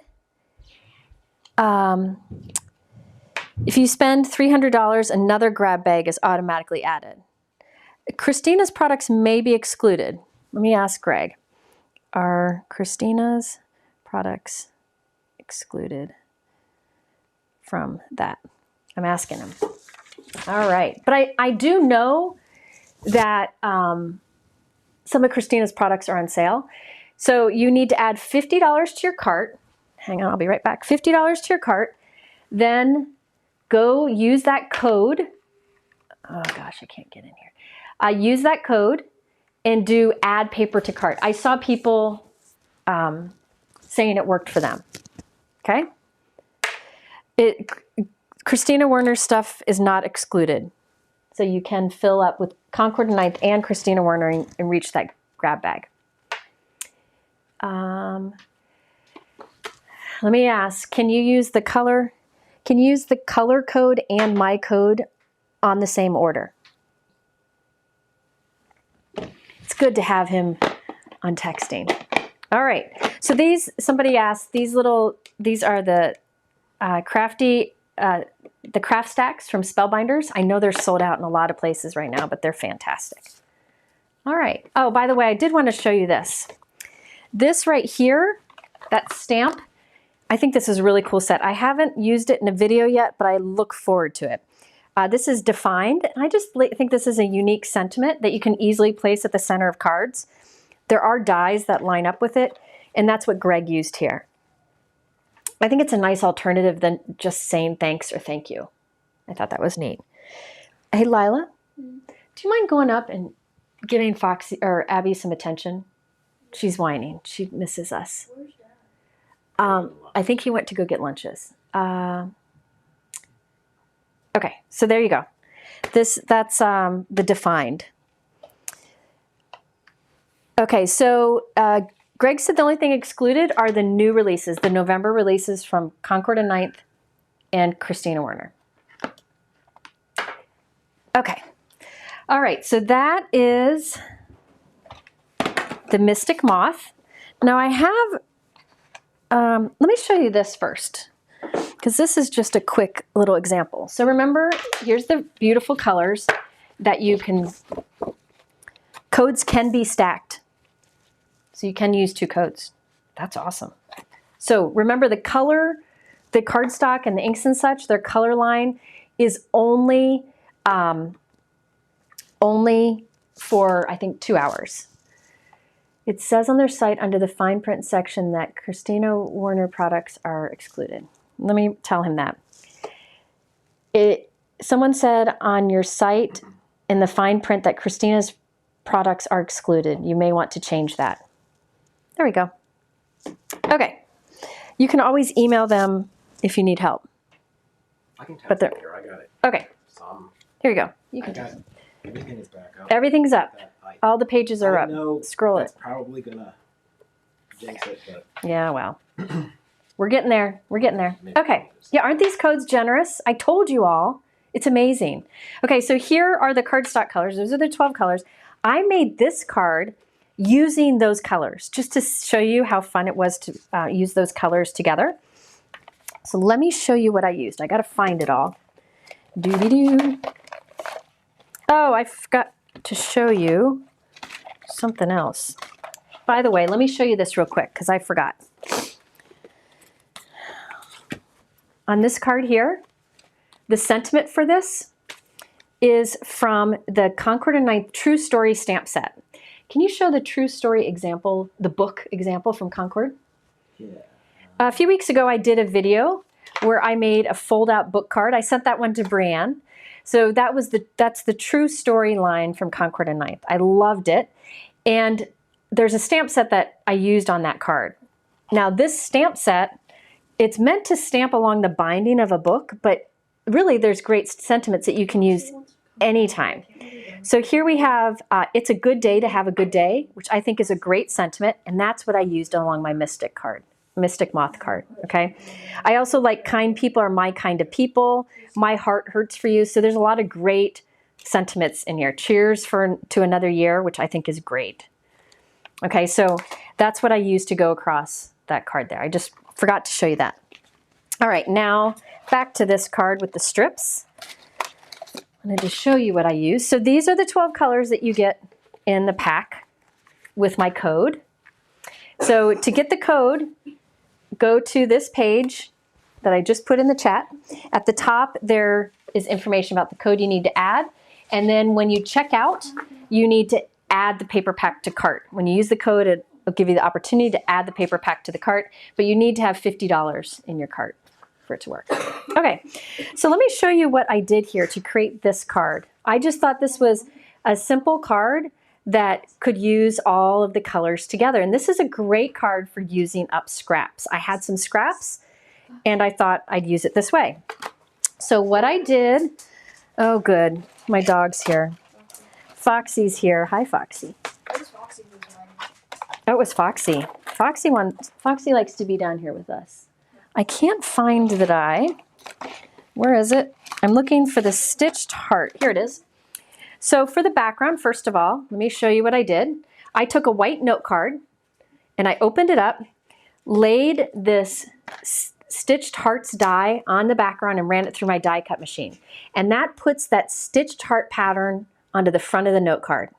$300, another grab bag is automatically added. Kristina's products may be excluded. Let me ask Greg. Are Kristina's products excluded from that? I'm asking him. All right. But I do know that some of Kristina's products are on sale. So you need to add $50 to your cart. Hang on, I'll be right back. $50 to your cart. Then go use that code. Oh gosh, I can't get in here. Use that code and do add paper to cart. I saw people saying it worked for them. Okay? Kristina Werner's stuff is not excluded. So you can fill up with Concord and 9th and Kristina Werner and reach that grab bag. Let me ask, can you use the color code and my code on the same order? It's good to have him on texting. All right. So somebody asked, these are the Crafty, the craft stacks from Spellbinders. I know they're sold out in a lot of places right now, but they're fantastic. All right. Oh, by the way, I did want to show you this. This right here, that stamp, I think this is a really cool set. I haven't used it in a video yet, but I look forward to it. This is Defined, and I just think this is a unique sentiment that you can easily place at the center of cards. There are dies that line up with it, and that's what Greg used here. I think it's a nice alternative than just saying thanks or thank you. I thought that was neat. Hey, Lila, do you mind going up and giving Foxy or Abby some attention? She's whining. She misses us.
Where's Dad?
I think he went to go get lunches. Okay, so there you go. That's the Defined. Okay, so Greg said the only thing excluded are the new releases, the November releases from Concord and 9th and Kristina Werner. Okay. All right, so that is the Mystic Moth. Now I have let me show you this first, because this is just a quick little example. So remember, here's the beautiful colors that you can, codes can be stacked. So you can use 2 codes. That's awesome. So remember the color, the cardstock and the inks and such, their color line is only for, I think, 2 hours. It says on their site under the fine print section that Kristina Werner products are excluded. Let me tell him that. Someone said on your site in the fine print that Kristina's products are excluded. You may want to change that. There we go. Okay. You can always email them if you need help.
I can test
But
it here. I got it.
Okay.
Some.
here you go. You
I
can
got everything is back up.
Everything's up. All the pages are
I
up.
know
Scroll
that's
it.
probably gonna jinx it, but
Yeah, well. We're getting there. We're getting there.
maybe
Okay.
just-
Yeah, aren't these codes generous? I told you all. It's amazing. Okay, so here are the cardstock colors. Those are the 12 colors. I made this card using those colors just to show you how fun it was to use those colors together. So let me show you what I used. I got to find it all. Doo-dee-doo. Oh, I forgot to show you something else. By the way, let me show you this real quick because I forgot. On this card here, the sentiment for this is from the Concord and 𝐼𝐕𝐄 True Story stamp set. Can you show the True Story example, the book example from Concord?
Yeah.
A few weeks ago, I did a video where I made a fold-out book card. I sent that one to Brianne. So that's the True Story line from Concord and 𝐼𝐕𝐄. I loved it. And there's a stamp set that I used on that card. Now, this stamp set, it's meant to stamp along the binding of a book, but really there's great sentiments that you can use anytime. So here we have, it's a good day to have a good day, which I think is a great sentiment, and that's what I used along my Mystic card, Mystic Moth card, okay? I also like kind people are my kind of people, my heart hurts for you, so there's a lot of great sentiments in here. Cheers to another year, which I think is great. Okay, so that's what I used to go across that card there. I just forgot to show you that. All right, now back to this card with the strips. I'm going to show you what I use. So these are the 12 colors that you get in the pack with my code. So to get the code, go to this page that I just put in the chat. At the top, there is information about the code you need to add. And then when you check out, you need to add the paper pack to cart. When you use the code, it'll give you the opportunity to add the paper pack to the cart, but you need to have $50 in your cart for it to work. Okay, so let me show you what I did here to create this card. I just thought this was a simple card that could use all of the colors together. And this is a great card for using up scraps. I had some scraps and I thought I'd use it this way. So what I did, oh good, my dog's here. Foxy's here. Hi, Foxy. Oh, it was Foxy. Foxy likes to be down here with us. I can't find the die. Where is it? I'm looking for the stitched heart. Here it is. So for the background, first of all, let me show you what I did. I took a white note card and I opened it up, laid this stitched hearts die on the background and ran it through my die cut machine. And that puts that stitched heart pattern onto the front of the note card.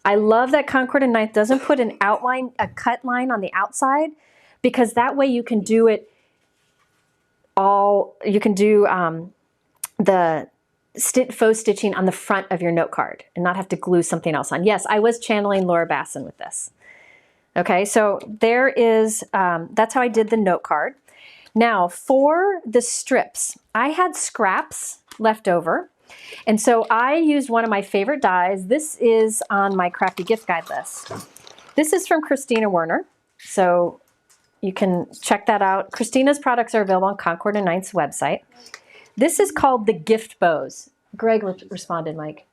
I love that Concord and 𝐼𝐕𝐄 doesn't put an outline, a cut line on the outside, because that way you can do it all, you can do the faux stitching on the front of your note card and not have to glue something else on. Yes, I was channeling Laura Basson with this. Okay, so there is, that's how I did the note card. Now for the strips, I had scraps left over. And so I used one of my favorite dies. This is on my Crafty gift guide list. This is from Kristina Werner. So you can check that out. Kristina's products are available on Concord and 𝐼𝐕𝐄's website. This is called the gift bows. Greg responded, Mike.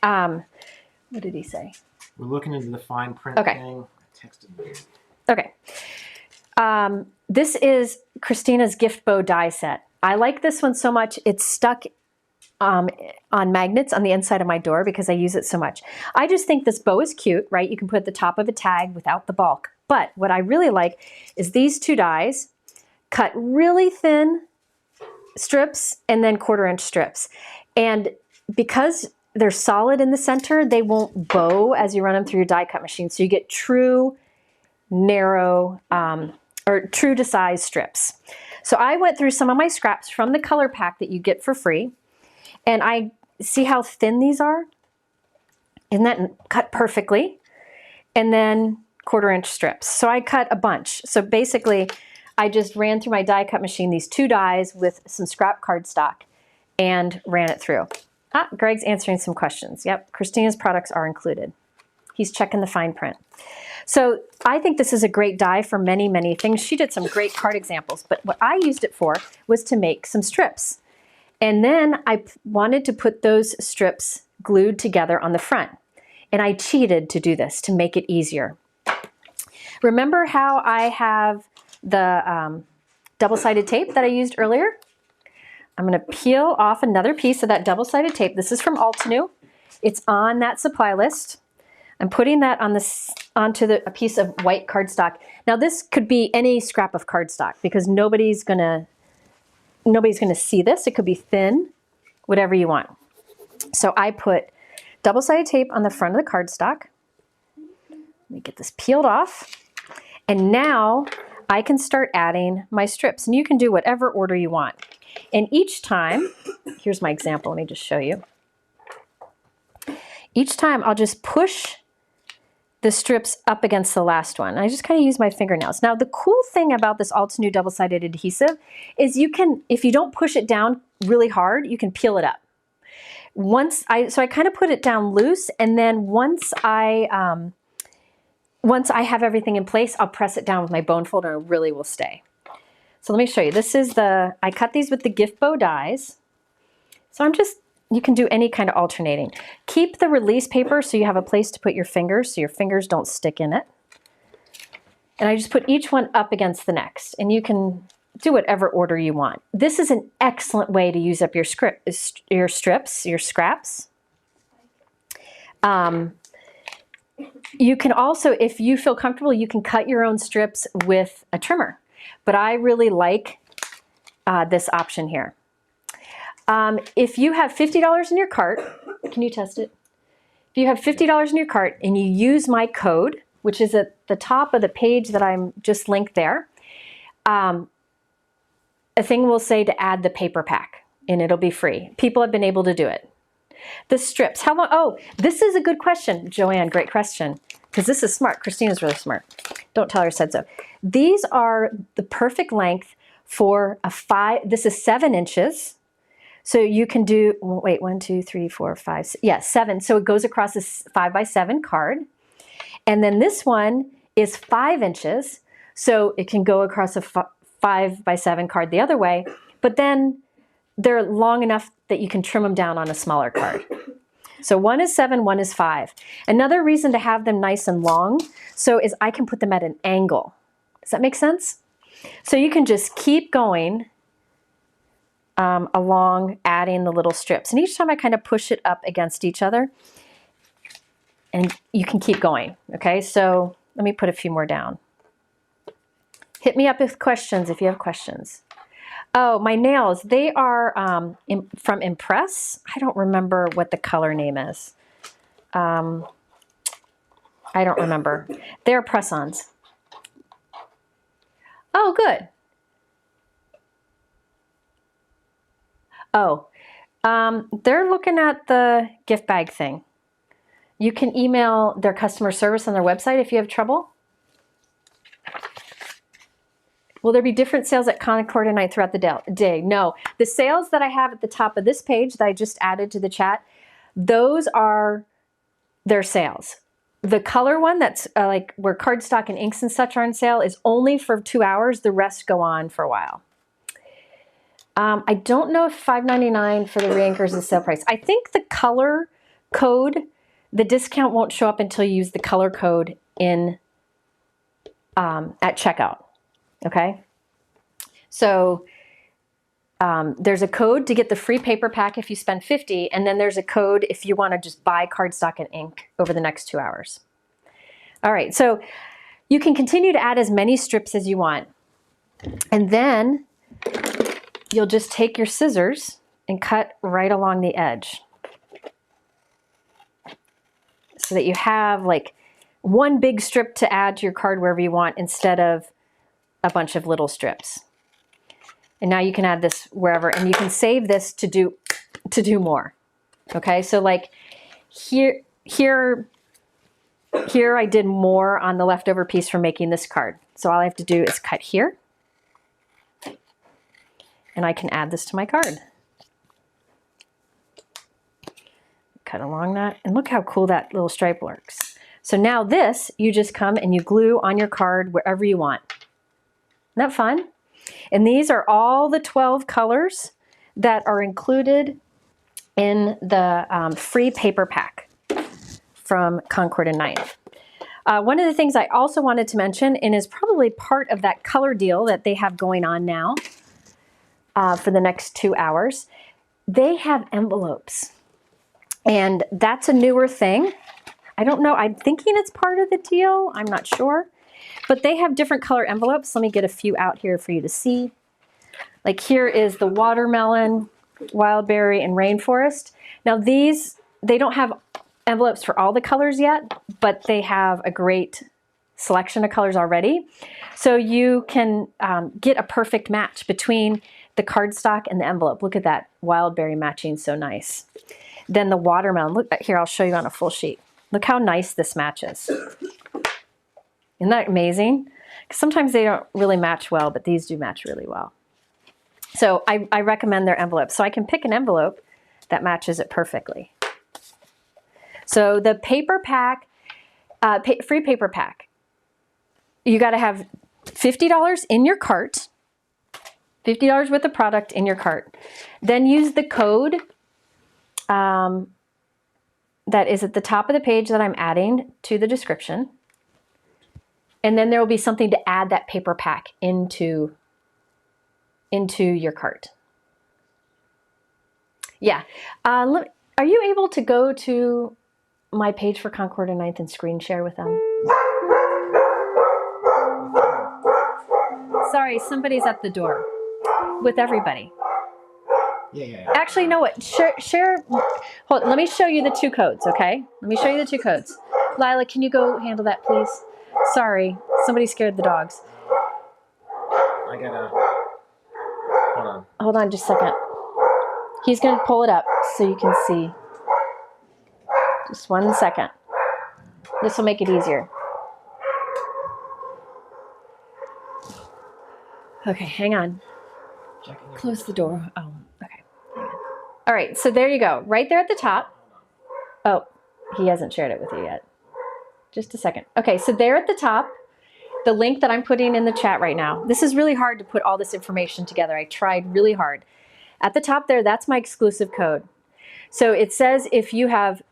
What did he say?
We're looking into the fine print
Okay.
thing. I texted me.
Okay. This is Kristina's gift bow die set. I like this one so much. It's stuck on magnets on the inside of my door because I use it so much. I just think this bow is cute, right? You can put at the top of a tag without the bulk. But what I really like is these two dies, cut really thin strips and then 1/4 inch strips. And because they're solid in the center, they won't bow as you run them through your die cut machine. So you get true narrow or true to size strips. So I went through some of my scraps from the color pack that you get for free. And I see how thin these are. Isn't that cut perfectly? And then 1/4 inch strips. So I cut a bunch. So basically I just ran through my die cut machine, these two dies with some scrap cardstock and ran it through. Ah, Greg's answering some questions. Yep, Kristina's products are included. He's checking the fine print. So I think this is a great die for many, many things. She did some great card examples, but what I used it for was to make some strips. And then I wanted to put those strips glued together on the front. And I cheated to do this to make it easier. Remember how I have the double-sided tape that I used earlier? I'm going to peel off another piece of that double-sided tape. This is from Altenew. It's on that supply list. I'm putting that on onto a piece of white cardstock. Now this could be any scrap of cardstock because nobody's gonna see this. It could be thin, whatever you want. So I put double-sided tape on the front of the cardstock. Let me get this peeled off. And now I can start adding my strips. And you can do whatever order you want. And each time, here's my example. Let me just show you. Each time I'll just push the strips up against the last one. I just kind of use my fingernails. Now the cool thing about this Altenew double-sided adhesive is you can, if you don't push it down really hard, you can peel it up. So I kind of put it down loose, and then once I have everything in place, I'll press it down with my bone folder and it really will stay. So let me show you. This is I cut these with the gift bow dies. So you can do any kind of alternating. Keep the release paper so you have a place to put your fingers so your fingers don't stick in it. And I just put each one up against the next, and you can do whatever order you want. This is an excellent way to use up your strips, your scraps. You can also, if you feel comfortable, you can cut your own strips with a trimmer. But I really like this option here. If you have $50 in your cart, can you test it? If you have $50 in your cart and you use my code, which is at the top of the page that I'm just linked there, a thing will say to add the paper pack, and it'll be free. People have been able to do it. The strips, how long? Oh, this is a good question, Joanne, great question, because this is smart. Kristina's really smart. Don't tell her I said so. These are the perfect length for this is 7 inches. So you can do, wait, 1, 2, 3, 4, 5, 6, yeah, 7. So it goes across this 5x7 card. And then this one is 5 inches. So it can go across a 5x7 card the other way. But then they're long enough that you can trim them down on a smaller card. So one is 7, one is 5. Another reason to have them nice and long is I can put them at an angle. Does that make sense? So you can just keep going along adding the little strips. And each time I kind of push it up against each other, and you can keep going. Okay, so let me put a few more down. Hit me up with questions if you have questions. Oh, my nails, they are from Impress. I don't remember what the color name is. I don't remember. They're press-ons. Oh, good. Oh, they're looking at the gift bag thing. You can email their customer service on their website if you have trouble. Will there be different sales at Concord tonight throughout the day? No. The sales that I have at the top of this page that I just added to the chat, those are their sales. The color one that's like where cardstock and inks and such are on sale is only for 2 hours. The rest go on for a while. I don't know if $5.99 for the re-anchors is sale price. I think the color code, the discount won't show up until you use the color code in at checkout. Okay, so there's a code to get the free paper pack if you spend $50, and then there's a code if you want to just buy cardstock and ink over the next 2 hours. All right, so You can continue to add as many strips as you want. And then you'll just take your scissors and cut right along the edge, so that you have like one big strip to add to your card wherever you want instead of a bunch of little strips. And now you can add this wherever, and you can save this to do more. Okay, so like here I did more on the leftover piece for making this card. So all I have to do is cut here, and I can add this to my card. Cut along that, and look how cool that little stripe works. So now this, you just come and you glue on your card wherever you want. Isn't that fun? And these are all the 12 colors that are included in the free paper pack from Concord and 9th. One of the things I also wanted to mention, and is probably part of that color deal that they have going on now for the next 2 hours, they have envelopes. And that's a newer thing. I don't know, I'm thinking it's part of the deal, I'm not sure. But they have different color envelopes. Let me get a few out here for you to see. Like here is the watermelon, wild berry, and rainforest. Now these, they don't have envelopes for all the colors yet, but they have a great selection of colors already. So you can get a perfect match between the cardstock and the envelope. Look at that wild berry matching, so nice. Then the watermelon, look here, I'll show you on a full sheet. Look how nice this matches. Isn't that amazing? Sometimes they don't really match well, but these do match really well. So I recommend their envelopes. So I can pick an envelope that matches it perfectly. So the paper pack, free paper pack, you got to have $50 in your cart, $50 worth of product in your cart. Then use the code that is at the top of the page that I'm adding to the description. And then there will be something to add that paper pack into your cart. Yeah. Are you able to go to my page for Concord and 9th and screen share with them? Sorry, somebody's at the door with everybody.
Yeah.
Actually, you know what? Share. Hold. Let me show you the 2 codes, okay? Let me show you the 2 codes. Lila, can you go handle that, please? Sorry, somebody scared the dogs.
I gotta, hold on.
Hold on just a second. He's going to pull it up so you can see. Just 1 second. This will make it easier. Okay, hang on. Close the door. Oh, okay. Hang on. All right, so there you go. Right there at the top. Oh, he hasn't shared it with you yet. Just a second. Okay, so there at the top, the link that I'm putting in the chat right now. This is really hard to put all this information together. I tried really hard. At the top there, that's my exclusive code. So it says if you have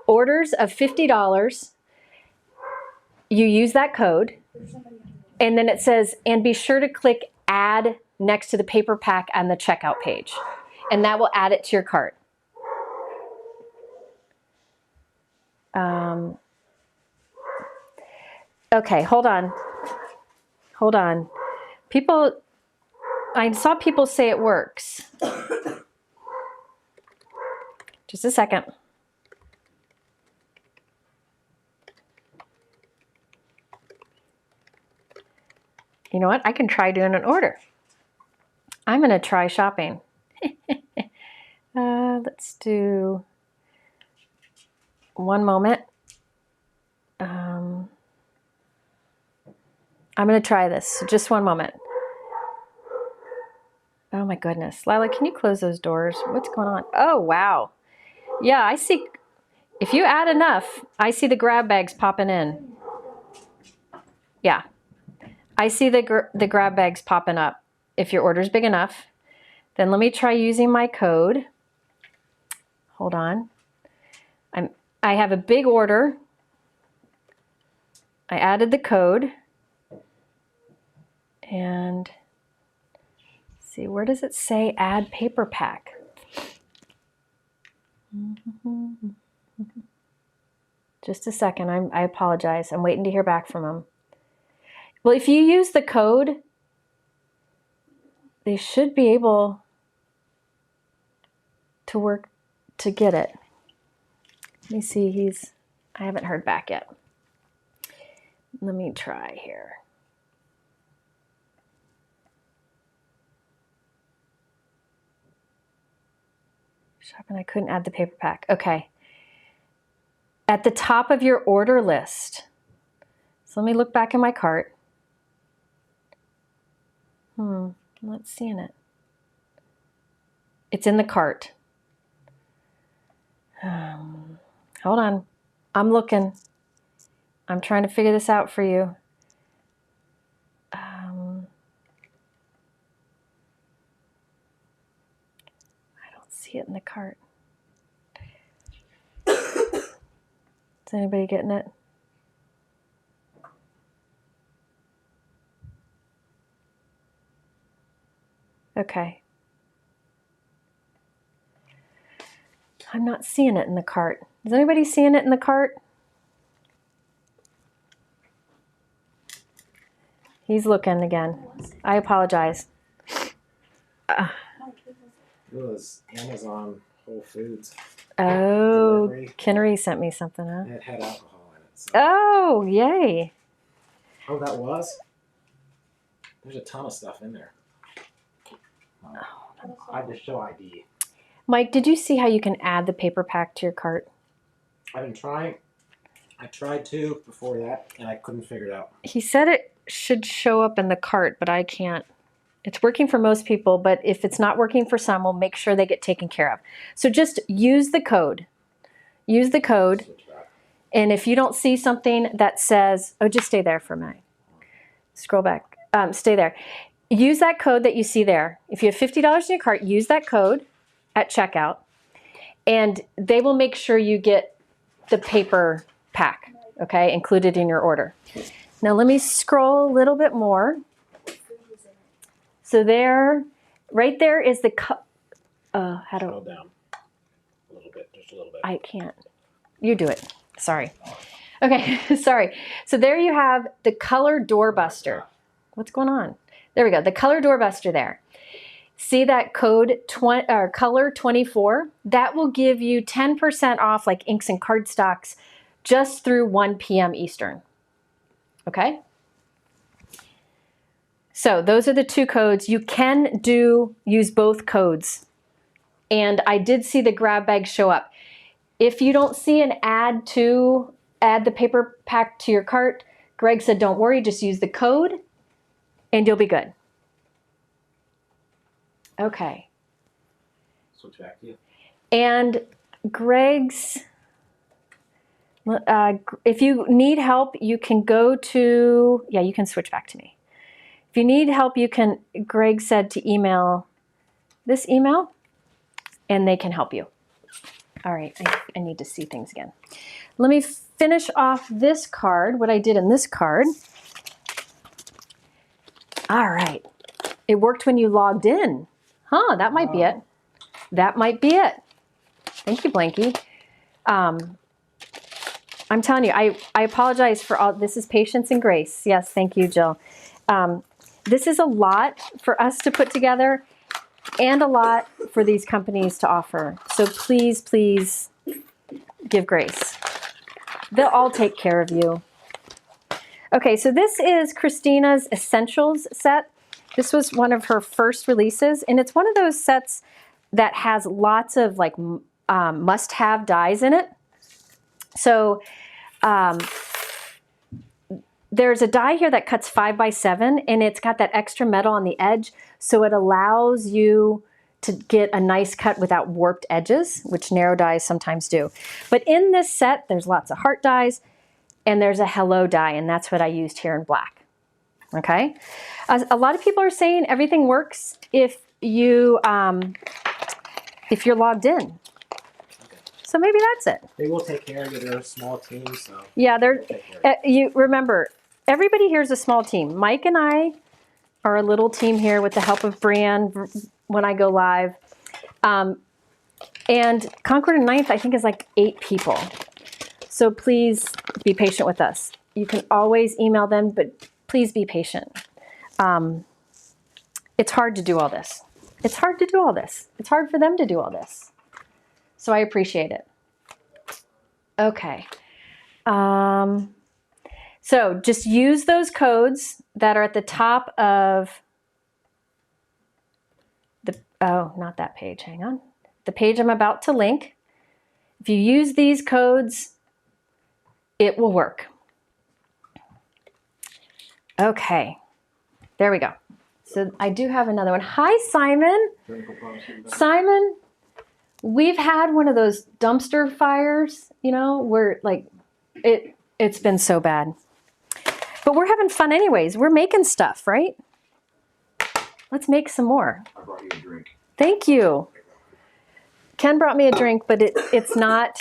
orders of $50, you use that code. And then it says, and be sure to click add next to the paper pack on the checkout page. And that will add it to your cart. Okay, hold on. Hold on. I saw people say it works. Just a second. You know what? I can try doing an order. I'm going to try shopping. Let's do one moment. I'm going to try this. So just one moment. Oh my goodness. Lila, can you close those doors? What's going on? Oh, wow. Yeah, I see. If you add enough, I see the grab bags popping in. Yeah. I see the grab bags popping up. If your order is big enough, then let me try using my code. Hold on. I have a big order. I added the code. And see, where does it say add paper pack? Just a second. I apologize. I'm waiting to hear back from him. Well, if you use the code, they should be able to work to get it. Let me see, I haven't heard back yet. Let me try here. Shopping, I couldn't add the paper pack. Okay. At the top of your order list. So let me look back in my cart. I'm not seeing it. It's in the cart. Hold on. I'm looking. I'm trying to figure this out for you. I don't see it in the cart. Is anybody getting it? Okay. I'm not seeing it in the cart. Is anybody seeing it in the cart? He's looking again. I apologize.
It was Amazon Whole Foods.
Oh,
Delivery.
Kinnery sent me something, huh?
And it had alcohol in it. So.
Oh, yay.
Oh, that was? There's a ton of stuff in there. I just show ID.
Mike, did you see how you can add the paper pack to your cart?
I've been trying. I tried to before that, and I couldn't figure it out.
He said it should show up in the cart, but I can't. It's working for most people, but if it's not working for some, we'll make sure they get taken care of. So just use the code. Use the code. And if you don't see something that says, oh, just stay there for a minute. Scroll back. Stay there. Use that code that you see there. If you have $50 in your cart, use that code at checkout, and they will make sure you get the paper pack, okay, included in your order. Now let me scroll a little bit more. So there, right there is the
Scroll down a little bit, just a little bit.
I can't. You do it. Sorry. Okay, sorry. So there you have the color doorbuster. What's going on? There we go. The color doorbuster there. See that code color 24? That will give you 10% off like inks and cardstocks just through 1 p.m. Eastern. Okay? So those are the two codes. You can use both codes. And I did see the grab bag show up. If you don't see an add the paper pack to your cart, Greg said don't worry, just use the code and you'll be good. Okay.
Switch back to you.
And Greg's, if you need help, you can go to, yeah, you can switch back to me. If you need help, Greg said to email this email and they can help you. All right, I need to see things again. Let me finish off this card, what I did in this card. All right, it worked when you logged in. Huh, that might be it. That might be it. Thank you, Blanky. I'm telling you, I apologize for all, this is patience and grace. Yes, thank you, Jill. This is a lot for us to put together and a lot for these companies to offer. So please, please give grace. They'll all take care of you. Okay, so this is Kristina's Essentials set. This was one of her first releases, and it's one of those sets that has lots of like must-have dies in it. So there's a die here that cuts 5 by 7, and it's got that extra metal on the edge, so it allows you to get a nice cut without warped edges, which narrow dies sometimes do. But in this set, there's lots of heart dies, and there's a hello die, and that's what I used here in black. Okay, a lot of people are saying everything works if you're logged in.
Okay.
So maybe that's it.
They will take care of you. They're a small team, so
Yeah,
they'll take care of you.
you remember, everybody here is a small team. Mike and I are a little team here with the help of Brian when I go live. And Concord and 9th, I think, is like 8 people. So please be patient with us. You can always email them, but please be patient. It's hard to do all this. It's hard to do all this. It's hard for them to do all this. So I appreciate it. Okay. So just use those codes that are at the top of the, oh, not that page, hang on. The page I'm about to link. If you use these codes, it will work. Okay, there we go. So I do have another one. Hi, Simon. Simon, we've had one of those dumpster fires, you know, where like it's been so bad. But we're having fun anyways. We're making stuff, right? Let's make some more.
I brought you a drink.
Thank you. Ken brought me a drink, but it's not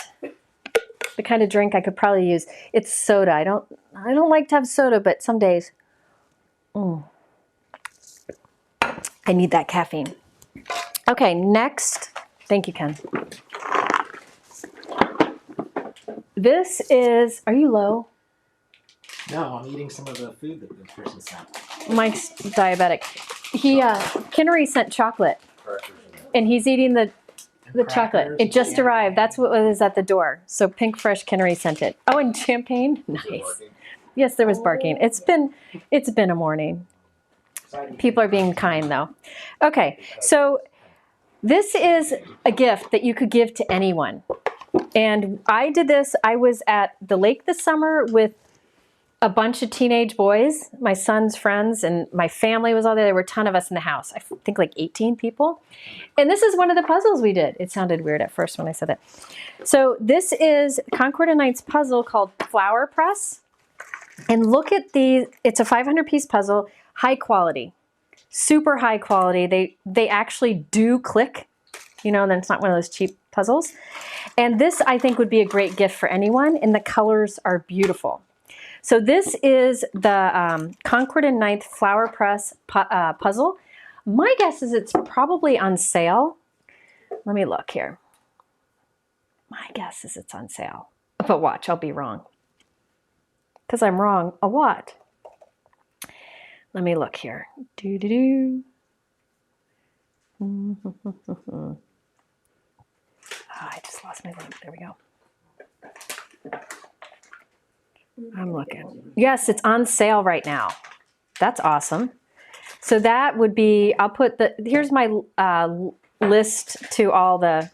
the kind of drink I could probably use. It's soda. I don't like to have soda, but some days I need that caffeine. Okay, next. Thank you, Ken. This is, are you low?
No, I'm eating some of the food that the person sent.
Mike's diabetic. He, Kinnery sent chocolate, and he's eating the chocolate. It just arrived. That's what was at the door. So Pinkfresh Kinnery sent it. Oh, and champagne? Nice. Yes, there was barking. It's been a morning. People are being kind though. Okay, so this is a gift that you could give to anyone. And I did this, I was at the lake this summer with a bunch of teenage boys, my son's friends, and my family was all there. There were a ton of us in the house. I think like 18 people. And this is one of the puzzles we did. It sounded weird at first when I said that. So this is Concord and Knight's puzzle called Flower Press. And look at these, it's a 500-piece puzzle, high quality, super high quality. They actually do click, you know, and then it's not one of those cheap puzzles. And this I think would be a great gift for anyone, and the colors are beautiful. So this is the Concord and Ninth Flower Press puzzle. My guess is it's probably on sale. Let me look here. My guess is it's on sale. But watch, I'll be wrong. Because I'm wrong a lot. Let me look here. Oh, I just lost my link. There we go. I'm looking. Yes, it's on sale right now. That's awesome. So that would be, I'll put the, here's my list to all the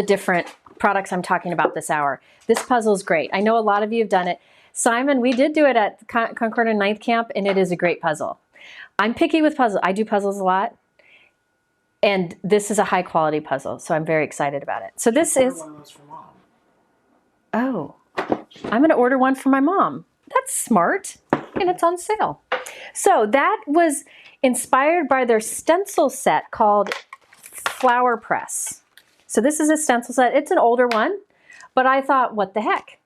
different products I'm talking about this hour. This puzzle is great. I know a lot of you have done it. Simon, we did do it at Concord and Ninth Camp, and it is a great puzzle. I'm picky with puzzles. I do puzzles a lot. And this is a high quality puzzle, so I'm very excited about it. So this is, oh, I'm gonna order one for my mom. That's smart, and it's on sale. So that was inspired by their stencil set called Flower Press. So this is a stencil set. It's an older one, but I thought, what the heck?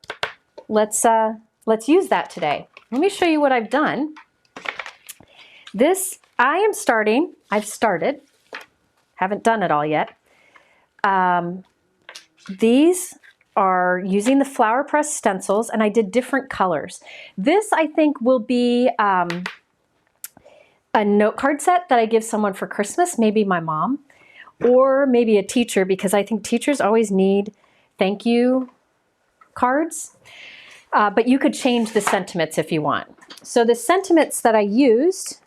Let's use that today. Let me show you what I've done. This, I've started, haven't done it all yet. These are using the Flower Press stencils, and I did different colors. This, I think, will be a note card set that I give someone for Christmas, maybe my mom, or maybe a teacher, because I think teachers always need thank you cards. But you could change the sentiments if you want. So the sentiments that I used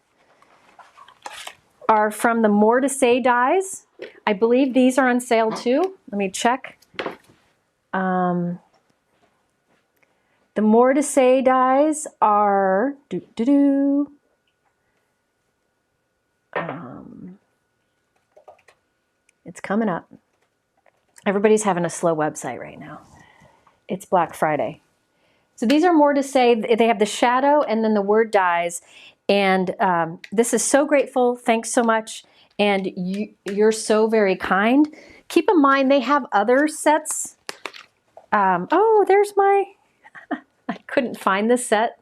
are from the More to Say dies. I believe these are on sale too. Let me check. The More to Say dies are it's coming up. Everybody's having a slow website right now. It's Black Friday. So these are More to Say. They have the shadow and then the word dies. And this is so grateful. Thanks so much. And you're so very kind. Keep in mind, they have other sets. Oh, there's my, I couldn't find this set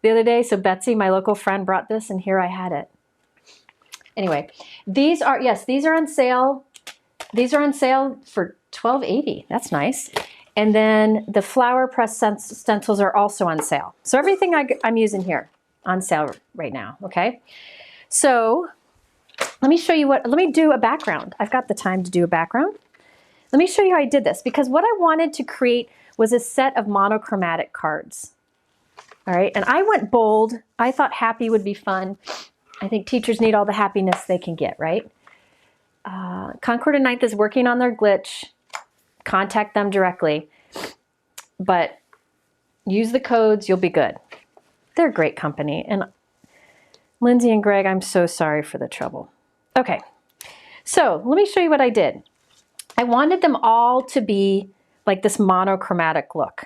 the other day. So Betsy, my local friend, brought this, and here I had it. Anyway, these are, yes, these are on sale. These are on sale for $12.80. That's nice. And then the flower press stencils are also on sale. So everything I'm using here on sale right now, okay? So let me show you let me do a background. I've got the time to do a background. Let me show you how I did this, because what I wanted to create was a set of monochromatic cards. All right, and I went bold. I thought happy would be fun. I think teachers need all the happiness they can get, right? Concord and 9th is working on their glitch. Contact them directly. But use the codes, you'll be good. They're a great company. And Lindsay and Greg, I'm so sorry for the trouble. Okay, so let me show you what I did. I wanted them all to be like this monochromatic look.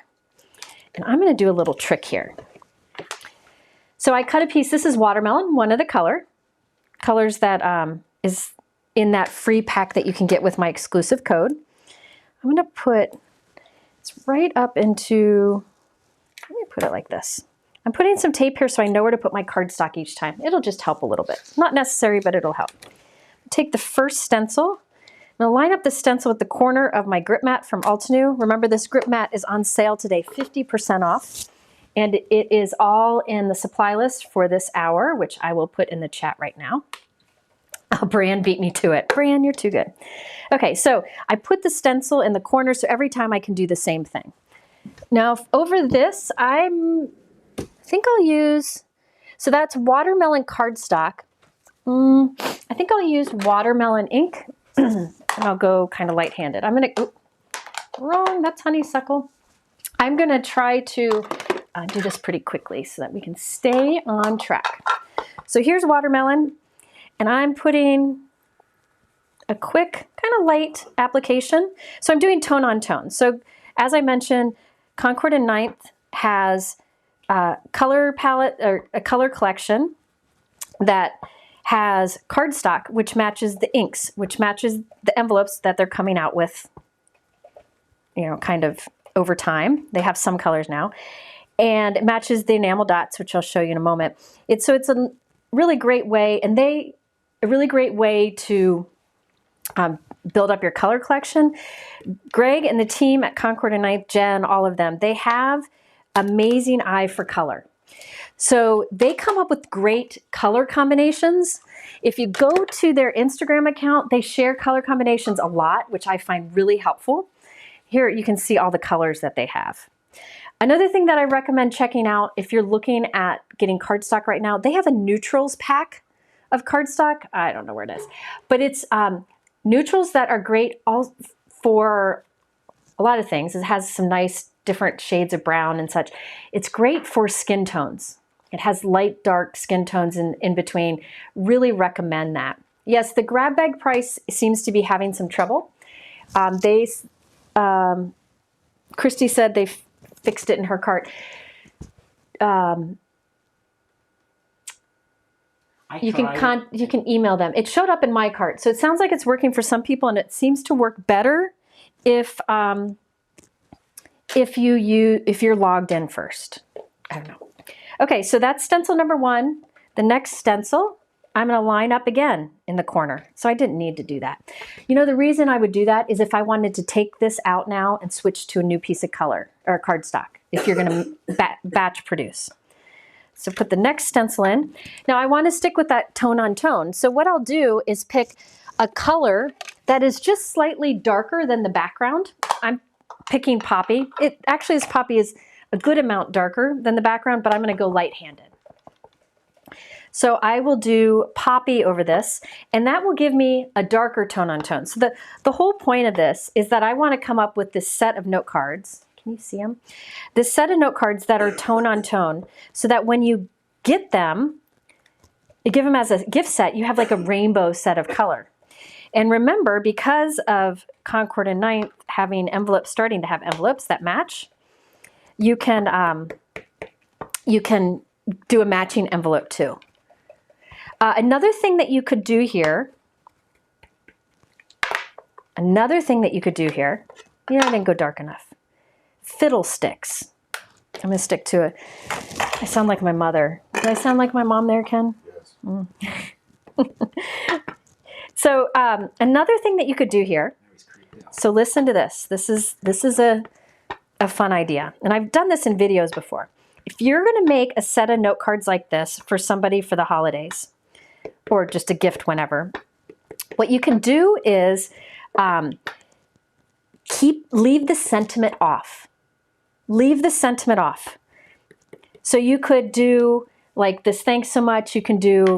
And I'm going to do a little trick here. So I cut a piece. This is watermelon, one of the colors that is in that free pack that you can get with my exclusive code. I'm going to put, it's right up into, let me put it like this. I'm putting some tape here so I know where to put my cardstock each time. It'll just help a little bit. Not necessary, but it'll help. Take the first stencil. I'm going to line up the stencil at the corner of my grip mat from Altenew. Remember, this grip mat is on sale today, 50% off. And it is all in the supply list for this hour, which I will put in the chat right now. Oh, Bran beat me to it. Bran, you're too good. Okay, so I put the stencil in the corner so every time I can do the same thing. Now, over this, I think I'll use, so that's watermelon cardstock. I think I'll use watermelon ink, and I'll go kind of light-handed. I'm going to, wrong, that's honeysuckle. I'm going to try to do this pretty quickly so that we can stay on track. So here's watermelon, and I'm putting a quick, kind of light application. So I'm doing tone on tone. So as I mentioned, Concord and 9th has a color palette or a color collection that has cardstock, which matches the inks, which matches the envelopes that they're coming out with, you know, kind of over time. They have some colors now. And it matches the enamel dots, which I'll show you in a moment. It's a really great way, and a really great way to build up your color collection. Greg and the team at Concord and 9th, Jen, all of them, they have amazing eye for color. So they come up with great color combinations. If you go to their Instagram account, they share color combinations a lot, which I find really helpful. Here you can see all the colors that they have. Another thing that I recommend checking out if you're looking at getting cardstock right now, they have a neutrals pack of cardstock. I don't know where it is, but it's neutrals that are great all for a lot of things. It has some nice different shades of brown and such. It's great for skin tones. It has light, dark skin tones in between. Really recommend that. Yes, the grab bag price seems to be having some trouble. Christy said they fixed it in her cart. You can email them. It showed up in my cart, so it sounds like it's working for some people, and it seems to work better if you're logged in first. I don't know. Okay, so that's stencil number 1. The next stencil, I'm going to line up again in the corner. So I didn't need to do that. You know, the reason I would do that is if I wanted to take this out now and switch to a new piece of color or cardstock, if you're going to batch produce. So put the next stencil in. Now I want to stick with that tone on tone. So what I'll do is pick a color that is just slightly darker than the background. I'm picking Poppy. This Poppy is a good amount darker than the background, but I'm going to go light-handed. So I will do Poppy over this, and that will give me a darker tone on tone. So the whole point of this is that I want to come up with this set of note cards. Can you see them? This set of note cards that are tone on tone, so that when you get them, you give them as a gift set, you have like a rainbow set of color. And remember, because of Concord and 9th starting to have envelopes that match, you can do a matching envelope too. Another thing that you could do here, yeah, I didn't go dark enough. Fiddlesticks. I'm going to stick to it. I sound like my mother. Did I sound like my mom there, Ken? Yes. So another thing that you could do here, so listen to this. This is a fun idea, and I've done this in videos before. If you're going to make a set of note cards like this for somebody for the holidays, or just a gift whenever, what you can do is leave the sentiment off. Leave the sentiment off. So you could do like this, thanks so much. You can do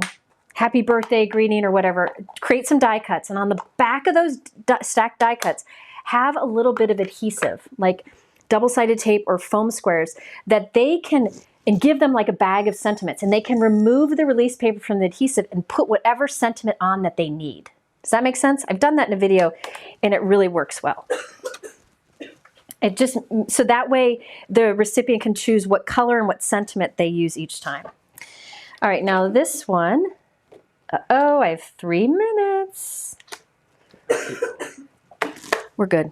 happy birthday greeting or whatever. Create some die cuts, and on the back of those stacked die cuts, have a little bit of adhesive, like double-sided tape or foam squares, that they can, and give them like a bag of sentiments, and they can remove the release paper from the adhesive and put whatever sentiment on that they need. Does that make sense? I've done that in a video and it really works well. It just, so that way the recipient can choose what color and what sentiment they use each time. All right, now this one, uh-oh, I have 3 minutes. We're good.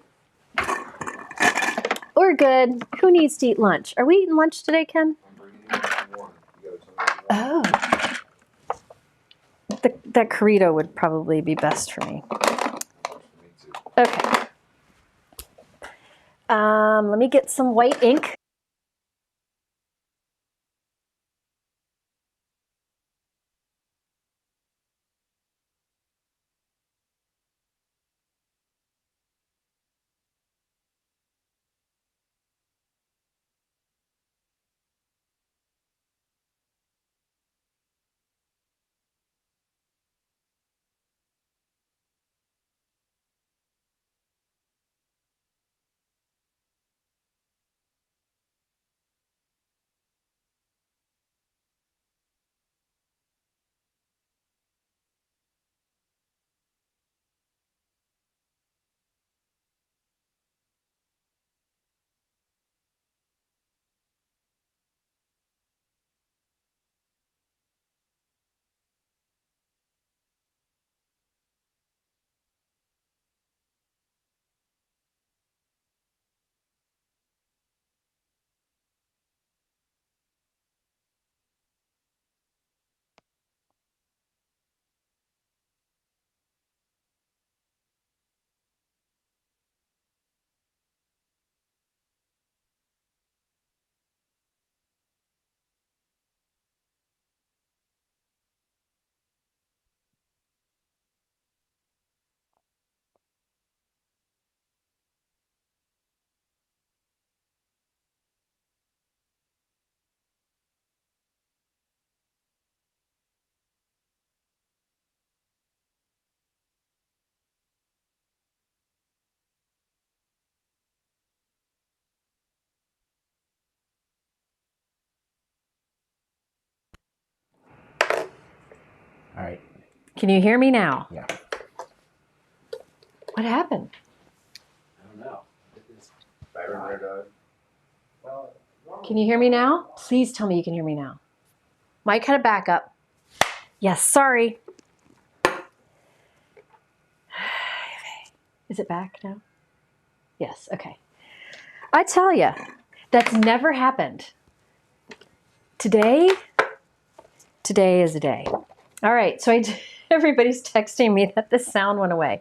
We're good. Who needs to eat lunch? Are we eating lunch today, Ken? Oh. That Corito would probably be best for me. Okay. Let me get some white ink.
All right.
Can you hear me now?
Yeah.
What happened?
I don't know.
Can you hear me now? Please tell me you can hear me now. Mike had a backup. Yes, sorry. Is it back now? Yes, okay. I tell you, that's never happened. Today is a day. All right, so everybody's texting me that the sound went away.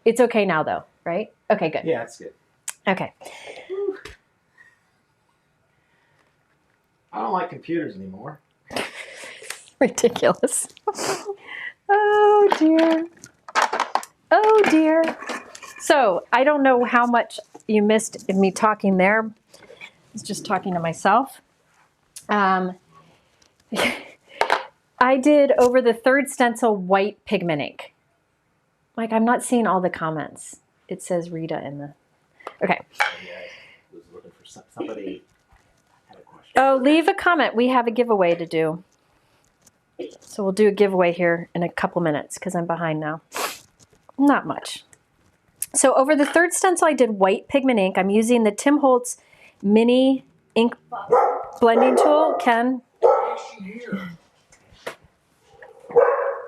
It's okay now though, right? Okay, good.
Yeah, that's good.
Okay.
I don't like computers anymore.
Ridiculous. Oh dear. Oh dear. So I don't know how much you missed of me talking there. I was just talking to myself. I did over the third stencil white pigment ink. Like, I'm not seeing all the comments. It says Rita in the, okay.
Yeah, I was looking for somebody had a question.
Oh, leave a comment. We have a giveaway to do. So we'll do a giveaway here in a couple minutes because I'm behind now. Not much. So over the third stencil, I did white pigment ink. I'm using the Tim Holtz mini ink blending tool. Ken?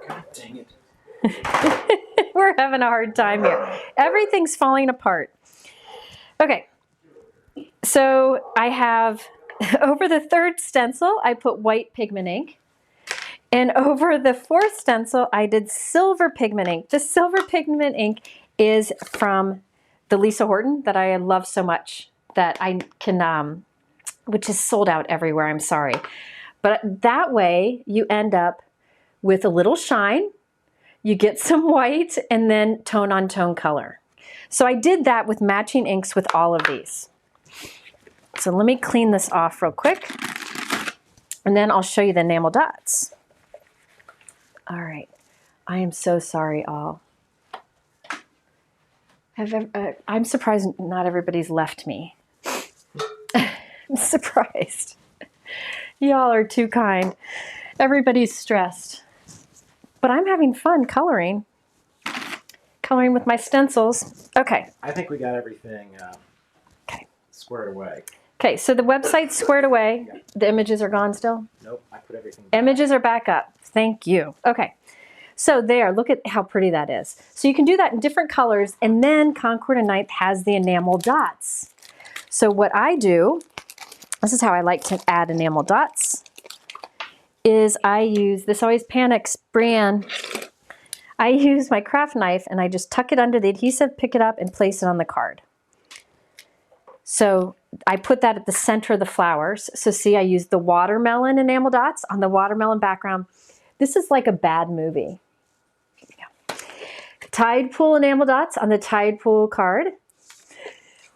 God dang it.
We're having a hard time here. Everything's falling apart. Okay. So I have, over the third stencil, I put white pigment ink. And over the fourth stencil, I did silver pigment ink. The silver pigment ink is from the Lisa Horton that I love so much. that I can, which is sold out everywhere, I'm sorry. But that way you end up with a little shine, you get some white, and then tone on tone color. So I did that with matching inks with all of these. So let me clean this off real quick, and then I'll show you the enamel dots. All right, I am so sorry all. I'm surprised not everybody's left me. I'm surprised. Y'all are too kind. Everybody's stressed. But I'm having fun coloring. Coloring with my stencils. Okay.
I think we got everything
Okay.
squared away.
Okay, so the website's squared away.
Yeah.
The images are gone still?
Nope, I put everything back.
Images are back up. Thank you. Okay. So there, look at how pretty that is. So you can do that in different colors, and then Concord and 𝐼𝐍 has the enamel dots. So what I do, this is how I like to add enamel dots, is I use, this always panics Brienne, I use my craft knife and I just tuck it under the adhesive, pick it up, and place it on the card. So I put that at the center of the flowers. So see, I use the watermelon enamel dots on the watermelon background. This is like a bad movie. Yeah. Tide Pool enamel dots on the Tide Pool card.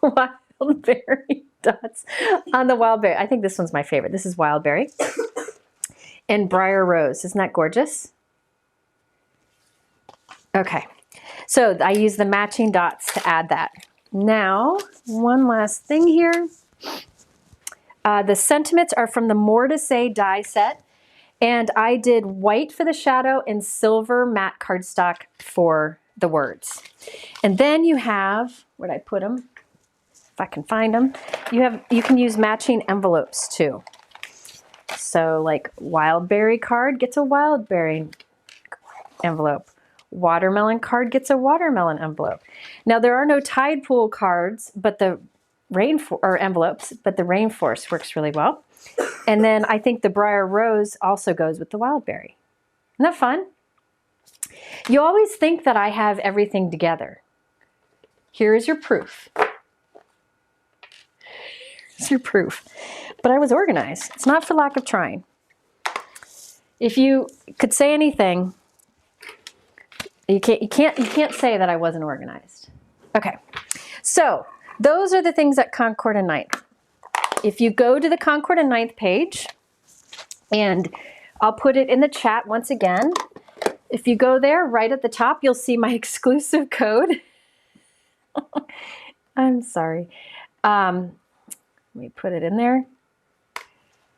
Wildberry dots on the Wildberry. I think this one's my favorite. This is Wildberry. And Briar Rose. Isn't that gorgeous? Okay. So I use the matching dots to add that. Now, one last thing here. The sentiments are from the More to Say die set. And I did white for the shadow and silver matte cardstock for the words. And then you have, where'd I put them? If I can find them. You can use matching envelopes too. So like Wildberry card gets a Wildberry envelope. Watermelon card gets a watermelon envelope. Now there are no Tide Pool cards, but the envelopes, but the Rainforest works really well. And then I think the Briar Rose also goes with the Wildberry. Isn't that fun? You always think that I have everything together. Here is your proof. Here's your proof. But I was organized. It's not for lack of trying. If you could say anything, you can't say that I wasn't organized. Okay, so those are the things at Concord and 𝐼𝐍. If you go to the Concord and 𝐼𝐍 page, and I'll put it in the chat once again. If you go there, right at the top, you'll see my exclusive code. I'm sorry. Let me put it in there.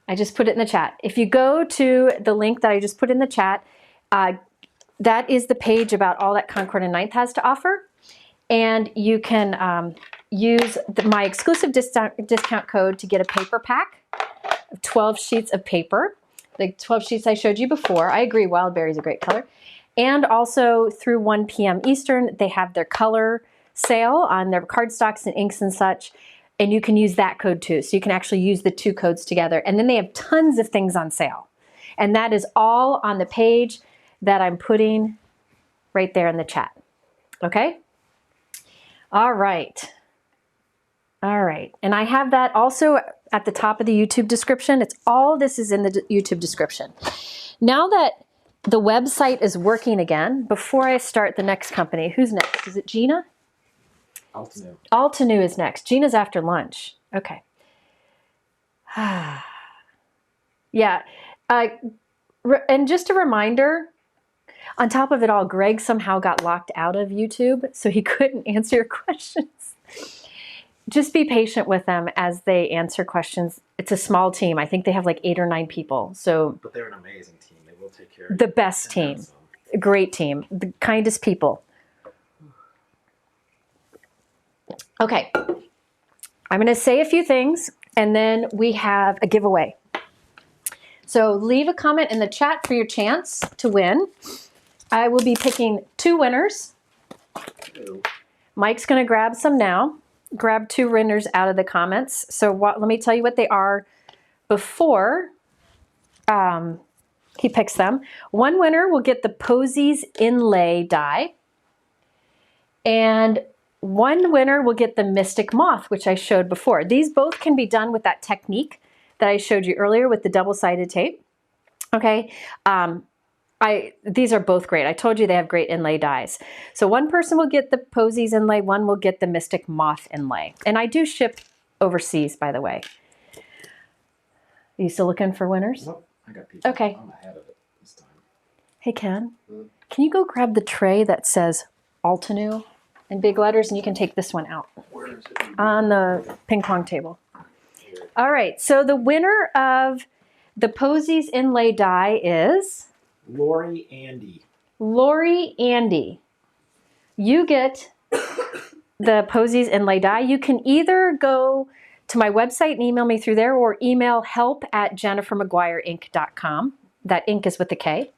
I just put it in the chat. If you go to the link that I just put in the chat, that is the page about all that Concord and 𝐼𝐍 has to offer. And you can use my exclusive discount code to get a paper pack of 12 sheets of paper. The 12 sheets I showed you before. I agree, Wildberry is a great color. And also through 1 p.m. Eastern, they have their color sale on their cardstocks and inks and such. And you can use that code too. So you can actually use the two codes together. And then they have tons of things on sale. And that is all on the page that I'm putting right there in the chat. Okay? All right. All right. And I have that also at the top of the YouTube description. It's all this is in the YouTube description. Now that the website is working again, before I start the next company, who's next? Is it Gina?
Altenew.
Altenew is next. Gina's after lunch. Okay. Yeah. And just a reminder, on top of it all, Greg somehow got locked out of YouTube, so he couldn't answer your questions. Just be patient with them as they answer questions. It's a small team. I think they have like 8 or 9 people. So,
But they're an amazing team. They will take care of you.
The best team. A great team. The kindest people. Okay. I'm going to say a few things, and then we have a giveaway. So leave a comment in the chat for your chance to win. I will be picking 2 winners. Mike's going to grab some now. Grab 2 winners out of the comments. So let me tell you what they are before he picks them. One winner will get the Posies Inlay die. And one winner will get the Mystic Moth, which I showed before. These both can be done with that technique that I showed you earlier with the double-sided tape. Okay, these are both great. I told you they have great inlay dies. So one person will get the Posies inlay, one will get the Mystic Moth inlay. And I do ship overseas, by the way. Are you still looking for winners?
Nope, I got people.
Okay.
I'm ahead of it this time.
Hey, Ken, can you go grab the tray that says Altenew in big letters, and you can take this one out on the ping pong table. All right, so the winner of the Posies inlay die is
Lori Andy.
Lori Andy. You get the Posies inlay die. You can either go to my website and email me through there, or email help@jennifermcguireinc.com. That ink is with a K.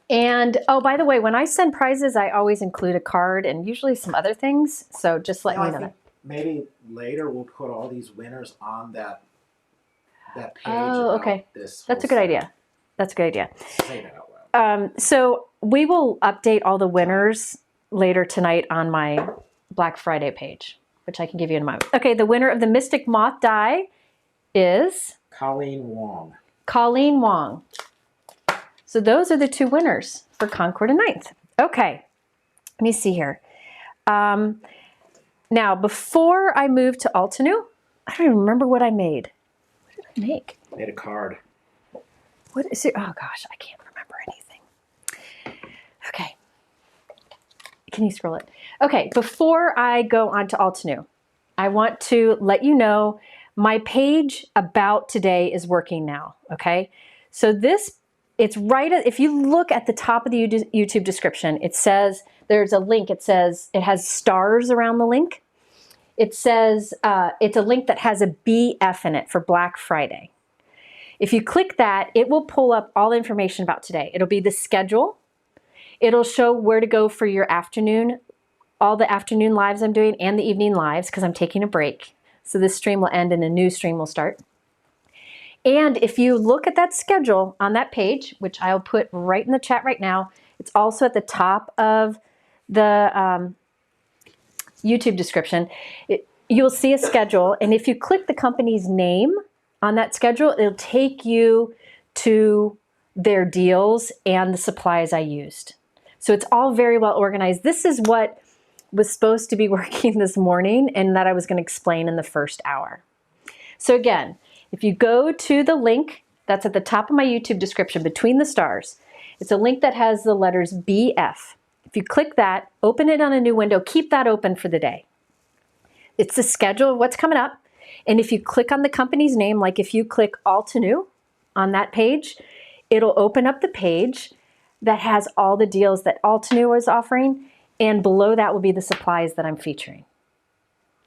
And oh, by the way, when I send prizes, I always include a card and usually some other things. So just let me know that.
Maybe later we'll put all these winners on that page.
Oh,
about
okay.
This
That's a good idea. That's a good idea.
Say that out loud.
So we will update all the winners later tonight on my Black Friday page, which I can give you in a moment. Okay, the winner of the Mystic Moth die is
Colleen Wong.
Colleen Wong. So those are the two winners for Concord and 9th. Okay, let me see here. Now, before I move to Altenew, I don't even remember what I made. What did I make?
Made a card.
What is it? Oh gosh, I can't remember anything. Okay. Can you scroll it? Okay, before I go on to Altenew, I want to let you know my page about today is working now, okay? So it's right, if you look at the top of the YouTube description, it says, there's a link, it says, it has stars around the link. It says, it's a link that has a BF in it for Black Friday. If you click that, it will pull up all the information about today. It'll be the schedule. It'll show where to go for your afternoon, all the afternoon lives I'm doing and the evening lives because I'm taking a break. So this stream will end and a new stream will start. And if you look at that schedule on that page, which I'll put right in the chat right now, it's also at the top of the YouTube description. You'll see a schedule, and if you click the company's name on that schedule, it'll take you to their deals and the supplies I used. So it's all very well organized. This is what was supposed to be working this morning and that I was going to explain in the first hour. So again, if you go to the link that's at the top of my YouTube description between the stars, it's a link that has the letters BF. If you click that, open it on a new window, keep that open for the day. It's the schedule of what's coming up. And if you click on the company's name, like if you click Altenew on that page, it'll open up the page that has all the deals that Altenew is offering. And below that will be the supplies that I'm featuring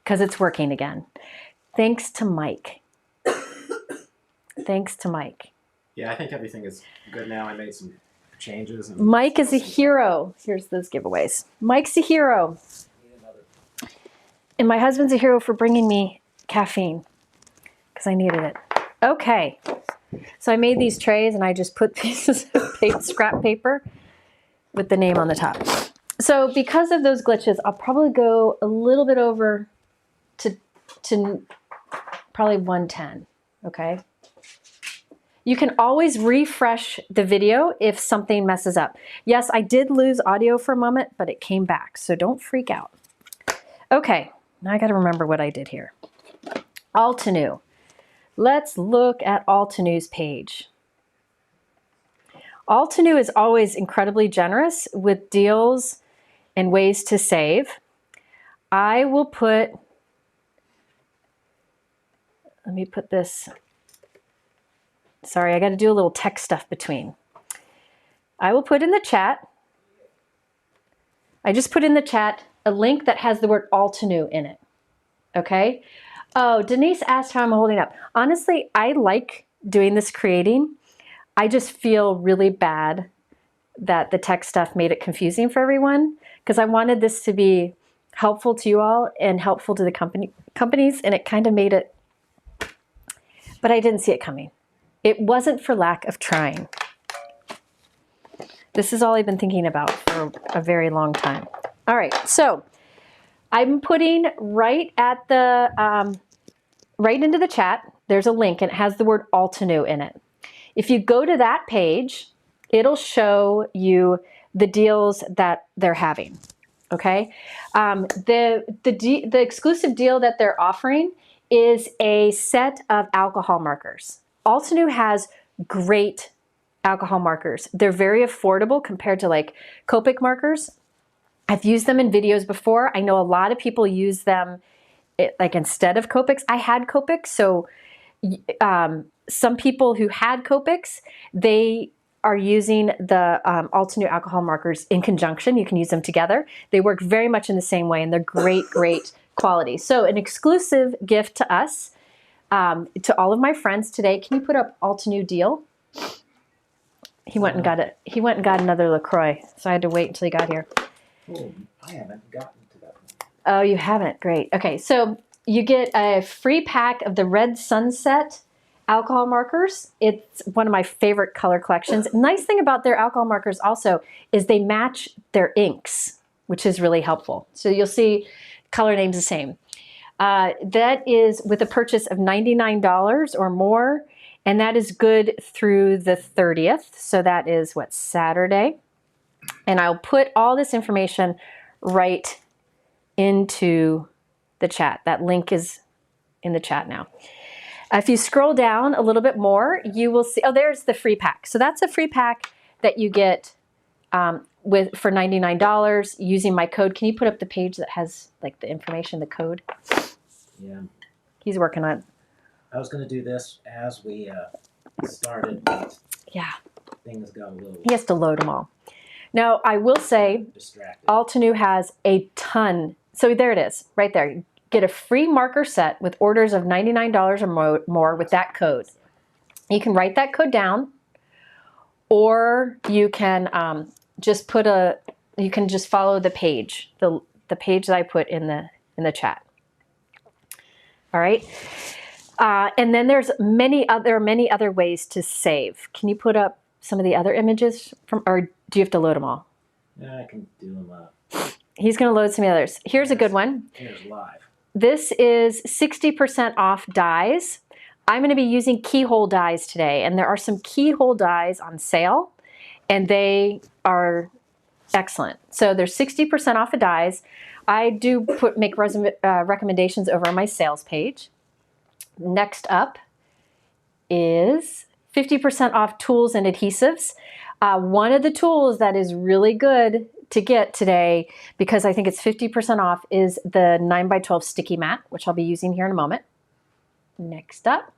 because it's working again. Thanks to Mike. Thanks to Mike.
Yeah, I think everything is good now. I made some changes. And
Mike is a hero. Here's those giveaways. Mike's a hero. And my husband's a hero for bringing me caffeine because I needed it. Okay. So I made these trays and I just put pieces of scrap paper with the name on the top. So because of those glitches, I'll probably go a little bit over to probably 110, okay? You can always refresh the video if something messes up. Yes, I did lose audio for a moment, but it came back, so don't freak out. Okay, now I gotta remember what I did here. Altenew. Let's look at Altenew's page. Altenew is always incredibly generous with deals and ways to save. I will put, let me put this, sorry, I got to do a little tech stuff between. I will put in the chat, I just put in the chat a link that has the word Altenew in it, okay? Oh, Denise asked how I'm holding up. Honestly, I like doing this creating. I just feel really bad that the tech stuff made it confusing for everyone because I wanted this to be helpful to you all and helpful to the companies, and it kind of made it, but I didn't see it coming. It wasn't for lack of trying. This is all I've been thinking about for a very long time. All right, so I'm putting right at the, right into the chat, there's a link and it has the word Altenew in it. If you go to that page, it'll show you the deals that they're having, okay? The exclusive deal that they're offering is a set of alcohol markers. Altenew has great alcohol markers. They're very affordable compared to like Copic markers. I've used them in videos before. I know a lot of people use them like instead of Copics. I had Copics, so some people who had Copics, they are using the Altenew alcohol markers in conjunction. You can use them together. They work very much in the same way and they're great, great quality. So an exclusive gift to us, to all of my friends today. Can you put up Altenew deal? He went and got it. He went and got another LaCroix, so I had to wait until he got here.
Oh, I haven't gotten to that one.
Oh, you haven't? Great. Okay, so you get a free pack of the Red Sunset alcohol markers. It's one of my favorite color collections. Nice thing about their alcohol markers also is they match their inks, which is really helpful. So you'll see color names the same. That is with a purchase of $99 or more, and that is good through the 30th. So that is what, Saturday? And I'll put all this information right into the chat. That link is in the chat now. If you scroll down a little bit more, you will see, oh, there's the free pack. So that's a free pack that you get for $99 using my code. Can you put up the page that has like the information, the code?
Yeah.
He's working on it.
I was going to do this as we started, but
yeah,
things got a little
he has to load them all. Now, I will say,
distracted.
Altenew has a ton. So there it is, right there. You get a free marker set with orders of $99 or more with that code. You can write that code down, or you can just put you can just follow the page, the page that I put in the chat. All right. And then there are many other ways to save. Can you put up some of the other images from, or do you have to load them all?
Yeah, I can do them up.
He's going to load some others. Here's a good one.
Here's live.
This is 60% off dies. I'm going to be using keyhole dies today, and there are some keyhole dies on sale, and they are excellent. So there's 60% off of dies. I do make recommendations over on my sales page. Next up is 50% off tools and adhesives. One of the tools that is really good to get today, because I think it's 50% off, is the 9x12 sticky mat, which I'll be using here in a moment. Next up,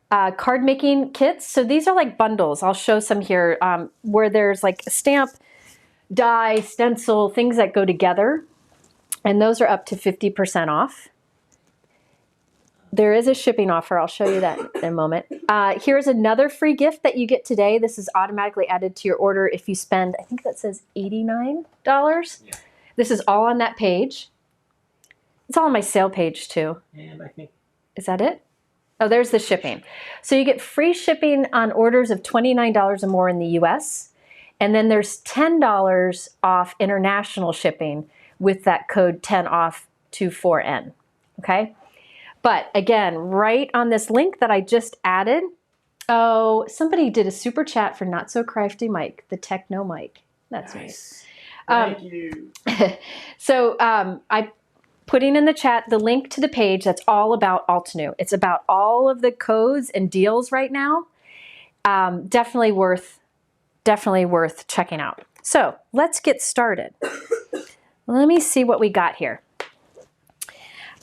card making kits. So these are like bundles. I'll show some here where there's like a stamp, die, stencil, things that go together. And those are up to 50% off. There is a shipping offer. I'll show you that in a moment. Here's another free gift that you get today. This is automatically added to your order if you spend, I think that says $89.
Yeah.
This is all on that page. It's all on my sale page too.
And I think,
Is that it? Oh, there's the shipping. So you get free shipping on orders of $29 or more in the US. And then there's $10 off international shipping with that code 10OFF24N. Okay? But again, right on this link that I just added, oh, somebody did a super chat for Not So Crafty Mike, the Techno Mike. That's
nice.
Right.
Thank you.
So I putting in the chat the link to the page that's all about Altenew. It's about all of the codes and deals right now. Definitely worth checking out. So let's get started. Let me see what we got here.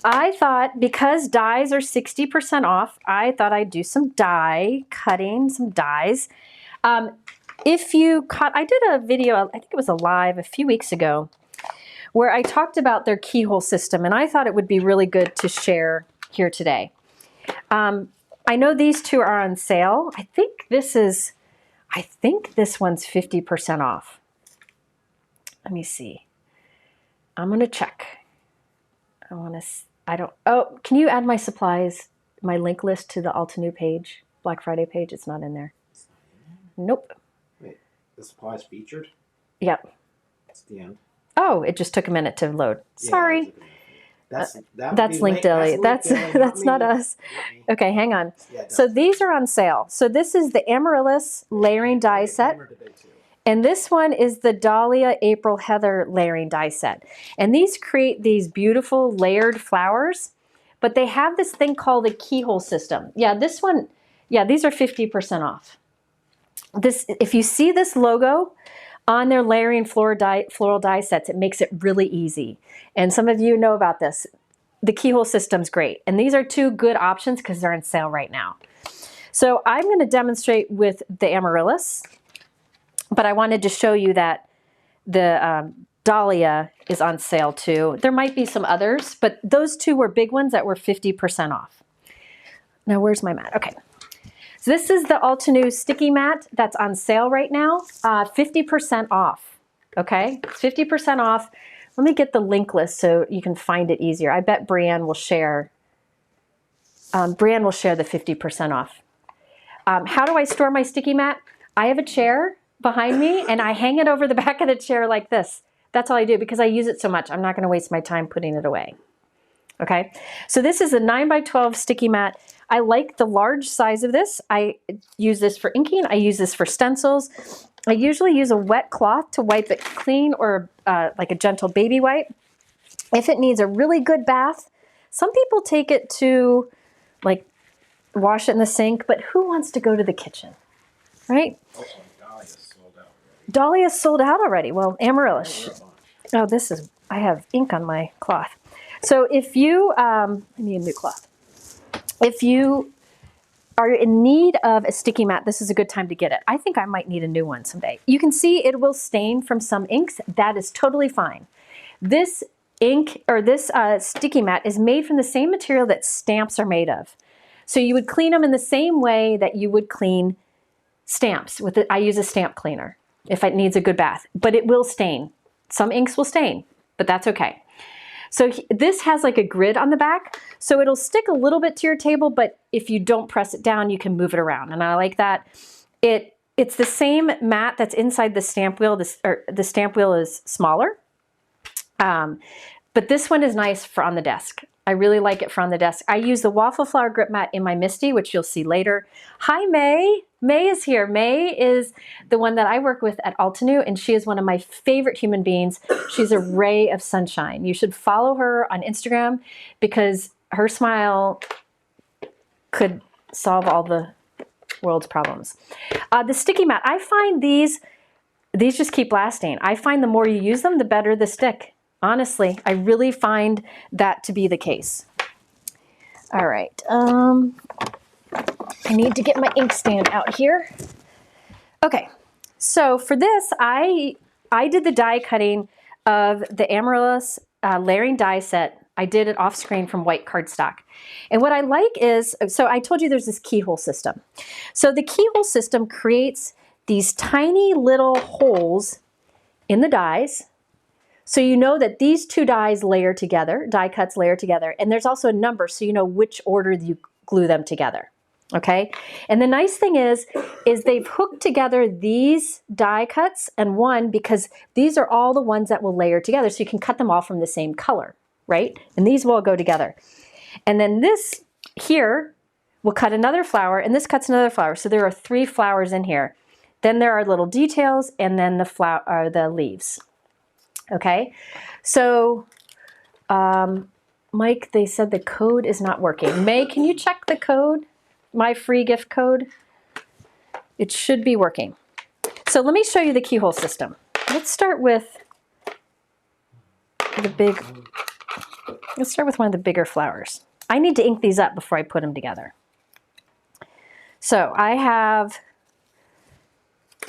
I thought because dies are 60% off, I thought I'd do some die cutting, some dies. If you caught, I did a video, I think it was a live a few weeks ago, where I talked about their keyhole system, and I thought it would be really good to share here today. I know these two are on sale. I think this one's 50% off. Let me see. I'm gonna check. Oh, can you add my supplies, my link list to the Altenew page, Black Friday page? It's not in there. Nope.
Wait, the supplies featured?
Yep.
It's the end.
Oh, it just took a minute to load.
Yeah,
Sorry.
that would
That's
be
Linkdilly.
that's
That's
Linkdilly,
not
me.
us.
Not me.
Okay, hang on.
Yeah,
So these are on sale. So this is the Amaryllis layering die set. And this one is the Dahlia April Heather layering die set. And these create these beautiful layered flowers, but they have this thing called a keyhole system. Yeah, this one, yeah, these are 50% off. This, if you see this logo on their layering floral die sets, it makes it really easy. And some of you know about this. The keyhole system's great. And these are two good options because they're on sale right now. So I'm going to demonstrate with the Amaryllis, but I wanted to show you that the Dahlia is on sale too. There might be some others, but those two were big ones that were 50% off. Now, where's my mat? Okay. So this is the Altenew sticky mat that's on sale right now, 50% off, okay? 50% off. Let me get the link list so you can find it easier. I bet Brianne will share. Brianne will share the 50% off. How do I store my sticky mat? I have a chair behind me and I hang it over the back of the chair like this. That's all I do because I use it so much. I'm not going to waste my time putting it away. Okay, so this is a 9x12 sticky mat. I like the large size of this. I use this for inking. I use this for stencils. I usually use a wet cloth to wipe it clean or like a gentle baby wipe. If it needs a really good bath, some people take it to like wash it in the sink, but who wants to go to the kitchen, right? Dahlia's sold out already. Well, Amaryllis. Oh, this is, I have ink on my cloth. So if you, I need a new cloth. If you are in need of a sticky mat, this is a good time to get it. I think I might need a new one someday. You can see it will stain from some inks. That is totally fine. This ink or this sticky mat is made from the same material that stamps are made of. So you would clean them in the same way that you would clean stamps. I use a stamp cleaner if it needs a good bath, but it will stain. Some inks will stain, but that's okay. So this has like a grid on the back, so it'll stick a little bit to your table, but if you don't press it down, you can move it around, and I like that. It's the same mat that's inside the stamp wheel. The stamp wheel is smaller, but this one is nice for on the desk. I really like it for on the desk. I use the Waffle Flower grip mat in my Misty, which you'll see later. Hi, May. May is here. May is the one that I work with at Altenew, and she is one of my favorite human beings. She's a ray of sunshine. You should follow her on Instagram because her smile could solve all the world's problems. The sticky mat, I find these just keep lasting. I find the more you use them, the better the stick. Honestly, I really find that to be the case. All right, I need to get my inkstand out here. Okay, so for this, I did the die cutting of the Amaryllis layering die set. I did it off screen from white cardstock. And what I like is, so I told you there's this keyhole system. So the keyhole system creates these tiny little holes in the dies. So you know that these two dies layer together, die cuts layer together, and there's also a number so you know which order you glue them together, okay? And the nice thing is they've hooked together these die cuts and one because these are all the ones that will layer together so you can cut them all from the same color, right? And these will all go together. And then this here will cut another flower and this cuts another flower. So there are 3 flowers in here. Then there are little details and then the leaves. Okay, so Mike, they said the code is not working. May, can you check the code? My free gift code? It should be working. So let me show you the keyhole system. Let's start with one of the bigger flowers. I need to ink these up before I put them together. So I have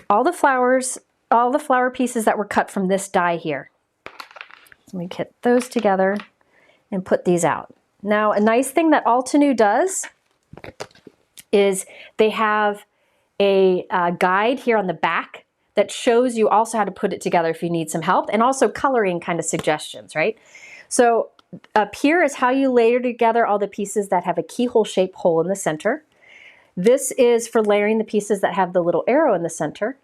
all the flowers, all the flower pieces that were cut from this die here. Let me get those together and put these out. Now, a nice thing that Altenew does is they have a guide here on the back that shows you also how to put it together if you need some help, and also coloring kind of suggestions, right? So up here is how you layer together all the pieces that have a keyhole shaped hole in the center. This is for layering the pieces that have the little arrow in the center.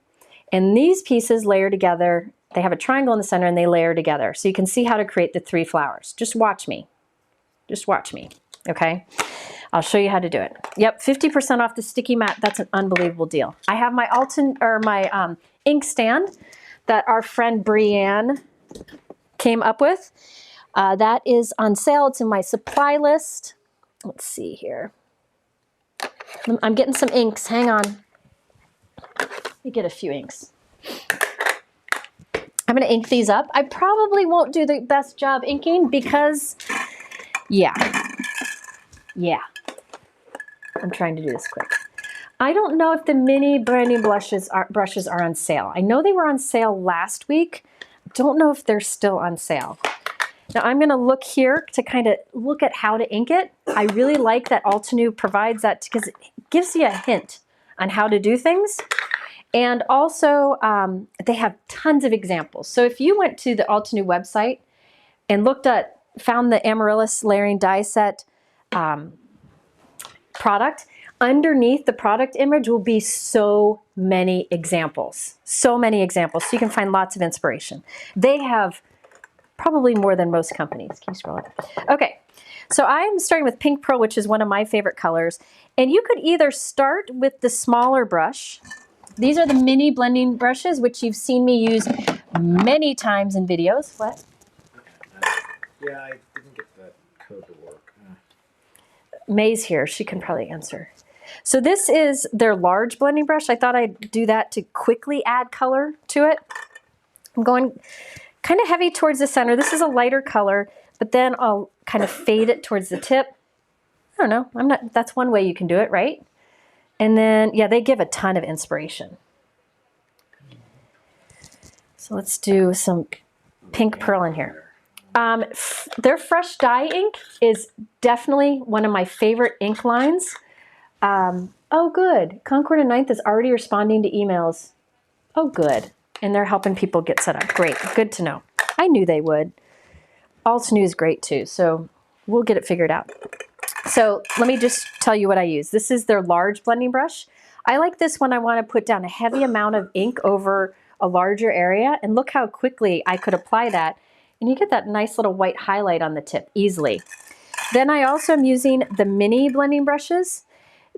And these pieces layer together They have a triangle in the center and they layer together. So you can see how to create the 3 flowers. Just watch me. Just watch me, okay? I'll show you how to do it. Yep, 50% off the sticky mat. That's an unbelievable deal. I have my my ink stand that our friend Brianne came up with. That is on sale. It's in my supply list. Let's see here. I'm getting some inks. Hang on. Let me get a few inks. I'm going to ink these up. I probably won't do the best job inking because, yeah. I'm trying to do this quick. I don't know if the mini branding brushes are on sale. I know they were on sale last week. Don't know if they're still on sale. Now I'm going to look here to kind of look at how to ink it. I really like that Altenew provides that because it gives you a hint on how to do things. And also they have tons of examples. So if you went to the Altenew website and found the Amaryllis layering die set product, underneath the product image will be so many examples. So many examples. So you can find lots of inspiration. They have probably more than most companies. Can you scroll up? Okay, so I'm starting with Pink Pearl, which is one of my favorite colors. And you could either start with the smaller brush. These are the mini blending brushes, which you've seen me use many times in videos. What?
Yeah, I didn't get the code to work.
May's here. She can probably answer. So this is their large blending brush. I thought I'd do that to quickly add color to it. I'm going kind of heavy towards the center. This is a lighter color, but then I'll kind of fade it towards the tip. I don't know. That's one way you can do it, right? And then, yeah, they give a ton of inspiration. So let's do some Pink Pearl in here. Their Fresh Dye ink is definitely one of my favorite ink lines. Oh, good. Concord and 9th is already responding to emails. Oh, good. And they're helping people get set up. Great. Good to know. I knew they would. Altenew is great too, so we'll get it figured out. So let me just tell you what I use. This is their large blending brush. I like this when I want to put down a heavy amount of ink over a larger area, and look how quickly I could apply that. And you get that nice little white highlight on the tip easily. Then I also am using the mini blending brushes.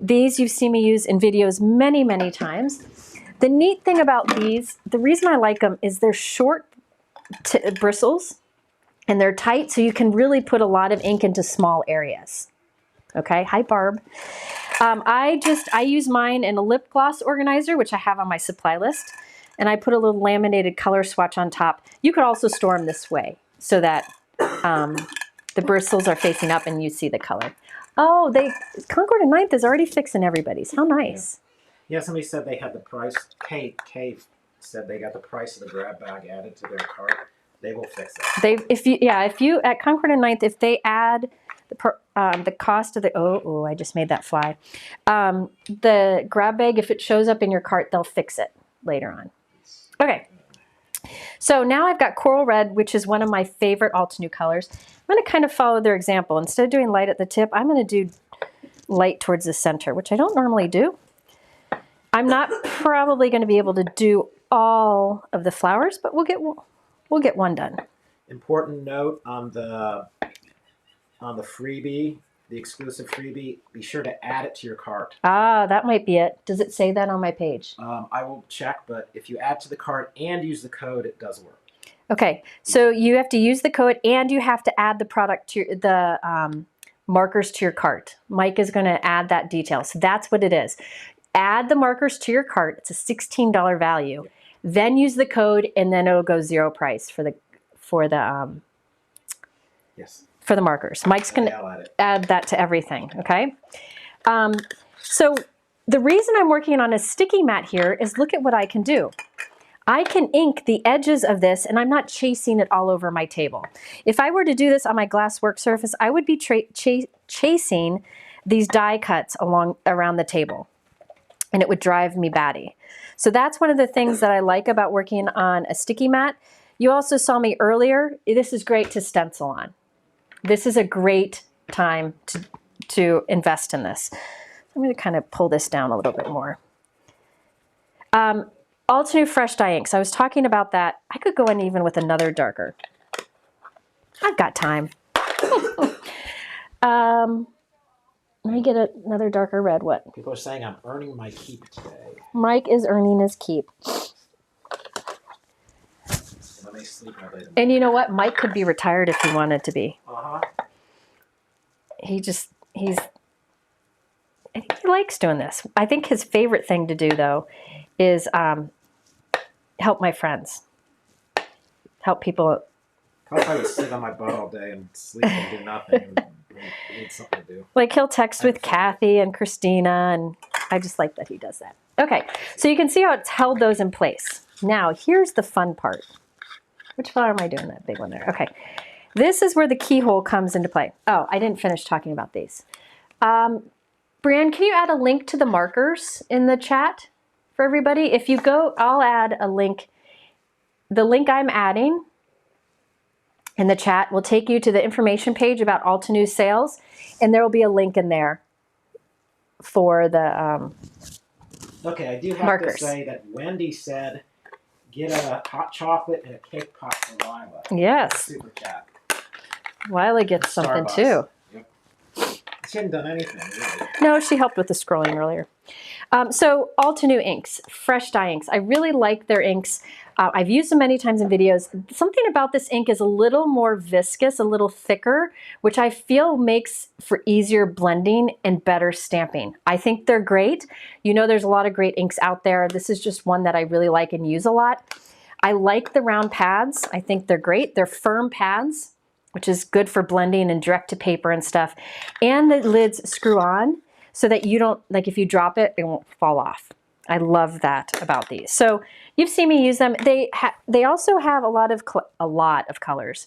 These you've seen me use in videos many, many times. The neat thing about these, the reason I like them is they're short bristles and they're tight, so you can really put a lot of ink into small areas. Okay, hi Barb. I use mine in a lip gloss organizer, which I have on my supply list. And I put a little laminated color swatch on top. You could also store them this way so that the bristles are facing up and you see the color. Oh, Concord and 9th is already fixing everybody's. How nice.
Yeah, somebody said they had the price. Kate said they got the price of the grab bag added to their cart. They will fix it.
If you at Concord and 9th, if they add the cost of the I just made that fly. The grab bag, if it shows up in your cart, they'll fix it later on. Okay, so now I've got Coral Red, which is one of my favorite Altenew colors. I'm going to kind of follow their example. Instead of doing light at the tip, I'm going to do light towards the center, which I don't normally do. I'm not probably going to be able to do all of the flowers, but we'll get one done.
Important note on the freebie, the exclusive freebie, be sure to add it to your cart.
Ah, that might be it. Does it say that on my page?
I will check, but if you add to the cart and use the code, it does work.
Okay, so you have to use the code and you have to add the product to the markers to your cart. Mike is going to add that detail. So that's what it is. Add the markers to your cart. It's a $16 value. Then use the code, and then it'll go zero price for the
yes.
For the markers. Mike's going to add that to everything, okay? So the reason I'm working on a sticky mat here is look at what I can do. I can ink the edges of this, and I'm not chasing it all over my table. If I were to do this on my glass work surface, I would be chasing these die cuts around the table, and it would drive me batty. So that's one of the things that I like about working on a sticky mat. You also saw me earlier. This is great to stencil on. This is a great time to invest in this. I'm going to kind of pull this down a little bit more. Altenew Fresh Dye Inks. I was talking about that. I could go in even with another darker. I've got time. Let me get another darker red. What?
People are saying I'm earning my keep today.
Mike is earning his keep.
Let me sleep all day.
And you know what? Mike could be retired if he wanted to be.
Uh-huh.
He likes doing this. I think his favorite thing to do, though, is help my friends. Help people.
I would sit on my butt all day and sleep and do nothing. And need something to do.
Like he'll text with Kathy and Kristina, and I just like that he does that. Okay, so you can see how it's held those in place. Now, here's the fun part. Which flower am I doing? That big one there. Okay, this is where the keyhole comes into play. Oh, I didn't finish talking about these. Brianne, can you add a link to the markers in the chat for everybody? If you go, I'll add a link. The link I'm adding in the chat will take you to the information page about Altenew sales, and there will be a link in there for the
Okay, I do have
markers.
to say that Wendy said, get a hot chocolate and a cake pop for Lila.
Yes.
Super chat.
Wiley gets something
Starbucks.
too.
Yep. She hadn't done anything, really.
No, she helped with the scrolling earlier. So Altenew inks, fresh dye inks. I really like their inks. I've used them many times in videos. Something about this ink is a little more viscous, a little thicker, which I feel makes for easier blending and better stamping. I think they're great. You know, there's a lot of great inks out there. This is just one that I really like and use a lot. I like the round pads. I think they're great. They're firm pads, which is good for blending and direct to paper and stuff. And the lids screw on so that you don't, like if you drop it, it won't fall off. I love that about these. So you've seen me use them. They also have a lot of colors.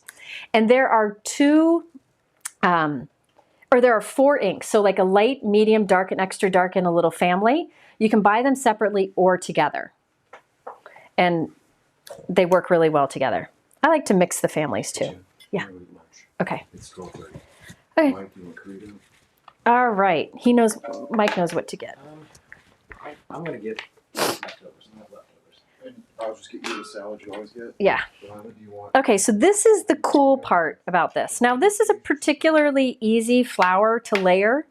And there are there are 4 inks. So like a light, medium, dark, and extra dark in a little family. You can buy them separately or together. And they work really well together. I like to mix the families too. Yeah. Okay.
It's 12:30.
Okay.
Mike, you want curry dough?
All right. Mike knows what to get.
I'm going to get leftovers, not leftovers.
And I'll just get you the salad you always get.
Yeah.
What do you want?
Okay, so this is the cool part about this. Now, this is a particularly easy flower to layer.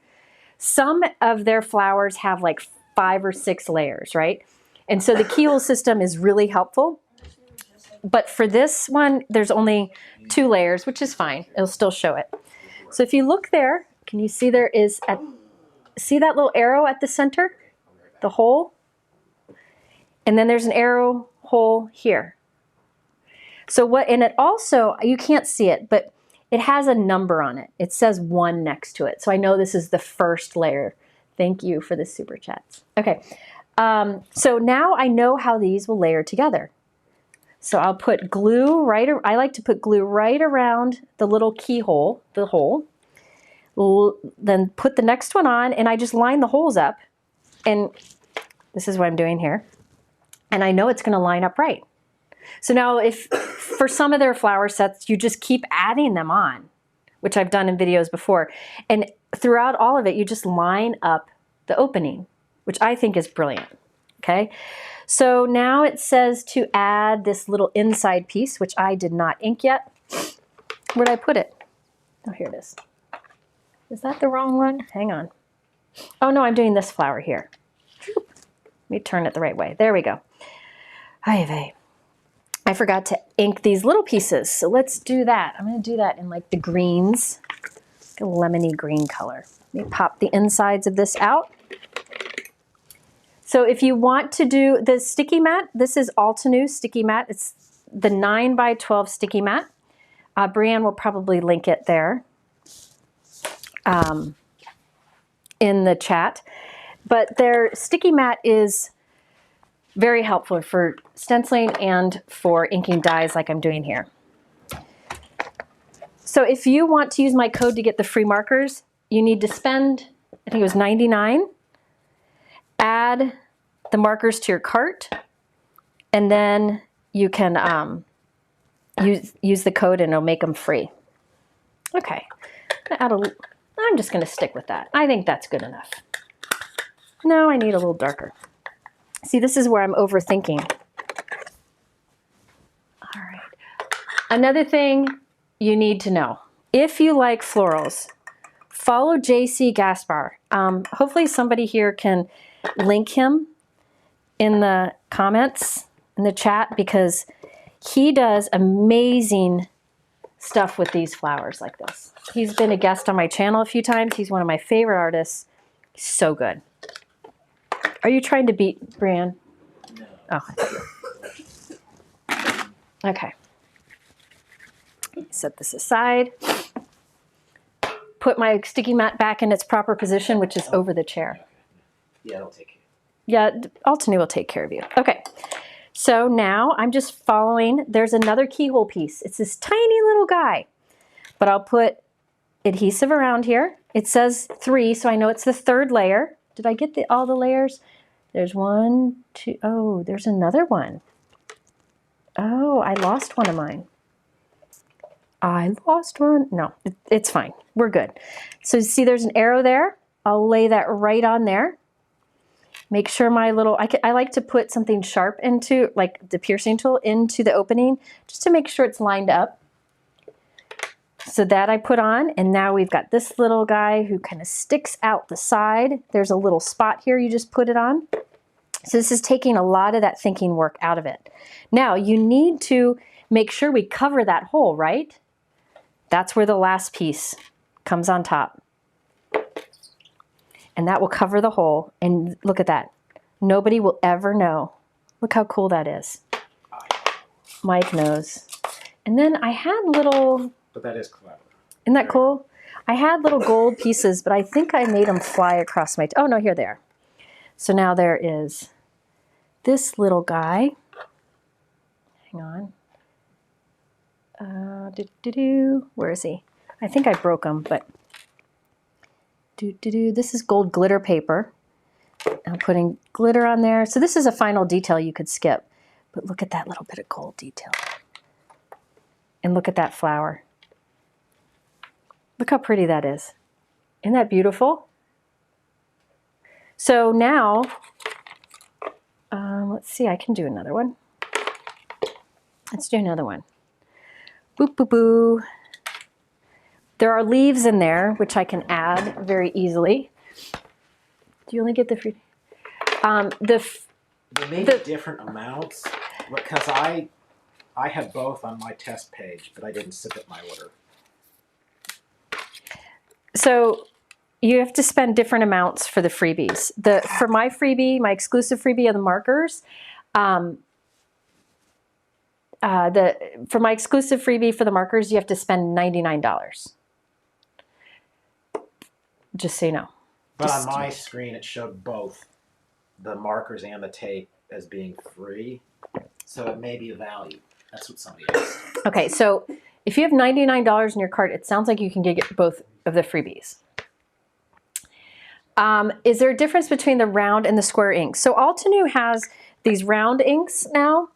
Some of their flowers have like 5 or 6 layers, right? And so the keyhole system is really helpful. But for this one, there's only 2 layers, which is fine. It'll still show it. So if you look there, can you see there is see that little arrow at the center? The hole? And then there's an arrow hole here. So and it also, you can't see it, but it has a number on it. It says 1 next to it. So I know this is the first layer. Thank you for the super chats. Okay, so now I know how these will layer together. So I'll put glue I like to put glue right around the little keyhole, the hole. Then put the next one on, and I just line the holes up. And this is what I'm doing here. And I know it's going to line up right. So now if for some of their flower sets, you just keep adding them on, which I've done in videos before. And throughout all of it, you just line up the opening, which I think is brilliant. Okay. So now it says to add this little inside piece, which I did not ink yet. Where'd I put it? Oh, here it is. Is that the wrong one? Hang on. Oh no, I'm doing this flower here. Let me turn it the right way. There we go. 𝐌𝐕𝐄. I forgot to ink these little pieces, so let's do that. I'm going to do that in like the greens, like a lemony green color. Let me pop the insides of this out. So if you want to do the sticky mat, this is Altenew sticky mat. It's the 9x12 sticky mat. Brianne will probably link it there in the chat. But their sticky mat is very helpful for stenciling and for inking dies like I'm doing here. So if you want to use my code to get the free markers, you need to spend, I think it was $99, add the markers to your cart, and then you can use the code and it'll make them free. Okay, I'm just going to stick with that. I think that's good enough. No, I need a little darker. See, this is where I'm overthinking. Another thing you need to know, if you like florals, follow JC Gaspar. Hopefully somebody here can link him in the comments, in the chat, because he does amazing stuff with these flowers like this. He's been a guest on my channel a few times. He's one of my favorite artists. He's so good. Are you trying to beat Brian?
No.
Oh, I thought you were. Okay. Set this aside. Put my sticky mat back in its proper position, which is over the chair.
Yeah, it'll take care.
Yeah, Altenew will take care of you. Okay. So now I'm just following. There's another keyhole piece. It's this tiny little guy, but I'll put adhesive around here. It says 3, so I know it's the 3rd layer. Did I get all the layers? There's 1, 2, oh, there's another one. Oh, I lost one of mine. I lost one. No, it's fine. We're good. So see, there's an arrow there. I'll lay that right on there. Make sure my little, I like to put something sharp into, like the piercing tool, into the opening, just to make sure it's lined up. So that I put on, and now we've got this little guy who kind of sticks out the side. There's a little spot here you just put it on. So this is taking a lot of that thinking work out of it. Now you need to make sure we cover that hole, right? That's where the last piece comes on top. And that will cover the hole. And look at that. Nobody will ever know. Look how cool that is. Mike knows. And then I had little...
But that is clever.
Isn't that cool? I had little gold pieces, but I think I made them fly across my... Oh, no, here they are. So now there is this little guy. Hang on. Where is he? I think I broke him, but... This is gold glitter paper. I'm putting glitter on there. So this is a final detail you could skip. But look at that little bit of gold detail. And look at that flower. Look how pretty that is. Isn't that beautiful? So now, let's see, I can do another one. Let's do another one. Boop, boop, boo. There are leaves in there, which I can add very easily. Do you only get the fruit?
They may be different amounts, because I have both on my test page, but I didn't submit my order.
So you have to spend different amounts for the freebies. For my freebie, my exclusive freebie of the markers, for my exclusive freebie for the markers, you have to spend $99. Just so you know.
But on my screen, it showed both the markers and the tape as being free, so it may be a value. That's what somebody asked.
Okay, so if you have $99 in your cart, it sounds like you can get both of the freebies. Is there a difference between the round and the square ink? So Altenew has these round inks now.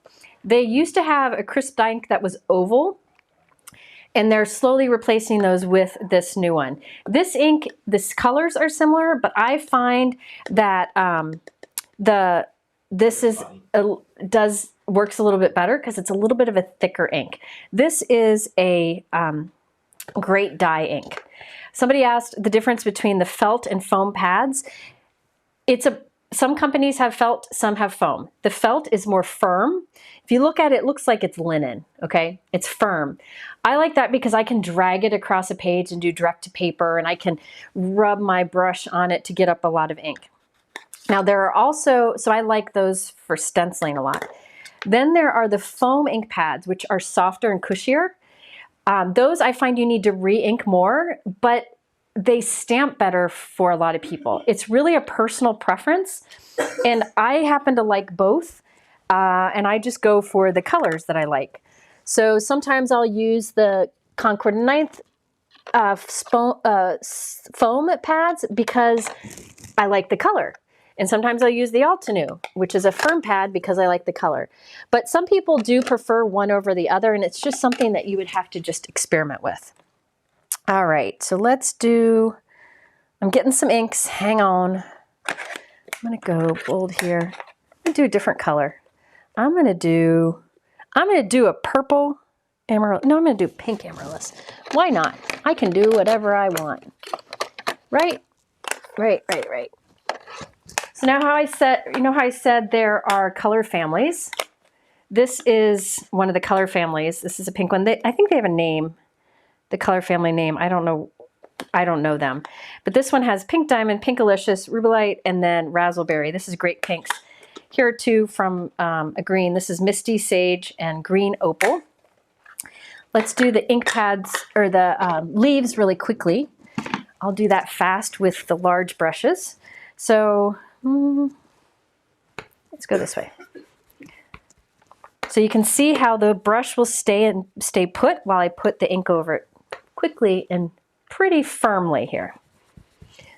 They used to have a crisp ink that was oval, and they're slowly replacing those with this new one. This ink, the colors are similar, but I find that works a little bit better because it's a little bit of a thicker ink. This is a great dye ink. Somebody asked the difference between the felt and foam pads. Some companies have felt, some have foam. The felt is more firm. If you look at it, it looks like it's linen, okay? It's firm. I like that because I can drag it across a page and do direct to paper, and I can rub my brush on it to get up a lot of ink. Now there are also, so I like those for stenciling a lot. Then there are the foam ink pads, which are softer and cushier. Those I find you need to re-ink more, but they stamp better for a lot of people. It's really a personal preference, and I happen to like both, and I just go for the colors that I like. So sometimes I'll use the Concord 9th foam pads because I like the color. And sometimes I'll use the Altenew, which is a firm pad, because I like the color. But some people do prefer one over the other, and it's just something that you would have to just experiment with. All right, so let's do, I'm getting some inks, hang on. I'm gonna go bold here. I'm gonna do a different color. I'm gonna do a purple Amaryllis. No, I'm going to do pink amaryllis. Why not? I can do whatever I want. Right? Right. So now how I said, you know how I said there are color families? This is one of the color families. This is a pink one. I think they have a name, the color family name. I don't know them. But this one has Pink Diamond, Pinkalicious, Rubellite, and then Razzleberry. This is Great Pinks. Here are two from a green. This is Misty Sage and Green Opal. Let's do the ink pads, or the leaves really quickly. I'll do that fast with the large brushes. So let's go this way. So you can see how the brush will stay put while I put the ink over it quickly and pretty firmly here.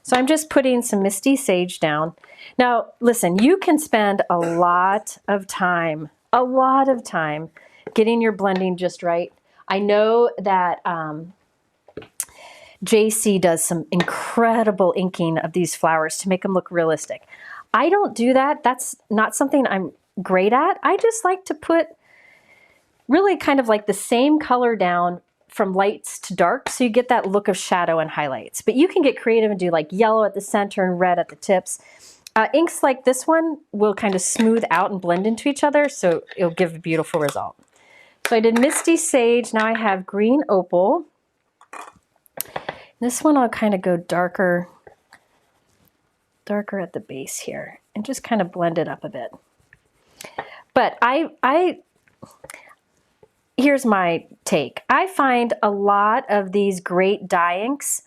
So I'm just putting some Misty Sage down. Now, listen, you can spend a lot of time getting your blending just right. I know that JC does some incredible inking of these flowers to make them look realistic. I don't do that. That's not something I'm great at. I just like to put really kind of like the same color down from lights to dark, so you get that look of shadow and highlights. But you can get creative and do like yellow at the center and red at the tips. Inks like this one will kind of smooth out and blend into each other, so it'll give a beautiful result. So I did Misty Sage. Now I have Green Opal. This one I'll kind of go darker at the base here and just kind of blend it up a bit. But here's my take. I find a lot of these great dye inks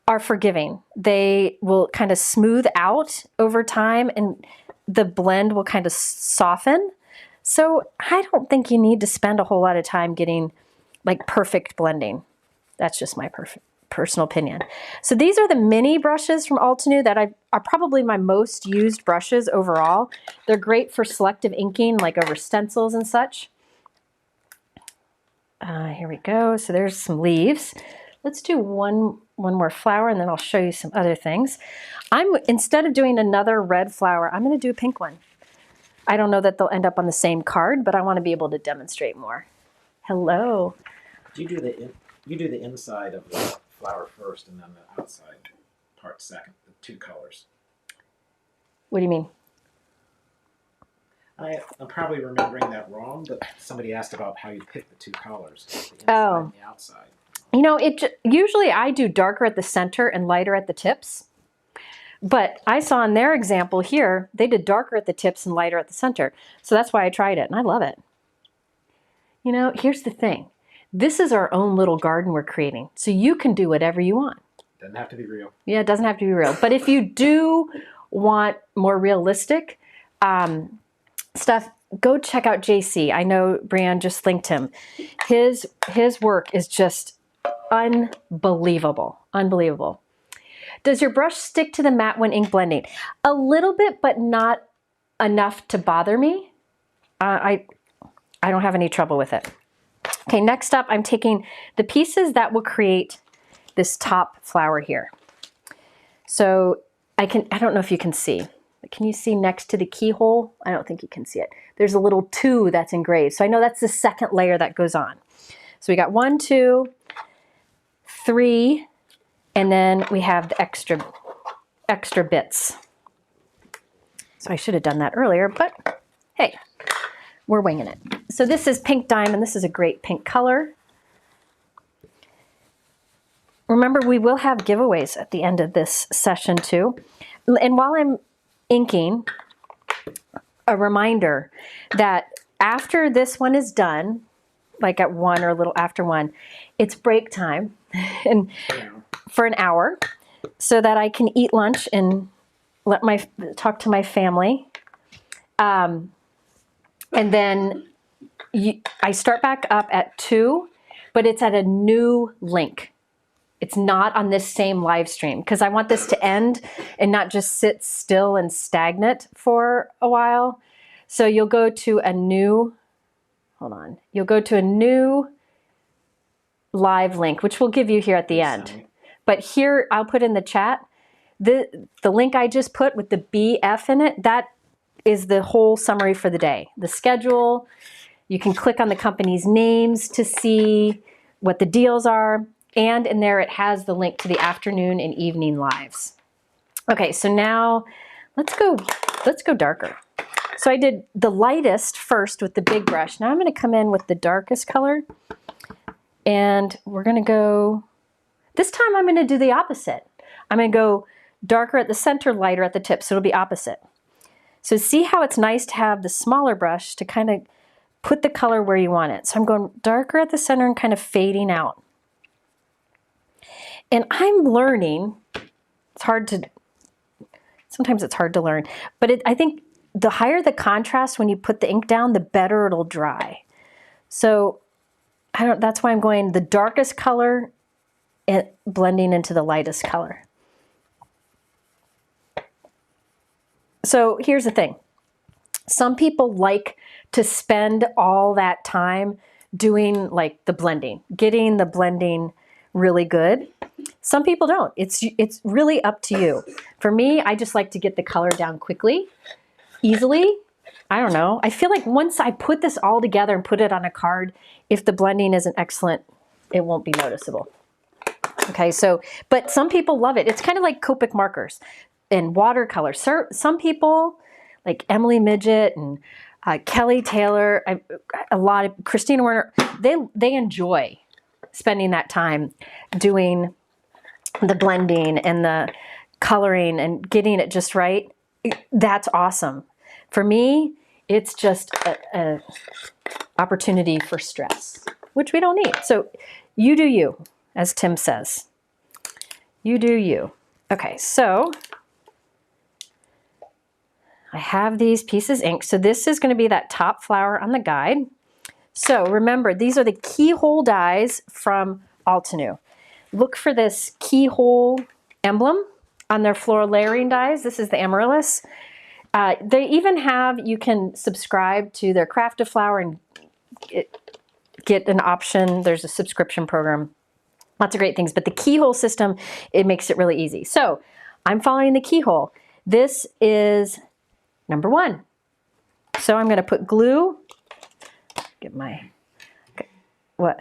are forgiving. They will kind of smooth out over time and the blend will kind of soften. So I don't think you need to spend a whole lot of time getting like perfect blending. That's just my personal opinion. So these are the mini brushes from Altenew that are probably my most used brushes overall. They're great for selective inking, like over stencils and such. Here we go. So there's some leaves. Let's do one more flower and then I'll show you some other things. Instead of doing another red flower, I'm going to do a pink one. I don't know that they'll end up on the same card, but I want to be able to demonstrate more. Hello.
You do the inside of the flower first and then the outside part second, the two colors.
What do you mean?
I'm probably remembering that wrong, but somebody asked about how you pick the two colors, the inside and the outside.
You know, usually I do darker at the center and lighter at the tips. But I saw in their example here, they did darker at the tips and lighter at the center. So that's why I tried it, and I love it. You know, here's the thing. This is our own little garden we're creating. So you can do whatever you want.
Doesn't have to be real.
Yeah, it doesn't have to be real. But if you do want more realistic stuff, go check out JC. I know Brianne just linked him. His work is just unbelievable. Unbelievable. Does your brush stick to the mat when ink blending? A little bit, but not enough to bother me. I don't have any trouble with it. Okay, next up, I'm taking the pieces that will create this top flower here. So I don't know if you can see. Can you see next to the keyhole? I don't think you can see it. There's a little 2 that's engraved. So I know that's the second layer that goes on. So we got 1, 2, 3, and then we have the extra bits. So I should have done that earlier, but hey, we're winging it. So this is Pink Diamond. This is a great pink color. Remember, we will have giveaways at the end of this session too. And while I'm inking, a reminder that after this one is done, like at 1 or a little after 1, it's break time and for an hour so that I can eat lunch and talk to my family. And then I start back up at 2, but it's at a new link. It's not on this same live stream because I want this to end and not just sit still and stagnant for a while. So you'll go to a new, you'll go to a new live link, which we'll give you here at the end. But here, I'll put in the chat, the link I just put with the BF in it, that is the whole summary for the day. The schedule, You can click on the company's names to see what the deals are. And in there, it has the link to the afternoon and evening lives. Okay, so now let's go darker. So I did the lightest first with the big brush. Now I'm going to come in with the darkest color. And we're going to go, this time I'm going to do the opposite. I'm going to go darker at the center, lighter at the tip, so it'll be opposite. So see how it's nice to have the smaller brush to kind of put the color where you want it. So I'm going darker at the center and kind of fading out. And I'm learning, sometimes it's hard to learn, but I think the higher the contrast when you put the ink down, the better it'll dry. So that's why I'm going the darkest color and blending into the lightest color. So here's the thing. Some people like to spend all that time doing like the blending, getting the blending really good. Some people don't. It's really up to you. For me, I just like to get the color down quickly, easily. I don't know. I feel like once I put this all together and put it on a card, if the blending isn't excellent, it won't be noticeable. Okay, so, but some people love it. It's kind of like Copic markers and watercolor. Some people, like Emily Midget and Kelly Taylor, a lot of Kristina Werner, they enjoy spending that time doing the blending and the coloring and getting it just right. That's awesome. For me, it's just a opportunity for stress, which we don't need. So you do you, as Tim says. You do you. Okay, so I have these pieces inked. So this is going to be that top flower on the guide. So remember, these are the keyhole dies from Altenew. Look for this keyhole emblem on their floral layering dies. This is the amaryllis. They even have, you can subscribe to their Crafty flower and get an option. There's a subscription program. Lots of great things. But the keyhole system, it makes it really easy. So I'm following the keyhole. This is number 1. So I'm going to put glue. Get my, what?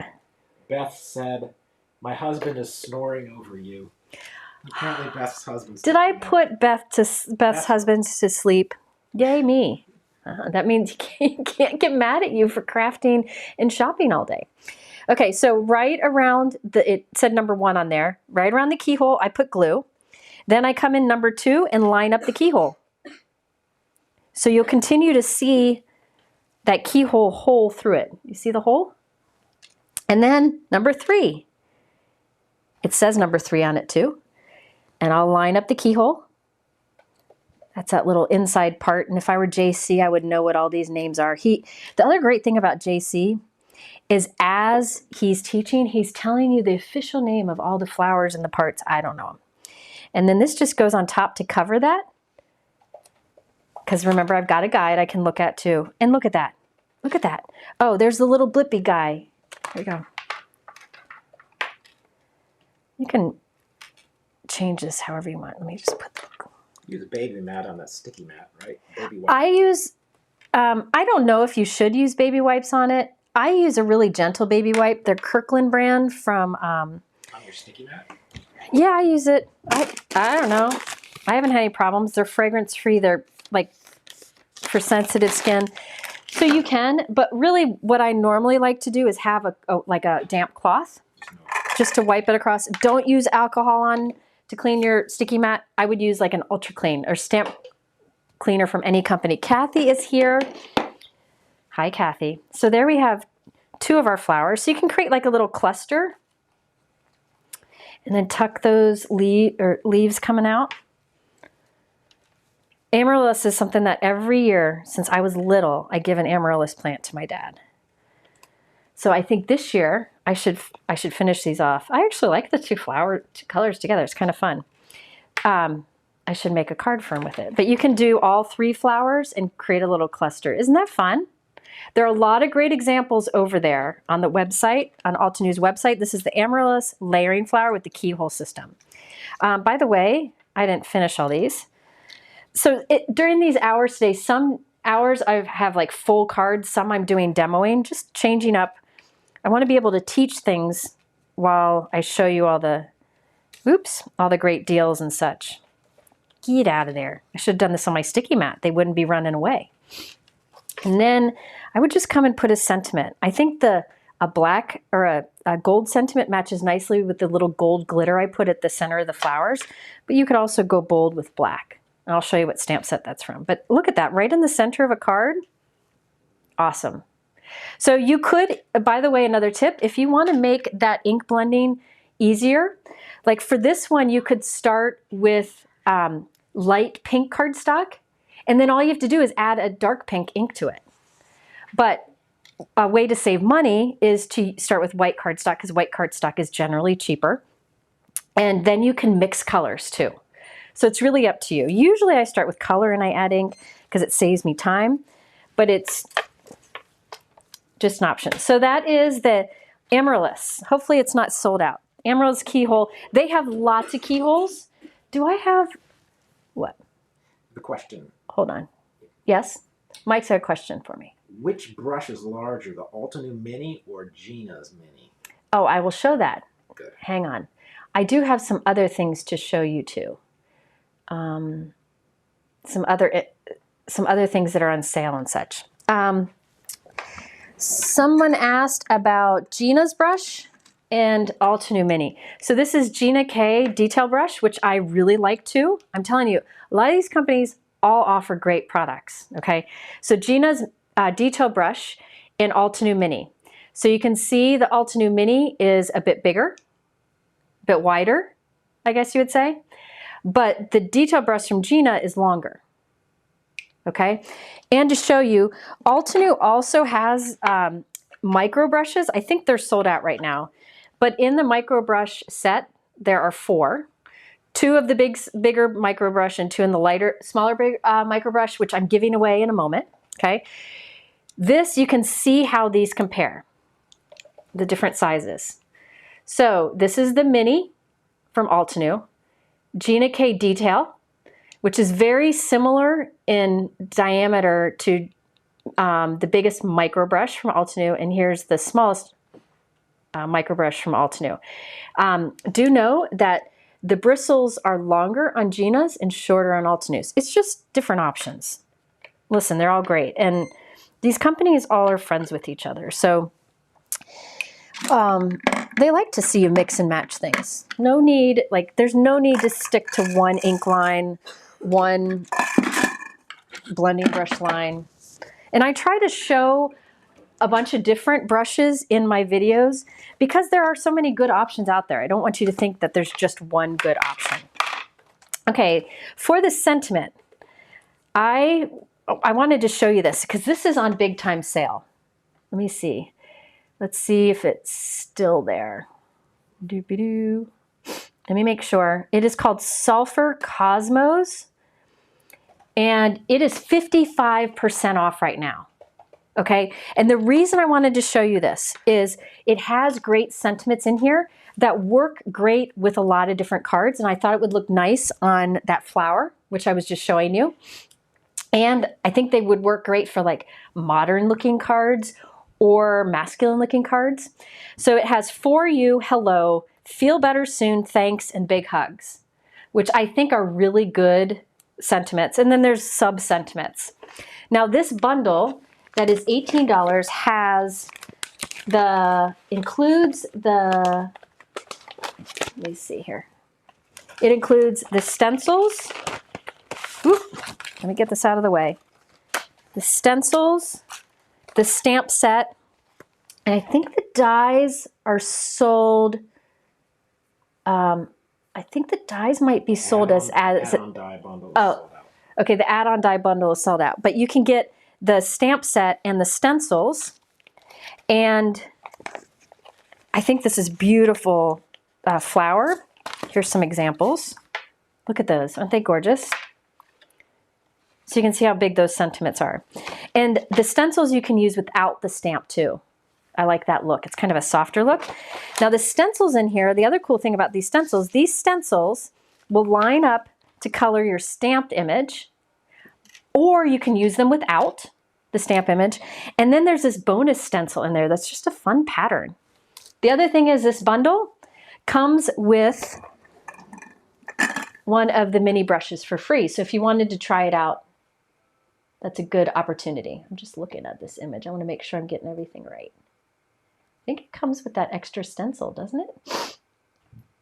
Beth said, my husband is snoring over you. Apparently Beth's husband's
Did I put Beth's husband to sleep? Yay me. That means he can't get mad at you for crafting and shopping all day. Okay, so right around, it said number 1 on there. Right around the keyhole, I put glue. Then I come in number 2 and line up the keyhole. So you'll continue to see that keyhole hole through it. You see the hole? And then number 3. It says number 3 on it too. And I'll line up the keyhole. That's that little inside part. And if I were JC, I would know what all these names are. The other great thing about JC is as he's teaching, he's telling you the official name of all the flowers and the parts. I don't know them. And then this just goes on top to cover that. Because remember, I've got a guide I can look at too. And look at that. Look at that. Oh, there's the little blippy guy. There you go. You can change this however you want. Let me just put the...
Use a baby mat on that sticky mat, right? Baby
I use, I don't know if you should use baby wipes on it. I use a really gentle baby wipe. They're Kirkland brand from...
on your sticky mat?
Yeah, I use it. I don't know. I haven't had any problems. They're fragrance free. They're like for sensitive skin. So you can, but really what I normally like to do is have like a damp cloth just to wipe it across. Don't use alcohol on to clean your sticky mat. I would use like an Ultra Clean or stamp cleaner from any company. Kathy is here. Hi, Kathy. So there we have 2 of our flowers. So you can create like a little cluster and then tuck those leaves coming out. Amaryllis is something that every year since I was little, I give an amaryllis plant to my dad. So I think this year I should finish these off. I actually like the two colors together. It's kind of fun. I should make a card for him with it. But you can do all 3 flowers and create a little cluster. Isn't that fun? There are a lot of great examples over there on the website, on Altenew's website. This is the amaryllis layering flower with the keyhole system. By the way, I didn't finish all these. So during these hours today, some hours I have like full cards, some I'm doing demoing, just changing up. I want to be able to teach things while I show you all the, all the great deals and such. Get out of there. I should have done this on my sticky mat. They wouldn't be running away. And then I would just come and put a sentiment. I think a black or a gold sentiment matches nicely with the little gold glitter I put at the center of the flowers, but you could also go bold with black. And I'll show you what stamp set that's from. But look at that, right in the center of a card. Awesome. So you could, by the way, another tip, if you want to make that ink blending easier, like for this one, you could start with light pink cardstock, and then all you have to do is add a dark pink ink to it. But a way to save money is to start with white cardstock, because white cardstock is generally cheaper. And then you can mix colors too. So it's really up to you. Usually I start with color and I add ink because it saves me time, but it's just an option. So that is the Amaryllis. Hopefully it's not sold out. Amaryllis keyhole. They have lots of keyholes. Do I have, what?
The question.
Hold on. Yes? Mike's had a question for me.
Which brush is larger, the Altenew Mini or Gina's Mini?
Oh, I will show that.
Good.
Hang on. I do have some other things to show you too. Some other things that are on sale and such. Someone asked about Gina's brush and Altenew Mini. So this is Gina K Detail Brush, which I really like too. I'm telling you, a lot of these companies all offer great products, okay? So Gina's Detail Brush and Altenew Mini. So you can see the Altenew Mini is a bit bigger, a bit wider, I guess you would say. But the detail brush from Gina is longer, okay? And to show you, Altenew also has micro brushes. I think they're sold out right now. But in the micro brush set, there are 4. 2 of the bigger micro brush and 2 in the smaller micro brush, which I'm giving away in a moment, okay? This, you can see how these compare, the different sizes. So this is the Mini from Altenew. Gina K Detail, which is very similar in diameter to the biggest micro brush from Altenew, and here's the smallest micro brush from Altenew. Do know that the bristles are longer on Gina's and shorter on Altenew's. It's just different options. Listen, they're all great, and these companies all are friends with each other, so they like to see you mix and match things. No need, like, there's no need to stick to one ink line, one blending brush line. And I try to show a bunch of different brushes in my videos because there are so many good options out there. I don't want you to think that there's just one good option. Okay, for the sentiment, I wanted to show you this because this is on big time sale. Let me see. Let's see if it's still there. Doopy-doo. Let me make sure. It is called Sulfur Cosmos, and it is 55% off right now. Okay, and the reason I wanted to show you this is it has great sentiments in here that work great with a lot of different cards, and I thought it would look nice on that flower, which I was just showing you. And I think they would work great for like modern looking cards or masculine looking cards. So it has For You, Hello, Feel Better Soon, Thanks, and Big Hugs, which I think are really good sentiments. And then there's sub sentiments. Now this bundle that is $18 includes the, let me see here. It includes the stencils. Oop, let me get this out of the way. The stencils, the stamp set, and I think the dies are sold. I think the dies might be sold as
add-on die bundle is sold out.
Okay, the add-on die bundle is sold out, but you can get the stamp set and the stencils, and I think this is beautiful flower. Here's some examples. Look at those, aren't they gorgeous? So you can see how big those sentiments are. And the stencils you can use without the stamp too. I like that look. It's kind of a softer look. Now the stencils in here, the other cool thing about these stencils will line up to color your stamped image, or you can use them without the stamp image. And then there's this bonus stencil in there that's just a fun pattern. The other thing is this bundle comes with one of the mini brushes for free. So if you wanted to try it out, that's a good opportunity. I'm just looking at this image. I want to make sure I'm getting everything right. I think it comes with that extra stencil, doesn't it?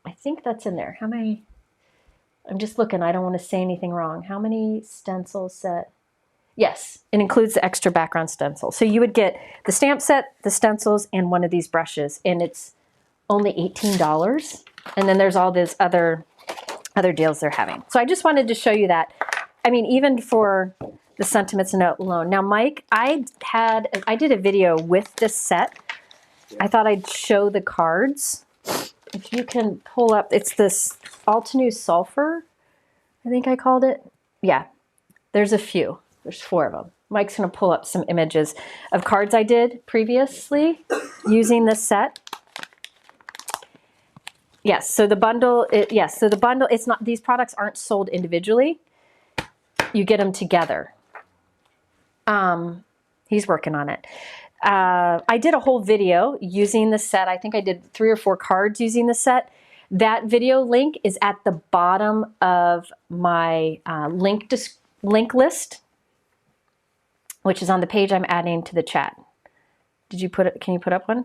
I think that's in there. How many? I'm just looking. I don't want to say anything wrong. How many stencil set? Yes, it includes the extra background stencil. So you would get the stamp set, the stencils, and one of these brushes, and it's only $18. And then there's all these other deals they're having. So I just wanted to show you that. I mean, even for the sentiments note alone. Now, Mike, I did a video with this set. I thought I'd show the cards. If you can pull up, it's this Altenew Sulfur, I think I called it. Yeah, there's a few. There's 4 of them. Mike's going to pull up some images of cards I did previously using this set. Yes, so the bundle, it's not, these products aren't sold individually. You get them together. He's working on it. I did a whole video using the set. I think I did 3 or 4 cards using the set. That video link is at the bottom of my link list, which is on the page I'm adding to the chat. Did you put it? Can you put up one?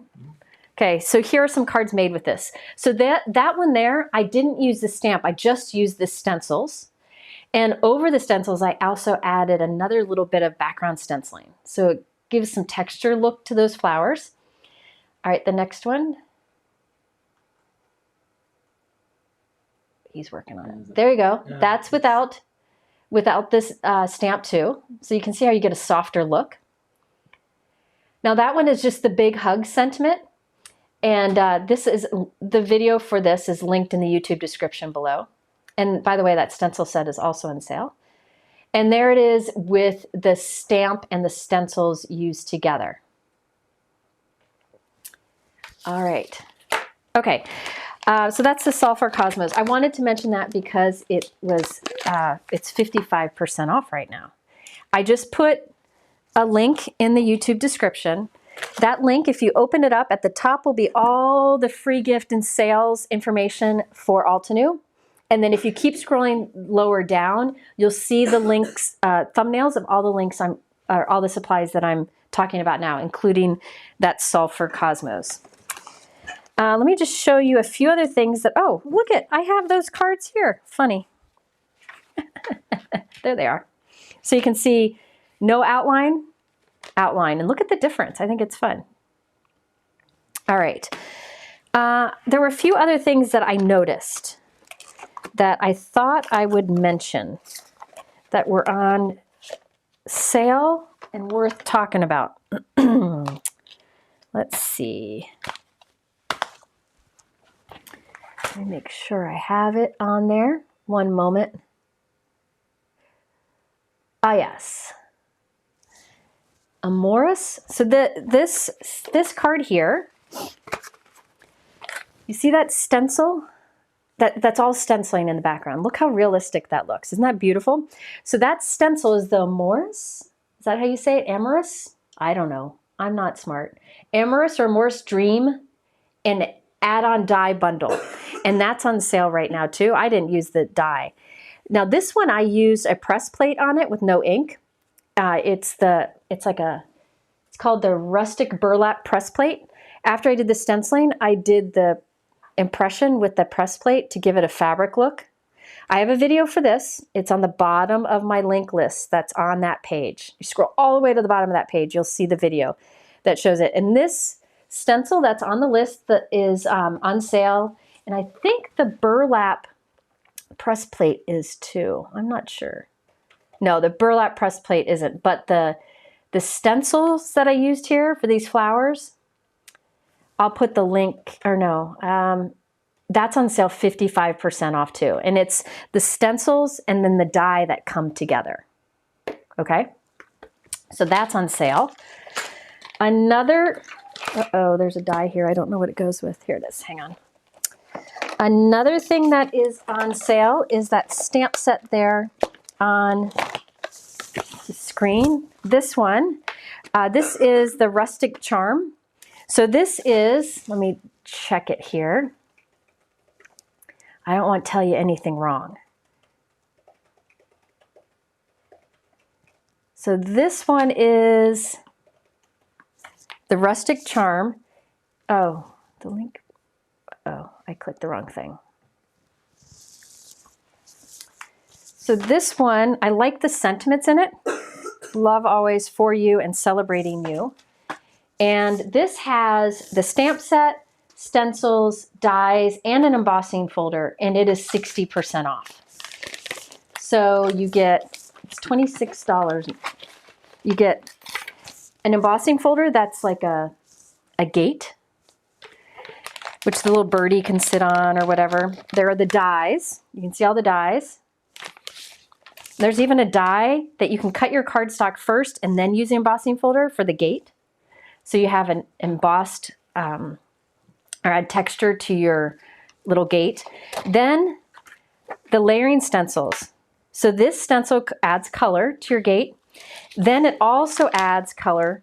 Okay, so here are some cards made with this. So that one there, I didn't use the stamp. I just used the stencils. And over the stencils, I also added another little bit of background stenciling. So it gives some texture look to those flowers. All right, the next one. He's working on it. There you go. That's without this stamp too. So you can see how you get a softer look. Now that one is just the big hug sentiment. And the video for this is linked in the YouTube description below. And by the way, that stencil set is also on sale. And there it is with the stamp and the stencils used together. All right. Okay. So that's the Sulfur Cosmos. I wanted to mention that because it's 55% off right now. I just put a link in the YouTube description. That link, if you open it up, at the top will be all the free gift and sales information for Altenew. And then if you keep scrolling lower down, you'll see the links, thumbnails of all the links or all the supplies that I'm talking about now, including that Sulfur Cosmos. Let me just show you a few other things that, oh, look it, I have those cards here. Funny. There they are. So you can see no outline, outline, and look at the difference. I think it's fun. All right. There were a few other things that I noticed that I thought I would mention that were on sale and worth talking about. Let's see. Let me make sure I have it on there. One moment. Ah, yes. Amoris. So this card here, you see that stencil? That's all stenciling in the background. Look how realistic that looks. Isn't that beautiful? So that stencil is the Amoris. Is that how you say it? Amorous? I don't know. I'm not smart. Amorous or Amoris Dream and add-on die bundle. And that's on sale right now too. I didn't use the die. Now this one I used a press plate on it with no ink. It's called the Rustic Burlap Press Plate. After I did the stenciling, I did the impression with the press plate to give it a fabric look. I have a video for this. It's on the bottom of my link list that's on that page. You scroll all the way to the bottom of that page, you'll see the video that shows it. And this stencil that's on the list that is on sale, and I think the burlap press plate is too. I'm not sure. No, the burlap press plate isn't, but the stencils that I used here for these flowers, I'll put the link, or no, that's on sale 55% off too. And it's the stencils and then the die that come together. Okay, so that's on sale. Another, uh-oh, there's a die here. I don't know what it goes with. Here it is, hang on. Another thing that is on sale is that stamp set there on screen. This one, this is the Rustic Charm. So this is, let me check it here. I don't want to tell you anything wrong. So this one is the Rustic Charm. Oh, the link. Oh, I clicked the wrong thing. So this one, I like the sentiments in it. Love always for you and celebrating you. And this has the stamp set, stencils, dies, and an embossing folder, and it is 60% off. So you get, it's $26. You get an embossing folder that's like a gate, which the little birdie can sit on or whatever. There are the dies. You can see all the dies. There's even a die that you can cut your cardstock first and then use the embossing folder for the gate. So you have an embossed or add texture to your little gate. Then the layering stencils. So this stencil adds color to your gate. Then it also adds color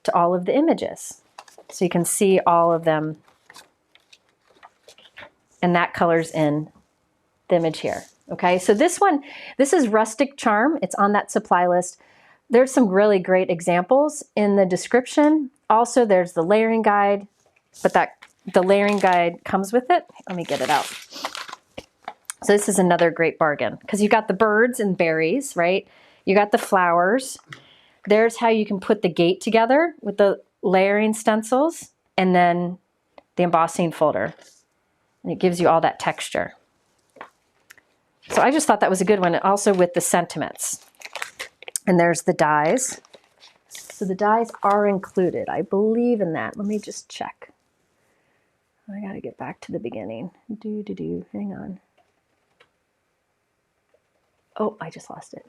to all of the images. So you can see all of them. And that colors in the image here. Okay, so this one, this is Rustic Charm. It's on that supply list. There's some really great examples in the description. Also, there's the layering guide, but the layering guide comes with it. Let me get it out. So this is another great bargain because you got the birds and berries, right? You got the flowers. There's how you can put the gate together with the layering stencils and then the embossing folder. And it gives you all that texture. So I just thought that was a good one. Also with the sentiments. And there's the dies. So the dies are included. I believe in that. Let me just check. I got to get back to the beginning. Hang on. Oh, I just lost it.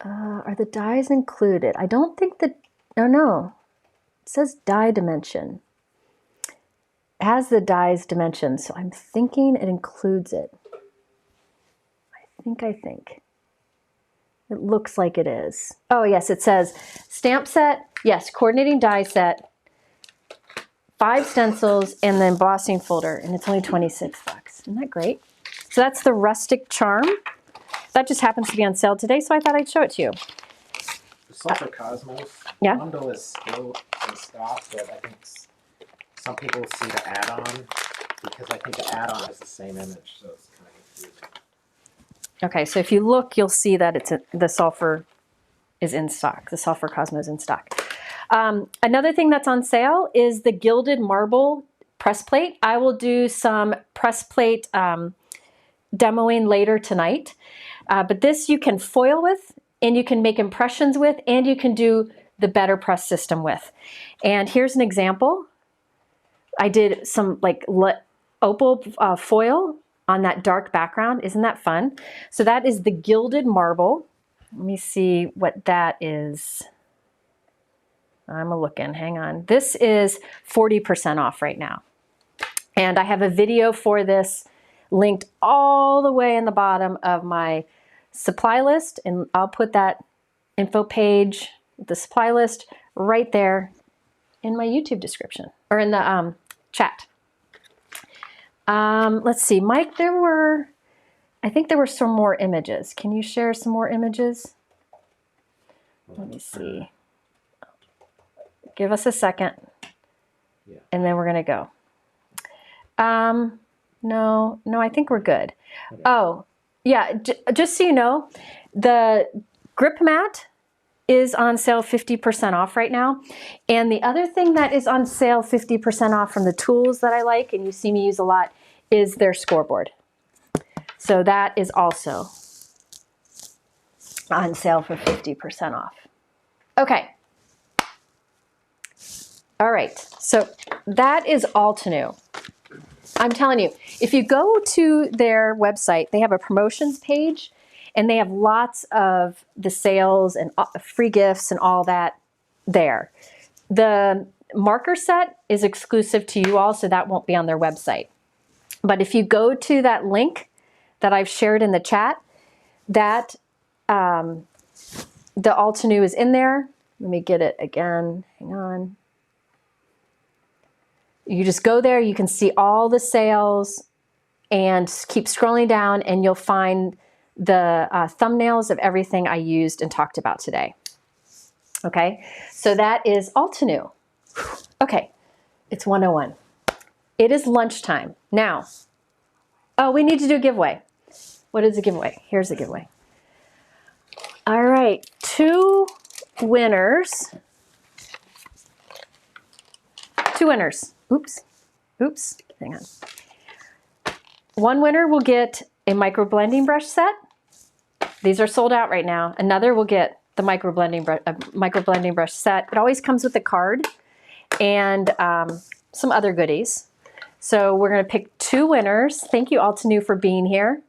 Are the dies included? I don't think that, oh no. It says die dimension. It has the dies dimension, so I'm thinking it includes it. I think. It looks like it is. Oh yes, it says stamp set, yes, coordinating die set, 5 stencils, and the embossing folder, and it's only 26 bucks. Isn't that great? So that's the Rustic Charm. That just happens to be on sale today, so I thought I'd show it to you.
The Sulfur Cosmos
Yeah.
bundle is still in stock, but I think some people see the add-on because I think the add-on is the same image, so it's kind of confusing.
Okay, so if you look, you'll see that it's the Sulfur is in stock. The Sulfur Cosmos is in stock. Another thing that's on sale is the Gilded Marble press plate. I will do some press plate demoing later tonight. But this you can foil with, and you can make impressions with, and you can do the better press system with. And here's an example. I did some like opal foil on that dark background. Isn't that fun? So that is the Gilded Marble. Let me see what that is. I'm looking, hang on. This is 40% off right now. And I have a video for this linked all the way in the bottom of my supply list, and I'll put that info page, the supply list, right there in my YouTube description, or in the chat. Let's see, Mike, I think there were some more images. Can you share some more images? Let me see. Give us a second, and then we're gonna go. No, I think we're good. Okay. Oh, yeah, just so you know, the grip mat is on sale 50% off right now. And the other thing that is on sale 50% off from the tools that I like, and you see me use a lot, is their scoreboard. So that is also on sale for 50% off. Okay. All right, so that is Altenew. I'm telling you, if you go to their website, they have a promotions page, and they have lots of the sales and free gifts and all that there. The marker set is exclusive to you all, so that won't be on their website. But if you go to that link that I've shared in the chat, that the Altenew is in there. Let me get it again. Hang on. You just go there. You can see all the sales and keep scrolling down and you'll find the thumbnails of everything I used and talked about today. Okay, so that is Altenew. Okay, it's 101. It is lunchtime. Now, oh, we need to do a giveaway. What is the giveaway? Here's the giveaway. All right, 2 winners. 2 winners. Oops. Hang on. 1 winner will get a micro blending brush set. These are sold out right now. Another will get the micro blending brush set. It always comes with a card and some other goodies. So we're going to pick 2 winners. Thank you, Altenew, for being here.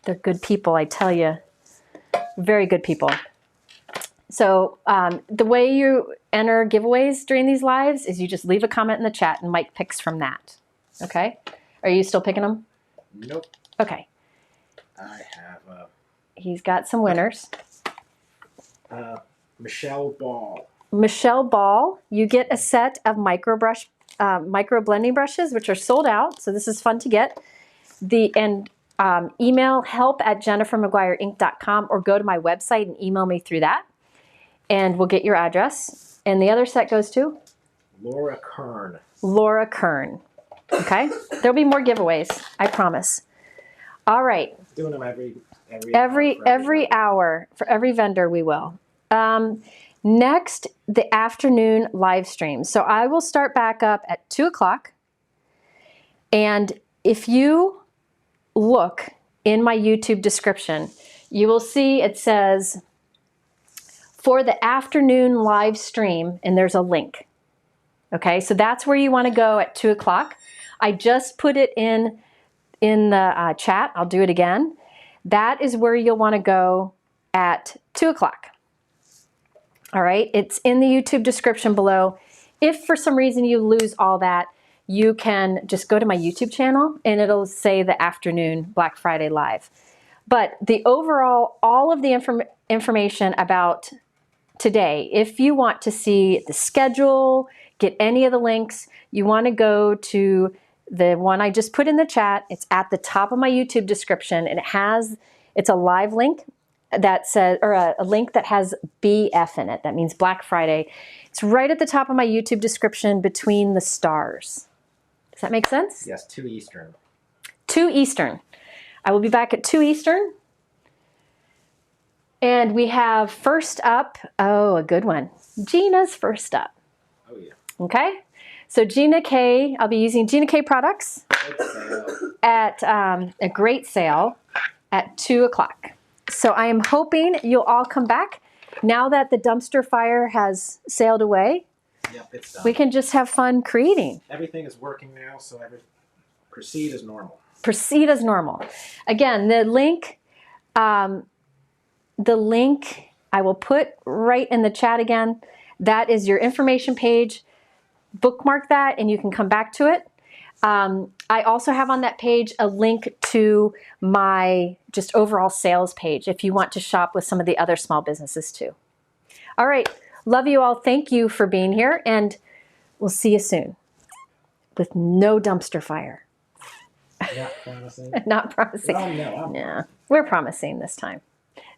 They're good people, I tell you. Very good people. So the way you enter giveaways during these lives is you just leave a comment in the chat and Mike picks from that. Okay? Are you still picking them?
Nope.
Okay.
I have
He's got some winners.
Michelle Ball.
Michelle Ball, you get a set of micro blending brushes, which are sold out. So this is fun to get. Email help@jennifermcguireinc.com or go to my website and email me through that. And we'll get your address. And the other set goes to?
Laura Kern.
Laura Kern. Okay? There'll be more giveaways, I promise. All right.
Doing them
Every hour for every vendor we will. Next, the afternoon live stream. So I will start back up at 2 o'clock. And if you look in my YouTube description, you will see it says for the afternoon live stream, and there's a link. Okay, so that's where you want to go at 2 o'clock. I just put it in the chat. I'll do it again. That is where you'll want to go at 2 o'clock. All right, it's in the YouTube description below. If for some reason you lose all that, you can just go to my YouTube channel and it'll say the afternoon Black Friday live. But the overall, all of the information about today, if you want to see the schedule, get any of the links, you want to go to the one I just put in the chat. It's at the top of my YouTube description and it's a live link that says, or a link that has BF in it. That means Black Friday. It's right at the top of my YouTube description between the stars. Does that make sense?
Yes, 2 Eastern.
2 Eastern. I will be back at 2 Eastern. And we have first up, oh, a good one. Gina's first up.
Oh, yeah.
Okay. So Gina K, I'll be using Gina K products at a great sale at 2 o'clock. So I am hoping you'll all come back. Now that the dumpster fire has sailed away,
Yep, it's done.
we can just have fun creating.
Everything is working now, so proceed as normal.
Proceed as normal. Again, the link I will put right in the chat again. That is your information page. Bookmark that and you can come back to it. I also have on that page a link to my just overall sales page if you want to shop with some of the other small businesses too. All right. Love you all. Thank you for being here and we'll see you soon with no dumpster fire.
Not promising.
Not promising.
Well, no,
Yeah, we're promising this time.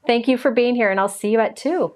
Thank you for being here and I'll see you at 2.